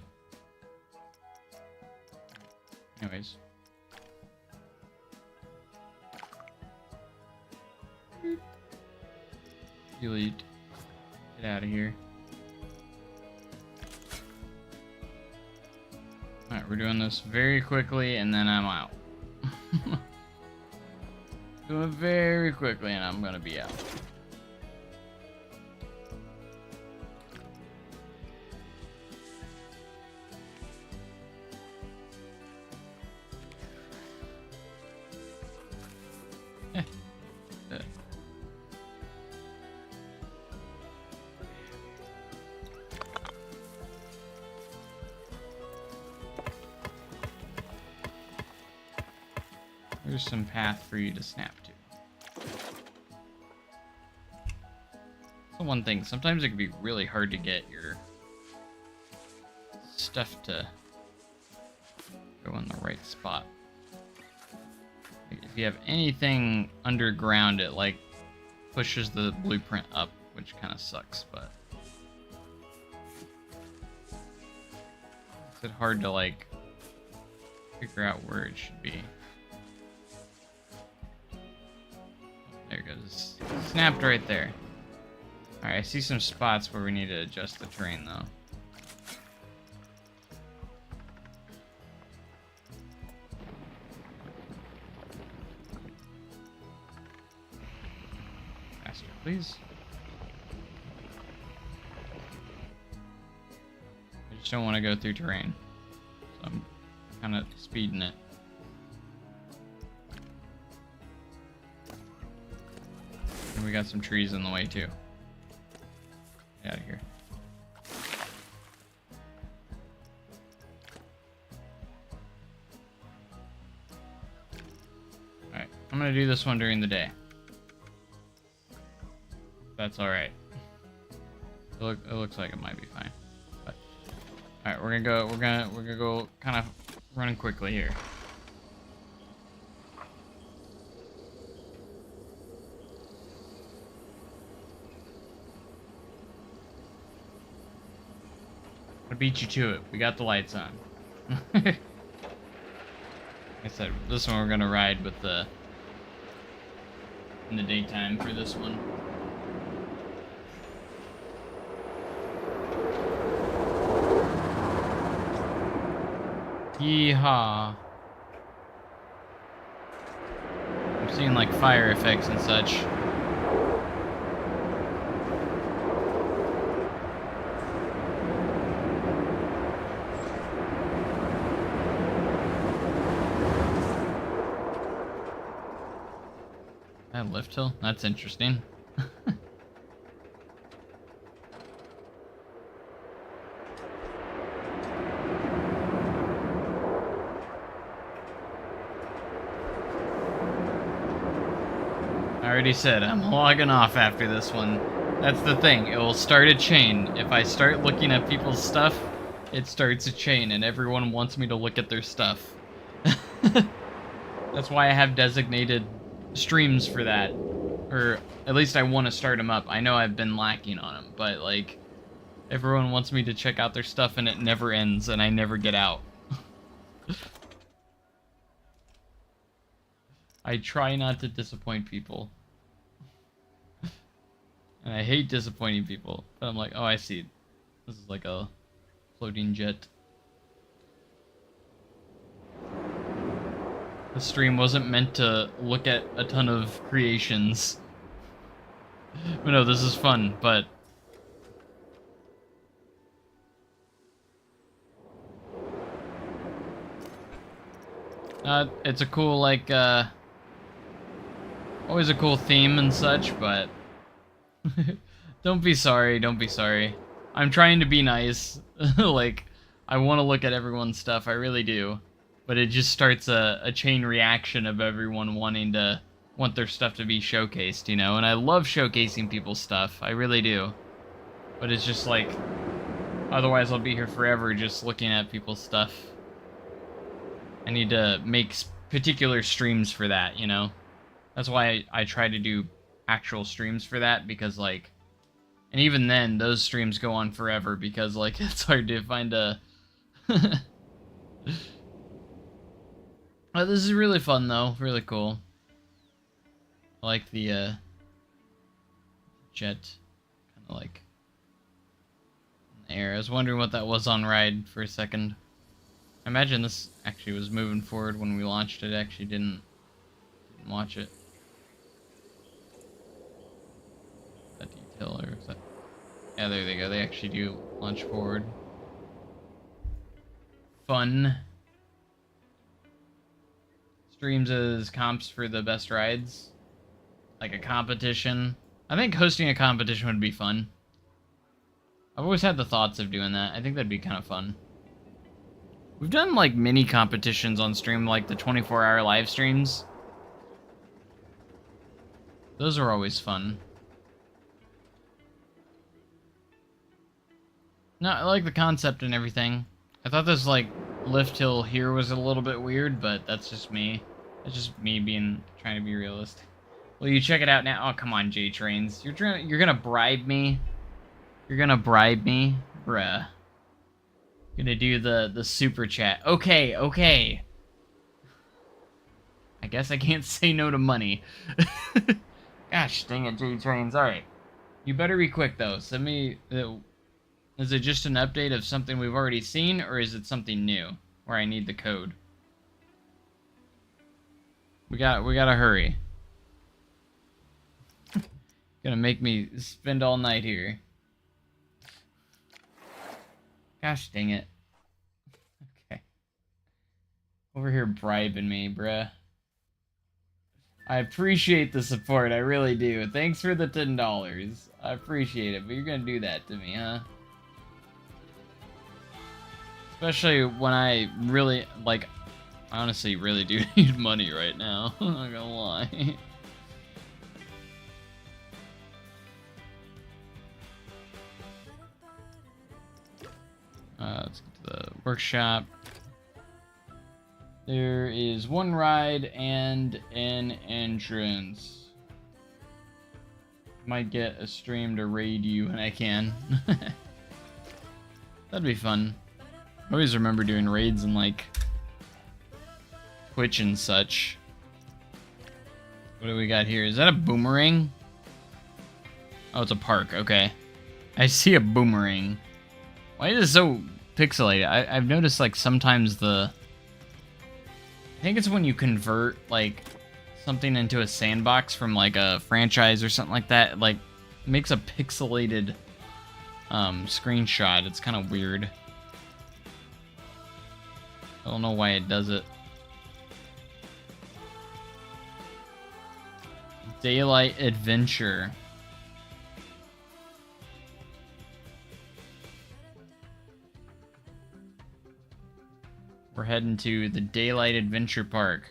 Anyways. Delete. Get out of here. Alright, we're doing this very quickly, and then I'm out. Doing it very quickly, and I'm gonna be out. There's some path for you to snap to. So one thing, sometimes it can be really hard to get your stuff to go in the right spot. If you have anything underground, it like pushes the blueprint up, which kind of sucks, but it's hard to like figure out where it should be. There it goes. Snapped right there. Alright, I see some spots where we need to adjust the terrain though. Faster, please. Just don't want to go through terrain. So I'm kind of speeding it. And we got some trees in the way too. Get out of here. Alright, I'm gonna do this one during the day. That's alright. It looks like it might be fine. But alright, we're gonna go kind of running quickly here. I beat you to it. We got the lights on. Like I said, this one we're gonna ride with the in the daytime for this one. Yeehaw. I'm seeing like fire effects and such. That lift hill? That's interesting. I already said I'm logging off after this one. That's the thing. It will start a chain. If I start looking at people's stuff, it starts a chain, and everyone wants me to look at their stuff. That's why I have designated streams for that. Or at least I want to start them up. I know I've been lacking on them, but like everyone wants me to check out their stuff and it never ends and I never get out. I try not to disappoint people. And I hate disappointing people. But I'm like, oh, I see. This is like a floating jet. The stream wasn't meant to look at a ton of creations. But no, this is fun, but... it's a cool, like, always a cool theme and such, but... Don't be sorry, don't be sorry. I'm trying to be nice. Like, I want to look at everyone's stuff, I really do. But it just starts a chain reaction of everyone wanting to want their stuff to be showcased, you know? And I love showcasing people's stuff, I really do. But it's just like, otherwise I'll be here forever just looking at people's stuff. I need to make particular streams for that, you know? That's why I try to do actual streams for that, because like, and even then, those streams go on forever because like, it's hard to find a... Oh, this is really fun though, really cool. I like the jet, kind of like in the air. I was wondering what that was on ride for a second. I imagine this actually was moving forward when we launched it. Actually didn't watch it. That detail or is that? Yeah, there they go. They actually do launch forward. Fun. Streams as comps for the best rides. Like a competition. I think hosting a competition would be fun. I've always had the thoughts of doing that. I think that'd be kind of fun. We've done like mini competitions on stream, like the 24-hour live streams. Those are always fun. No, I like the concept and everything. I thought this like lift hill here was a little bit weird, but that's just me. It's just me trying to be realistic. Will you check it out now? Oh, come on, J-Trains. You're gonna bribe me? You're gonna bribe me? Bruh. Gonna do the super chat. Okay, okay. I guess I can't say no to money. Gosh dang it, J-Trains. Alright. You better be quick, though. Send me... Is it just an update of something we've already seen, or is it something new where I need the code? We gotta hurry. Gonna make me spend all night here. Gosh dang it. Okay. Over here bribing me, bruh. I appreciate the support, I really do. Thanks for the $10. I appreciate it, but you're gonna do that to me, huh? Especially when I really, like, honestly really do need money right now. I'm not gonna lie. Let's get to the workshop. There is one ride and an entrance. Might get a stream to raid you when I can. That'd be fun. I always remember doing raids in like Twitch and such. What do we got here? Is that a boomerang? Oh, it's a park. Okay. I see a boomerang. Why is it so pixelated? I've noticed like sometimes I think it's when you convert like something into a sandbox from like a franchise or something like that, like it makes a pixelated screenshot. It's kind of weird. I don't know why it does it. Daylight Adventure. We're heading to the Daylight Adventure Park,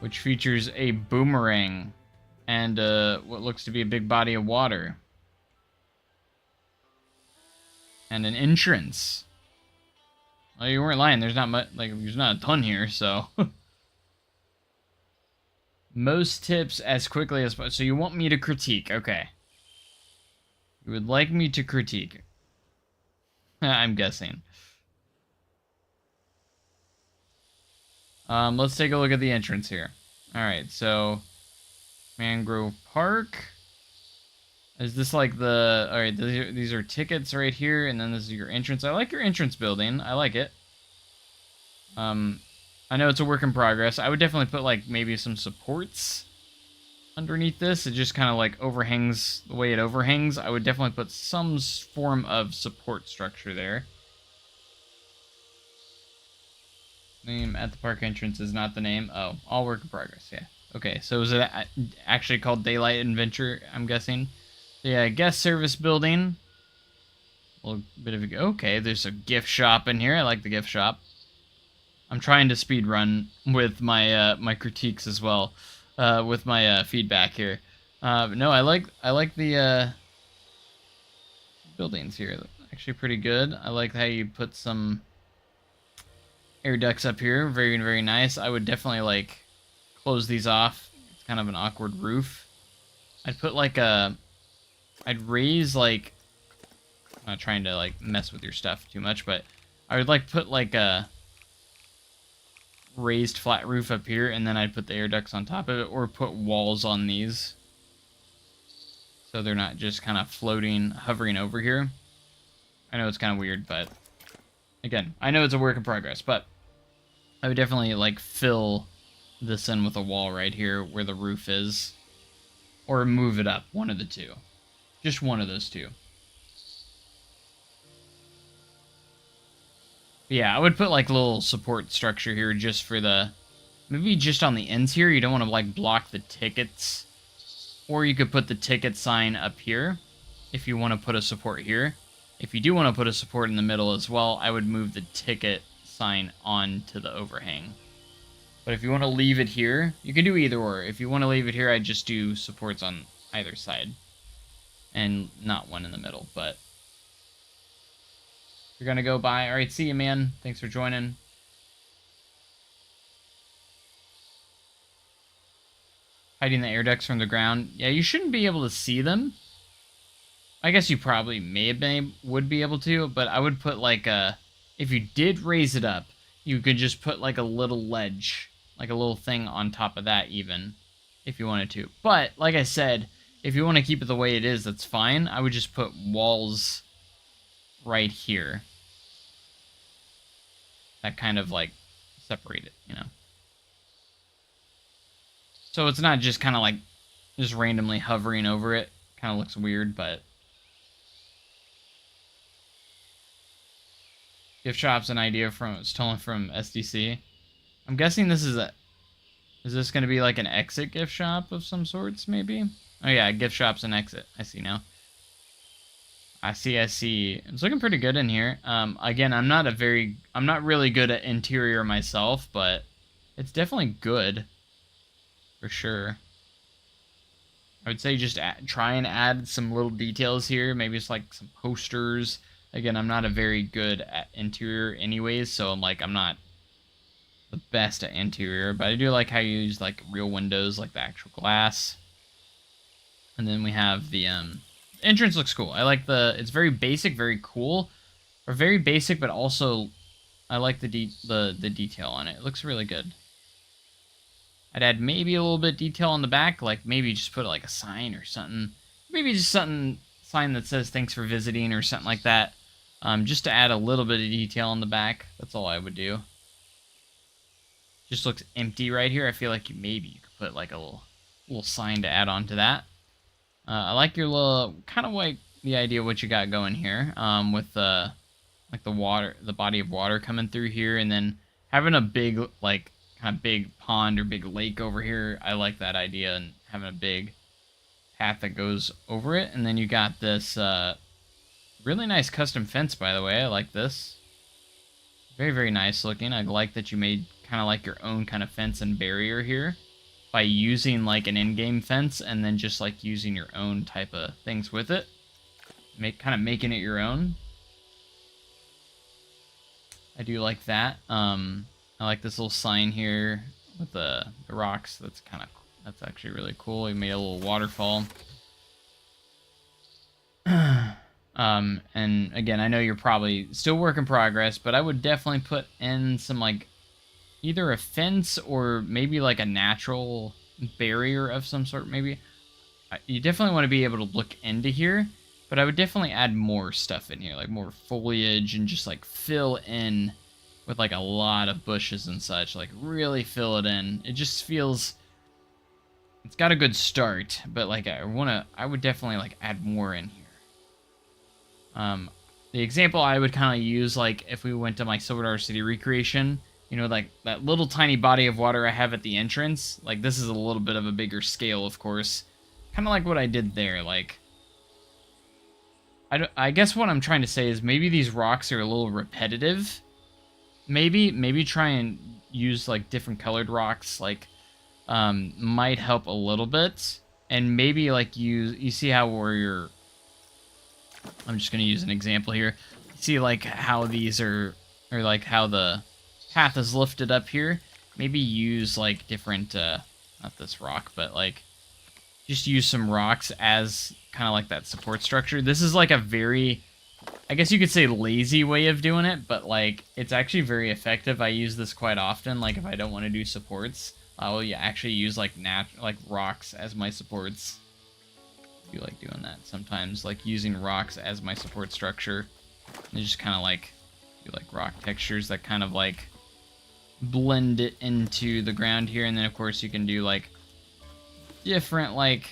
which features a boomerang and what looks to be a big body of water. And an entrance. Well, you weren't lying. There's not much, like, there's not a ton here, so. Most tips as quickly as possible. So you want me to critique, okay. You would like me to critique. I'm guessing. Let's take a look at the entrance here. Alright, so Mangrove Park. Is this like the... Alright, these are tickets right here, and then this is your entrance. I like your entrance building. I like it. I know it's a work in progress. I would definitely put, like, maybe some supports underneath this. It just kind of, like, overhangs the way it overhangs. I would definitely put some form of support structure there. Name at the park entrance is not the name. Oh, all work in progress, yeah. Okay, so is it actually called Daylight Adventure, I'm guessing? Yeah, guest service building. A little bit of a... Okay, there's a gift shop in here. I like the gift shop. I'm trying to speed run with my my critiques as well, with my feedback here. No, I like the buildings here. Actually, pretty good. I like how you put some air ducts up here. Very, very nice. I would definitely like close these off. It's kind of an awkward roof. I'd put like a... I'd raise like... I'm not trying to like mess with your stuff too much, but I would like put like a raised flat roof up here, and then I'd put the air ducts on top of it, or put walls on these so they're not just kind of floating, hovering over here. I know it's kind of weird, but again, I know it's a work in progress, but I would definitely like fill this in with a wall right here where the roof is, or move it up, one of the two. Just one of those two. Yeah, I would put like a little support structure here just for the... Maybe just on the ends here. You don't want to like block the tickets. Or you could put the ticket sign up here if you want to put a support here. If you do want to put a support in the middle as well, I would move the ticket sign onto the overhang. But if you want to leave it here, you can do either or. If you want to leave it here, I'd just do supports on either side. And not one in the middle, but... You're gonna go by. Alright, see you, man. Thanks for joining. Hiding the air ducts from the ground. Yeah, you shouldn't be able to see them. I guess you probably would be able to, but I would put like a... If you did raise it up, you could just put like a little ledge, like a little thing on top of that even, if you wanted to. But, like I said, if you want to keep it the way it is, that's fine. I would just put walls right here that kind of like separate it, you know. So it's not just kind of like just randomly hovering over it. Kind of looks weird, but Gift shop's an idea from stolen from SDC. I'm guessing this is a. Is this going to be like an exit gift shop of some sorts, maybe? Oh yeah, gift shop's an exit. I see now. I see. It's looking pretty good in here. Again, I'm not really good at interior myself, but it's definitely good. For sure. I would say just try and add some little details here. Maybe it's like some posters. Again, I'm not a very good at interior anyways, so I'm not the best at interior, but I do like how you use like real windows, like the actual glass. And then we have the entrance looks cool. I like it's very basic, very cool, or very basic, but also I like the detail on it. It looks really good. I'd add maybe a little bit detail on the back, like maybe just put like a sign or something. Maybe just sign that says thanks for visiting or something like that. Just to add a little bit of detail on the back. That's all I would do. Just looks empty right here. I feel like maybe you could put like a little sign to add on to that. I like your little, kind of like the idea of what you got going here, with like the body of water coming through here, and then having a big, like, kind of big pond or big lake over here. I like that idea, and having a big path that goes over it. And then you got this really nice custom fence, by the way. I like this. Very, very nice looking. I like that you made kind of like your own kind of fence and barrier here by using like an in-game fence and then just like using your own type of things with it. Kind of making it your own. I do like that. I like this little sign here with the rocks. That's actually really cool. We made a little waterfall. And again, I know you're probably still work in progress, but I would definitely put in some like either a fence or maybe like a natural barrier of some sort. Maybe you definitely want to be able to look into here, but I would definitely add more stuff in here, like more foliage, and just like fill in with like a lot of bushes and such, like really fill it in. It just feels, it's got a good start, but like I would definitely like add more in here. The example I would kind of use, like if we went to my Silver Dollar City recreation, you know, like that little tiny body of water I have at the entrance, like this is a little bit of a bigger scale, of course. Kind of like what I did there, like, I guess what I'm trying to say is maybe these rocks are a little repetitive. Maybe try and use like different colored rocks, like, might help a little bit. And maybe like you see how I'm just going to use an example here. See like how these or like how the path is lifted up here. Maybe use like different, not this rock, but like just use some rocks as kind of like that support structure. This is like a very, I guess you could say, lazy way of doing it, but like it's actually very effective. I use this quite often. Like if I don't want to do supports, I will actually use like rocks as my supports. I do like doing that sometimes, like using rocks as my support structure. And just kind of like do like rock textures that kind of like blend it into the ground here. And then of course you can do like different, like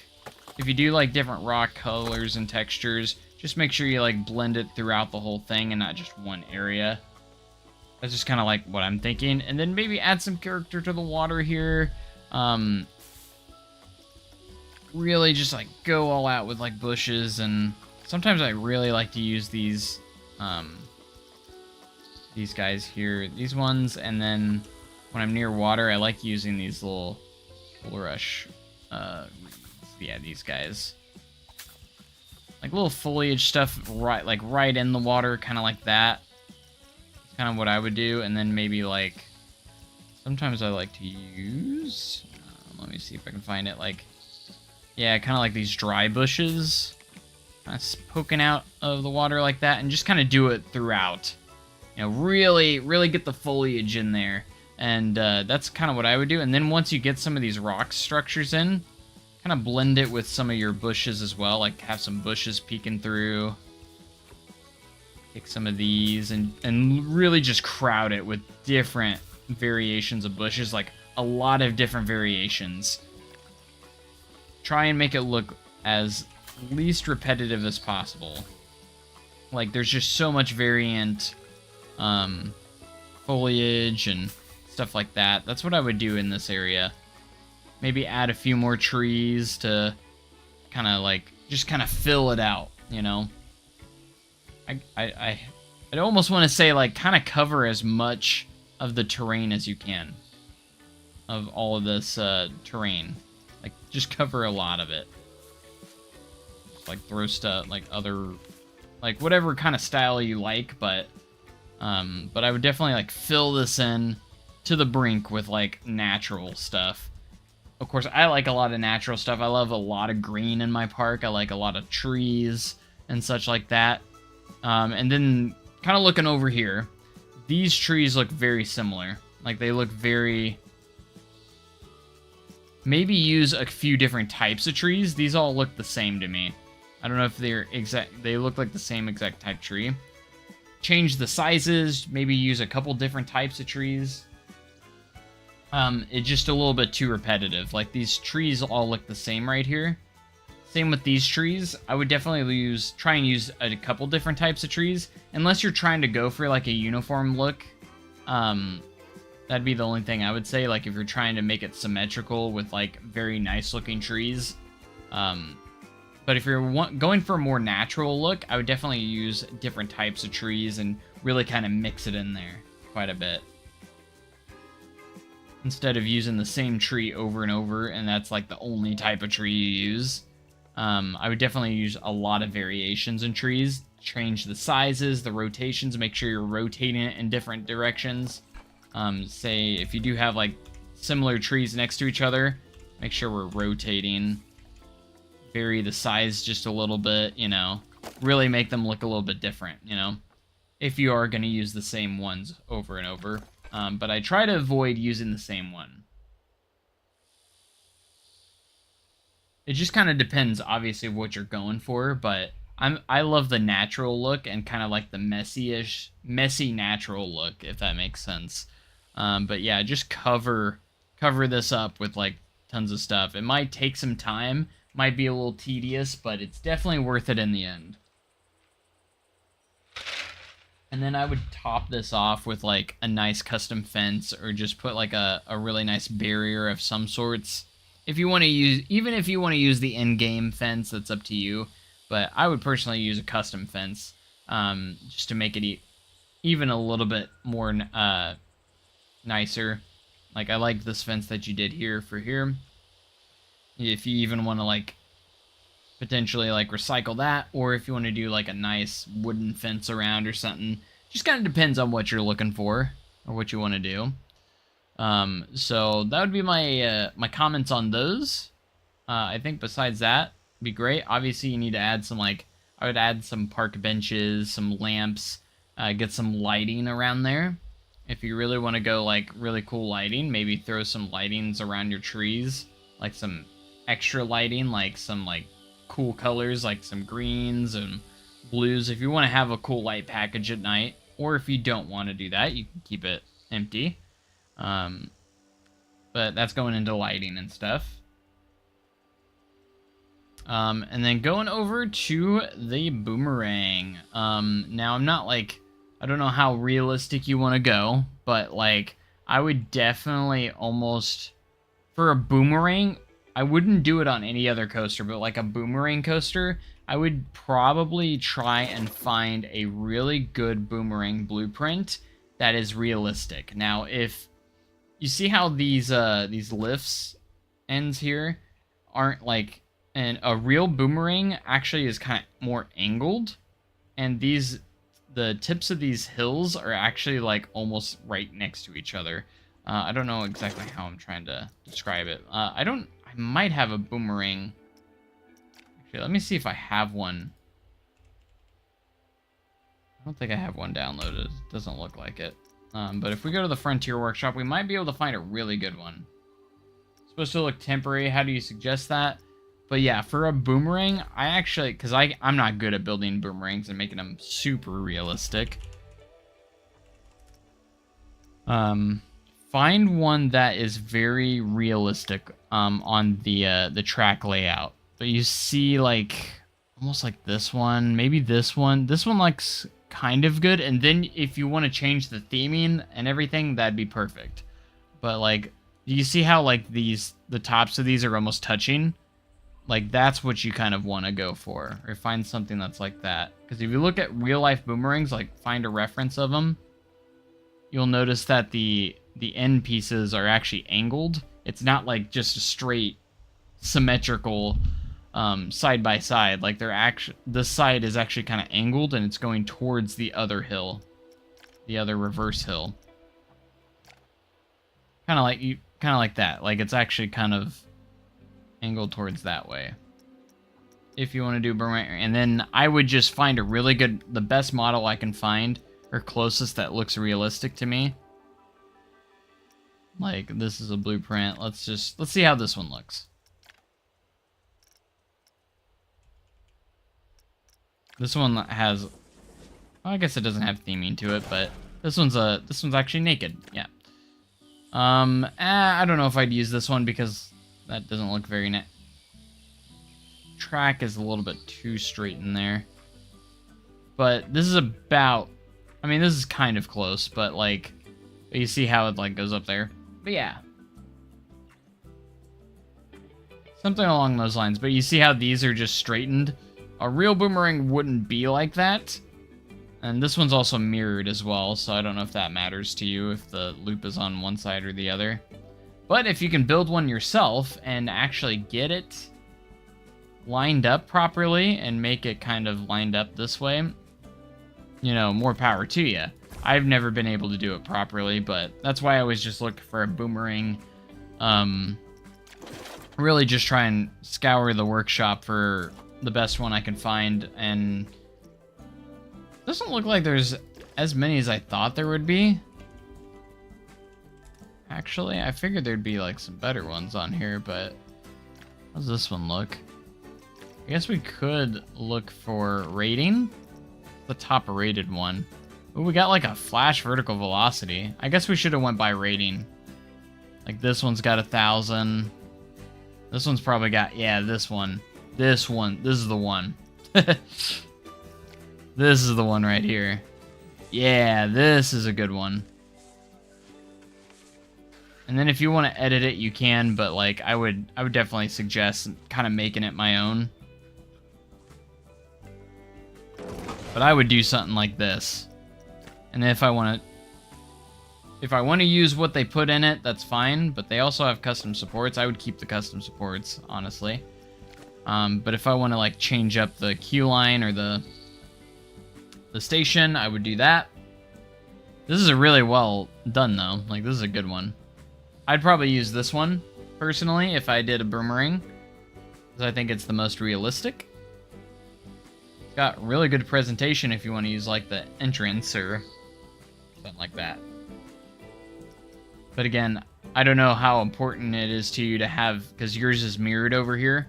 if you do like different rock colors and textures, just make sure you like blend it throughout the whole thing and not just one area. That's just kind of like what I'm thinking. And then maybe add some character to the water here. Really just like go all out with like bushes, and sometimes I really like to use these guys here, these ones, and then when I'm near water I like using these little bulrush, yeah, these guys, like little foliage stuff right in the water, kind of like that. It's kind of what I would do. And then maybe like sometimes I like to use, let me see if I can find it, like, yeah, kind of like these dry bushes kind of poking out of the water like that, and just kind of do it throughout. You know, really get the foliage in there. And that's kind of what I would do. And then once you get some of these rock structures in, kind of blend it with some of your bushes as well. Like have some bushes peeking through. Take some of these and really just crowd it with different variations of bushes. Like a lot of different variations. Try and make it look as least repetitive as possible. Like there's just so much variant foliage and stuff like that. That's what I would do in this area. Maybe add a few more trees to kind of like just kind of fill it out, you know. I'd almost want to say like kind of cover as much of the terrain as you can, of all of this terrain. Like just cover a lot of it. Just like throw stuff like other, like whatever kind of style you like, but I would definitely like fill this in to the brink with like natural stuff. Of course, I like a lot of natural stuff. I love a lot of green in my park. I like a lot of trees and such like that. And then kind of looking over here, these trees look very similar. Like they look very... Maybe use a few different types of trees. These all look the same to me. I don't know if they're exact. They look like the same exact type tree. Change the sizes. Maybe use a couple different types of trees. It's just a little bit too repetitive. Like these trees all look the same right here. Same with these trees. I would definitely try and use a couple different types of trees. Unless you're trying to go for like a uniform look. That'd be the only thing I would say. Like if you're trying to make it symmetrical with like very nice looking trees. But if you're going for a more natural look, I would definitely use different types of trees and really kind of mix it in there quite a bit. Instead of using the same tree over and over, and that's like the only type of tree you use. I would definitely use a lot of variations in trees. Change the sizes, the rotations, make sure you're rotating it in different directions. Say if you do have like similar trees next to each other, make sure we're rotating. Vary the size just a little bit, you know. Really make them look a little bit different, you know. If you are going to use the same ones over and over. But I try to avoid using the same one. It just kind of depends, obviously, what you're going for, but I love the natural look and kind of like the messy natural look, if that makes sense. But yeah, just cover this up with like tons of stuff. It might take some time, might be a little tedious, but it's definitely worth it in the end. And then I would top this off with like a nice custom fence, or just put like a really nice barrier of some sorts. If you want to use, even if you want to use the in-game fence, that's up to you. But I would personally use a custom fence, just to make it even a little bit more nicer. Like I like this fence that you did here for here. If you even want to like potentially like recycle that, or if you want to do like a nice wooden fence around or something, just kind of depends on what you're looking for or what you want to do. So that would be my my comments on those. I think besides that, be great. Obviously you need to add some like, I would add some park benches, some lamps, get some lighting around there. If you really want to go like really cool lighting, maybe throw some lightings around your trees, like some extra lighting, like some like cool colors, like some greens and blues. If you want to have a cool light package at night, or if you don't want to do that, you can keep it empty. But that's going into lighting and stuff. And then going over to the boomerang. Now I'm not like, I don't know how realistic you want to go, but like I would definitely almost, for a boomerang, I wouldn't do it on any other coaster, but like a boomerang coaster, I would probably try and find a really good boomerang blueprint that is realistic. Now, if you see how these lifts ends here aren't like, and a real boomerang actually is kind of more angled, and the tips of these hills are actually like almost right next to each other. I don't know exactly how I'm trying to describe it. I might have a boomerang. Actually, let me see if I have one. I don't think I have one downloaded. It doesn't look like it. But if we go to the Frontier Workshop, we might be able to find a really good one. It's supposed to look temporary. How do you suggest that? But yeah, for a boomerang, I actually, because I'm not good at building boomerangs and making them super realistic. Find one that is very realistic on the track layout. But you see like almost like this one, maybe this one. This one looks kind of good. And then if you want to change the theming and everything, that'd be perfect. But like, you see how like the tops of these are almost touching? Like, that's what you kind of want to go for, or find something that's like that. Because if you look at real life boomerangs, like find a reference of them, you'll notice that the end pieces are actually angled. It's not like just a straight symmetrical side by side. Like this side is actually kind of angled, and it's going towards the other hill, the other reverse hill. Kind of like that. Like, it's actually kind of angled towards that way. If you want to do boomerang, and then I would just find a really good, the best model I can find, or closest that looks realistic to me. Like, this is a blueprint. Let's see how this one looks. This one has, well, I guess it doesn't have theming to it, but this one's actually naked. Yeah. I don't know if I'd use this one because that doesn't look very net. Track is a little bit too straight in there. But this is about, I mean, this is kind of close, but like, you see how it like goes up there. But yeah. Something along those lines. But you see how these are just straightened? A real boomerang wouldn't be like that. And this one's also mirrored as well, so I don't know if that matters to you, if the loop is on one side or the other. But if you can build one yourself and actually get it lined up properly and make it kind of lined up this way, you know, more power to you. I've never been able to do it properly, but that's why I always just look for a boomerang. Really just try and scour the workshop for the best one I can find, and doesn't look like there's as many as I thought there would be. Actually, I figured there'd be like some better ones on here, but how does this one look? I guess we could look for rating. The top rated one. Ooh, we got like a flash vertical velocity. I guess we should have went by rating. Like this one's got 1,000. This one's probably got, yeah, this one. This is the one. This is the one right here. Yeah, this is a good one. And then if you want to edit it, you can, but like I would definitely suggest kind of making it my own. But I would do something like this. And if I want to use what they put in it, that's fine, but they also have custom supports. I would keep the custom supports, honestly. But if I want to like change up the queue line or the station, I would do that. This is a really well done though. Like, this is a good one. I'd probably use this one personally if I did a boomerang, because I think it's the most realistic. It's got really good presentation if you want to use like the entrance or something like that. But again, I don't know how important it is to you to have, because yours is mirrored over here.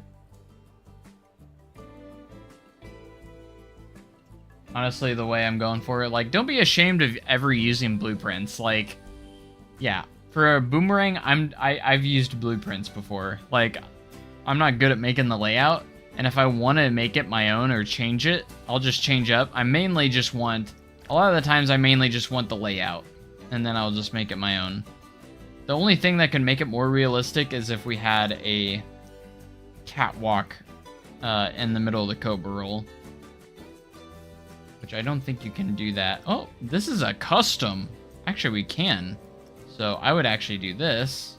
Honestly, the way I'm going for it, like, don't be ashamed of ever using blueprints. Like, yeah, for a boomerang, I've used blueprints before. Like, I'm not good at making the layout, and if I want to make it my own or change it, I'll just change up. I mainly just want, a lot of the times I mainly just want the layout, and then I'll just make it my own. The only thing that can make it more realistic is if we had a catwalk in the middle of the Cobra roll. Which I don't think you can do that. Oh, this is a custom. Actually, we can. So I would actually do this.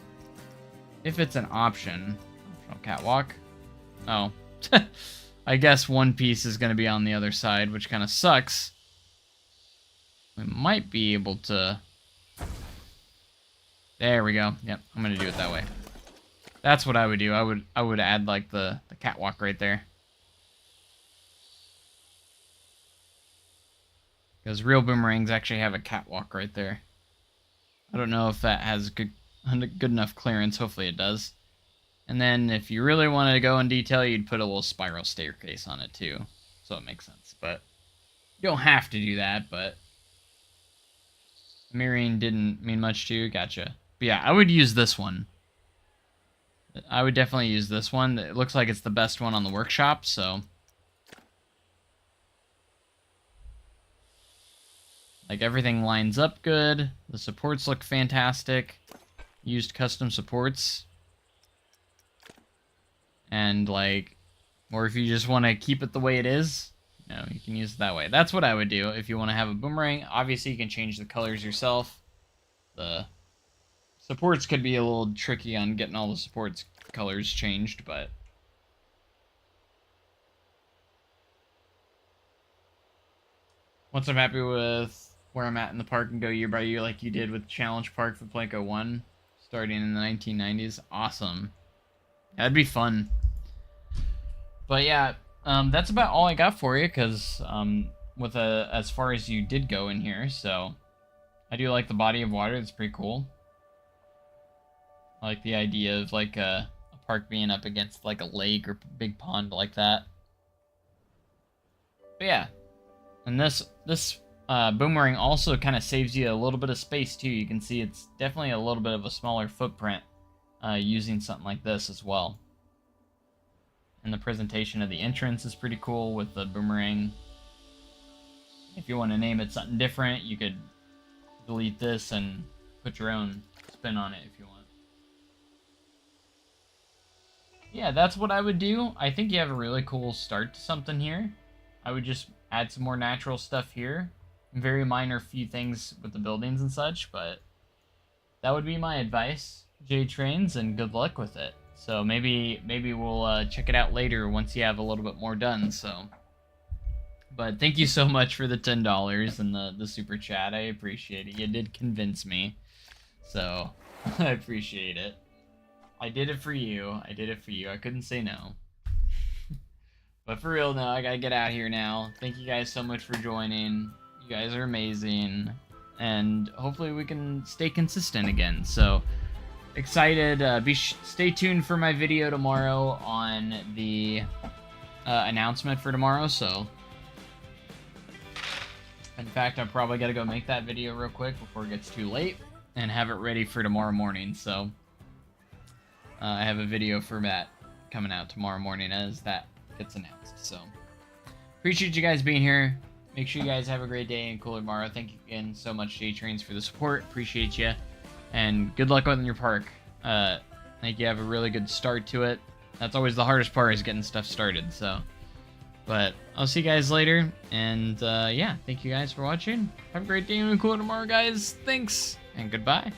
If it's an option. Optional catwalk. Oh. I guess one piece is going to be on the other side, which kind of sucks. We might be able to... There we go. Yep, I'm going to do it that way. That's what I would do. I would add like the catwalk right there. Because real boomerangs actually have a catwalk right there. I don't know if that has good enough clearance. Hopefully it does. And then if you really wanted to go in detail, you'd put a little spiral staircase on it too. So it makes sense. But you don't have to do that, but mirroring didn't mean much to you. Gotcha. But yeah, I would use this one. I would definitely use this one. It looks like it's the best one on the workshop, so... Like, everything lines up good. The supports look fantastic. Used custom supports. And, like, or if you just want to keep it the way it is, you can use it that way. That's what I would do if you want to have a boomerang. Obviously, you can change the colors yourself. The supports could be a little tricky on getting all the supports colors changed, but once I'm happy with where I'm at in the park and go year by year like you did with Challenge Park for Planko 1, starting in the 1990s, awesome. That'd be fun. But yeah, that's about all I got for you, because with as far as you did go in here, so I do like the body of water. It's pretty cool. I like the idea of like a park being up against like a lake or big pond like that. But yeah, and this boomerang also kind of saves you a little bit of space too. You can see it's definitely a little bit of a smaller footprint using something like this as well. And the presentation of the entrance is pretty cool with the boomerang. If you want to name it something different, you could delete this and put your own spin on it if you want. Yeah, that's what I would do. I think you have a really cool start to something here. I would just add some more natural stuff here. Very minor few things with the buildings and such, but that would be my advice, J-Trains, and good luck with it. So maybe we'll check it out later once you have a little bit more done. So, but thank you so much for the $10 and the super chat. I appreciate it. You did convince me, so I appreciate it. I did it for you. I did it for you. I couldn't say no. But for real, no, I gotta get out here now. Thank you guys so much for joining. You guys are amazing, and hopefully we can stay consistent again. So. Excited. Stay tuned for my video tomorrow on the announcement for tomorrow. So, in fact, I'm probably gonna go make that video real quick before it gets too late and have it ready for tomorrow morning. So, I have a video for that coming out tomorrow morning as that gets announced. So, appreciate you guys being here. Make sure you guys have a great day and cooler tomorrow. Thank you again so much, J-Trains, for the support. Appreciate you. And good luck on your park. I think you have a really good start to it. That's always the hardest part, is getting stuff started. So, but I'll see you guys later. And yeah, thank you guys for watching. Have a great day and cool tomorrow, guys. Thanks, and goodbye.